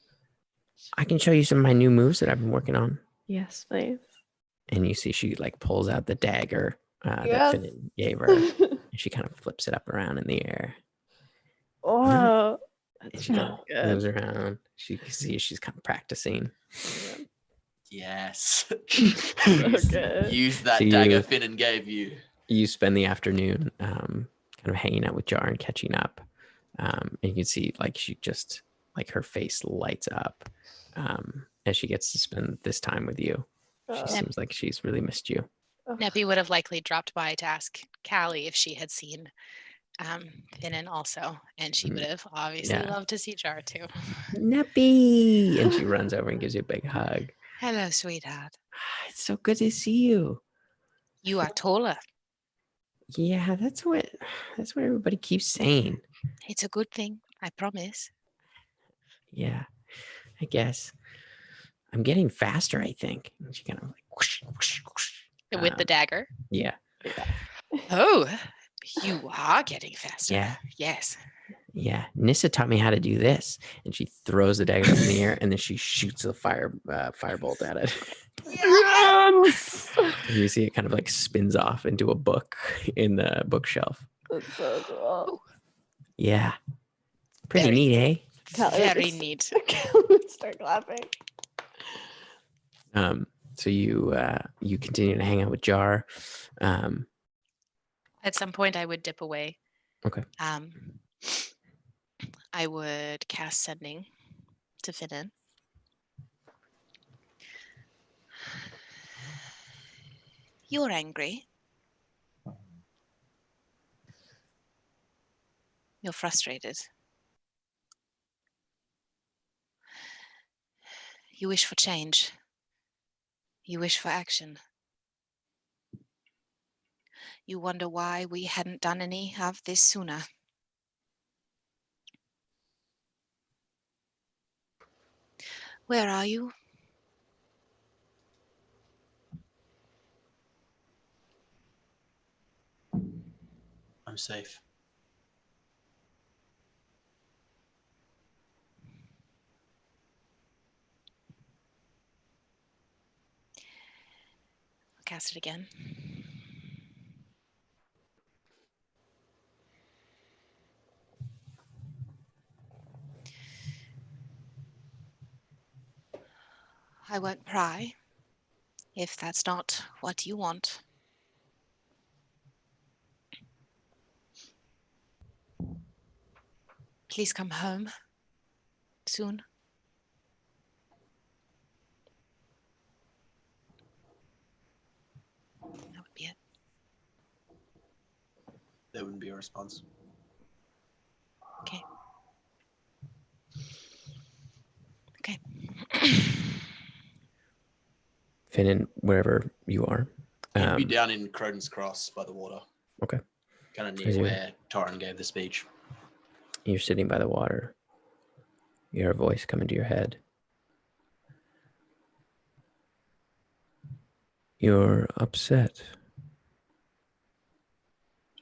I can show you some of my new moves that I've been working on. Yes, please. And you see she like pulls out the dagger that Yes. Finnan gave her. And she kind of flips it up around in the air. Oh, And that's she kind really of moves good. around. She can see she's kind of practicing. Yes. So good. Use that So you- dagger Finnan gave you. You spend the afternoon kind of hanging out with Jar and catching up. And you can see like she just like her face lights up as she gets to spend this time with you. She Oh, seems like she's really missed you. oh. Neppy would have likely dropped by to ask Callie if she had seen Finnan also, and she would have obviously Yeah. loved to see Jar too. Neppy! And she runs over and gives you a big hug. Hello, sweetheart. It's so good to see you. You are taller. Yeah, that's what everybody keeps saying. It's a good thing, I promise. Yeah, I guess. I'm getting faster, I think. And she kind of like whoosh, whoosh, whoosh. With the dagger. Yeah, Oh, you are getting faster. yeah, Yes. yeah. Nissa taught me how to do this. And she throws the dagger up in the air and then she shoots a firebolt at it. Yes! And you see it kind of like spins off into a book in the bookshelf. That's so cool. Yeah. Pretty Very- neat, eh? Callie Very just- neat. Start clapping. So you continue to hang out with Jar. At some point, I would dip away. Okay. I would cast sending to fit in. You're angry. You're frustrated. You wish for change. You wish for action. You wonder why we hadn't done any of this sooner. Where are you? I'm safe. I'll cast it again. I won't pry, if that's not what you want. please come home soon. That would be it. There wouldn't be a response. Okay. Okay. Finn, wherever you are. He'd be down in Croden's Cross by the water. Okay. Kind of As near you- where Torrin gave the speech. You're sitting by the water. You hear a voice come into your head. You're upset.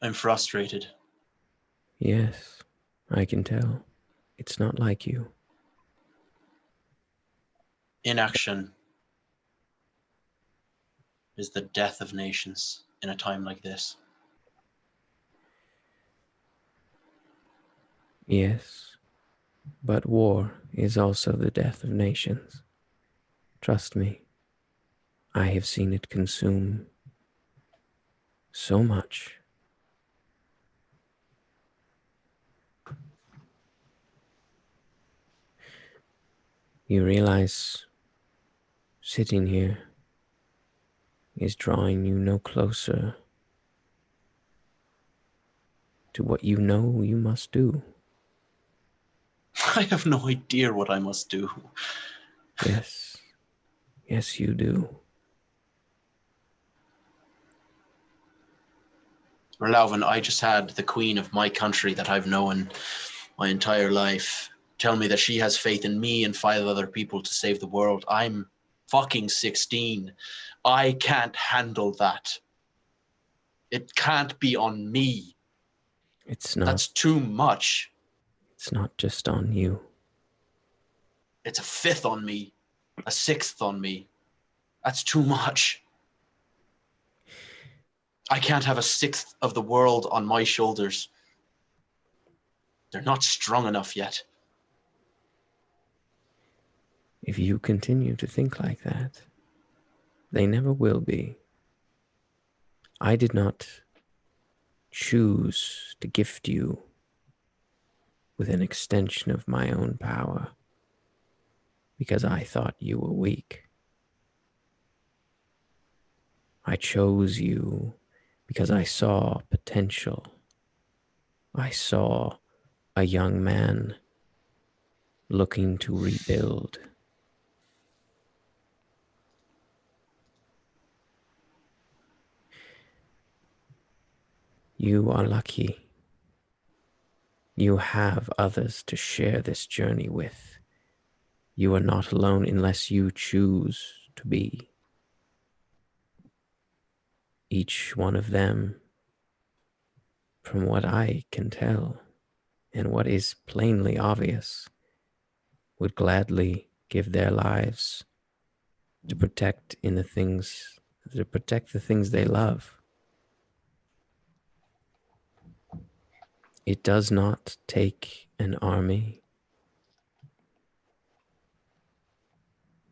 I'm frustrated. Yes, I can tell. It's not like you. Inaction is the death of nations in a time like this. Yes, but war is also the death of nations. Trust me, I have seen it consume so much. You realize sitting here is drawing you no closer to what you know you must do. I have no idea what I must do. Yes, yes, you do. Relauven, I just had the queen of my country that I've known my entire life tell me that she has faith in me and 5 other people to save the world. I'm fucking 16. I can't handle that. It can't be on me. It's not. That's too much. It's not just on you. It's a 5th on me, a 6th on me. That's too much. I can't have a 6th of the world on my shoulders. They're not strong enough yet. If you continue to think like that, they never will be. I did not choose to gift you with an extension of my own power because I thought you were weak. I chose you because I saw potential. I saw a young man looking to rebuild. You are lucky. You have others to share this journey with. You are not alone unless you choose to be. Each one of them, from what I can tell, and what is plainly obvious, would gladly give their lives to protect the things they love. It does not take an army,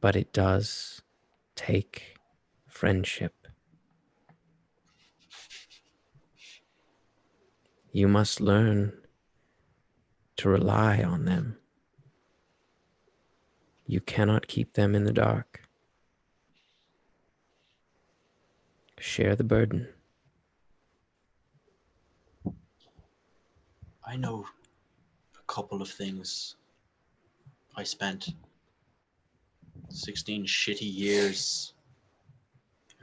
but it does take friendship. You must learn to rely on them. You cannot keep them in the dark. Share the burden. I know a couple of things. I spent 16 shitty years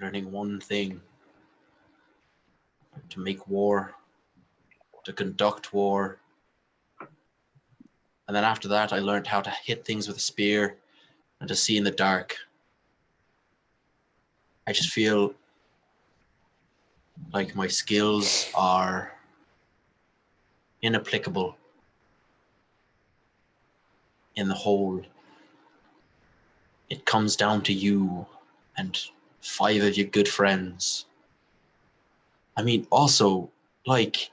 learning one thing: to make war, to conduct war. And then after that, I learned how to hit things with a spear and to see in the dark. I just feel like my skills are inapplicable in the whole. It comes down to you and 5 of your good friends. I mean, also, like,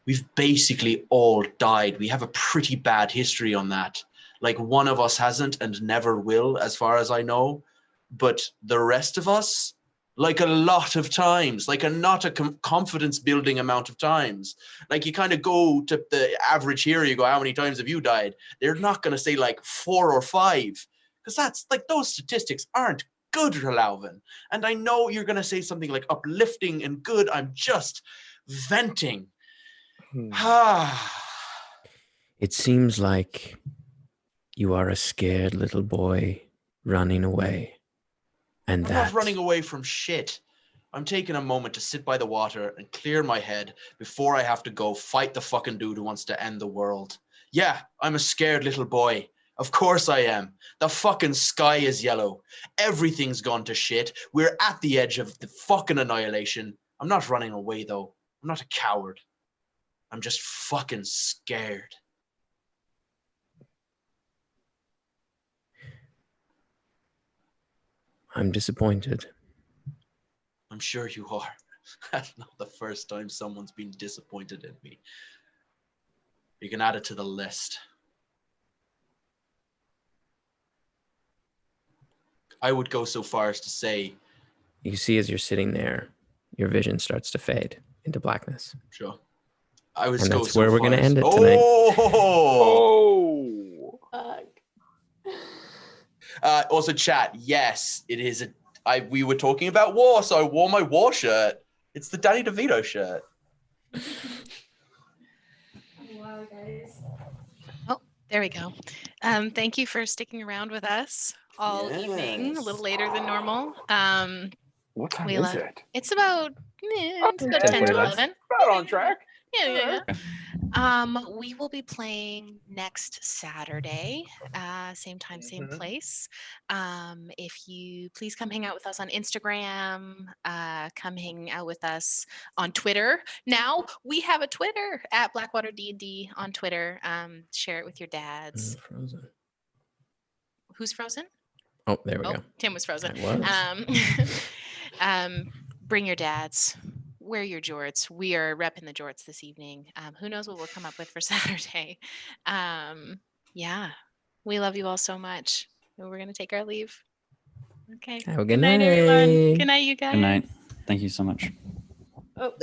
we've basically all died. We have a pretty bad history on that. Like, one of us hasn't and never will, as far as I know. But the rest of us, like a lot of times, like not a confidence building amount of times. Like you kind of go to the average hero, you go, how many times have you died? They're not going to say like 4 or 5, because that's like those statistics aren't good, Relauven. And I know you're going to say something like uplifting and good. I'm just venting. It seems like you are a scared little boy running away. And I'm not running away from shit. I'm taking a moment to sit by the water and clear my head before I have to go fight the fucking dude who wants to end the world. Yeah, I'm a scared little boy. Of course I am. The fucking sky is yellow. Everything's gone to shit. We're at the edge of the fucking annihilation. I'm not running away though. I'm not a coward. I'm just fucking scared. I'm disappointed. I'm sure you are. That's not the first time someone's been disappointed in me. You can add it to the list. I would go so far as to say... You see, as you're sitting there, your vision starts to fade into blackness. Sure. I would and go that's so where we're far going to as... end it tonight. Also, chat, yes, it is we were talking about war, so I wore my war shirt. It's the Danny DeVito shirt. Wow, guys. Oh, there we go. Thank you for sticking around with us all evening, a little later than normal. What time is it? It's about, it's about 10 to 11. About on track. Yeah. We will be playing next Saturday, same time, same place. If you please come hang out with us on Instagram, come hang out with us on Twitter. Now we have a Twitter at BlackwaterDnD on Twitter. Share it with your dads. Frozen. Who's frozen? Oh, there we go. Tim was frozen. I was. Bring your dads. Wear your jorts. We are repping the jorts this evening. Who knows what we'll come up with for Saturday. Yeah, we love you all so much. We're going to take our leave. Okay. Have a good night, everyone. Good night, you guys. Good night. Thank you so much. Oh.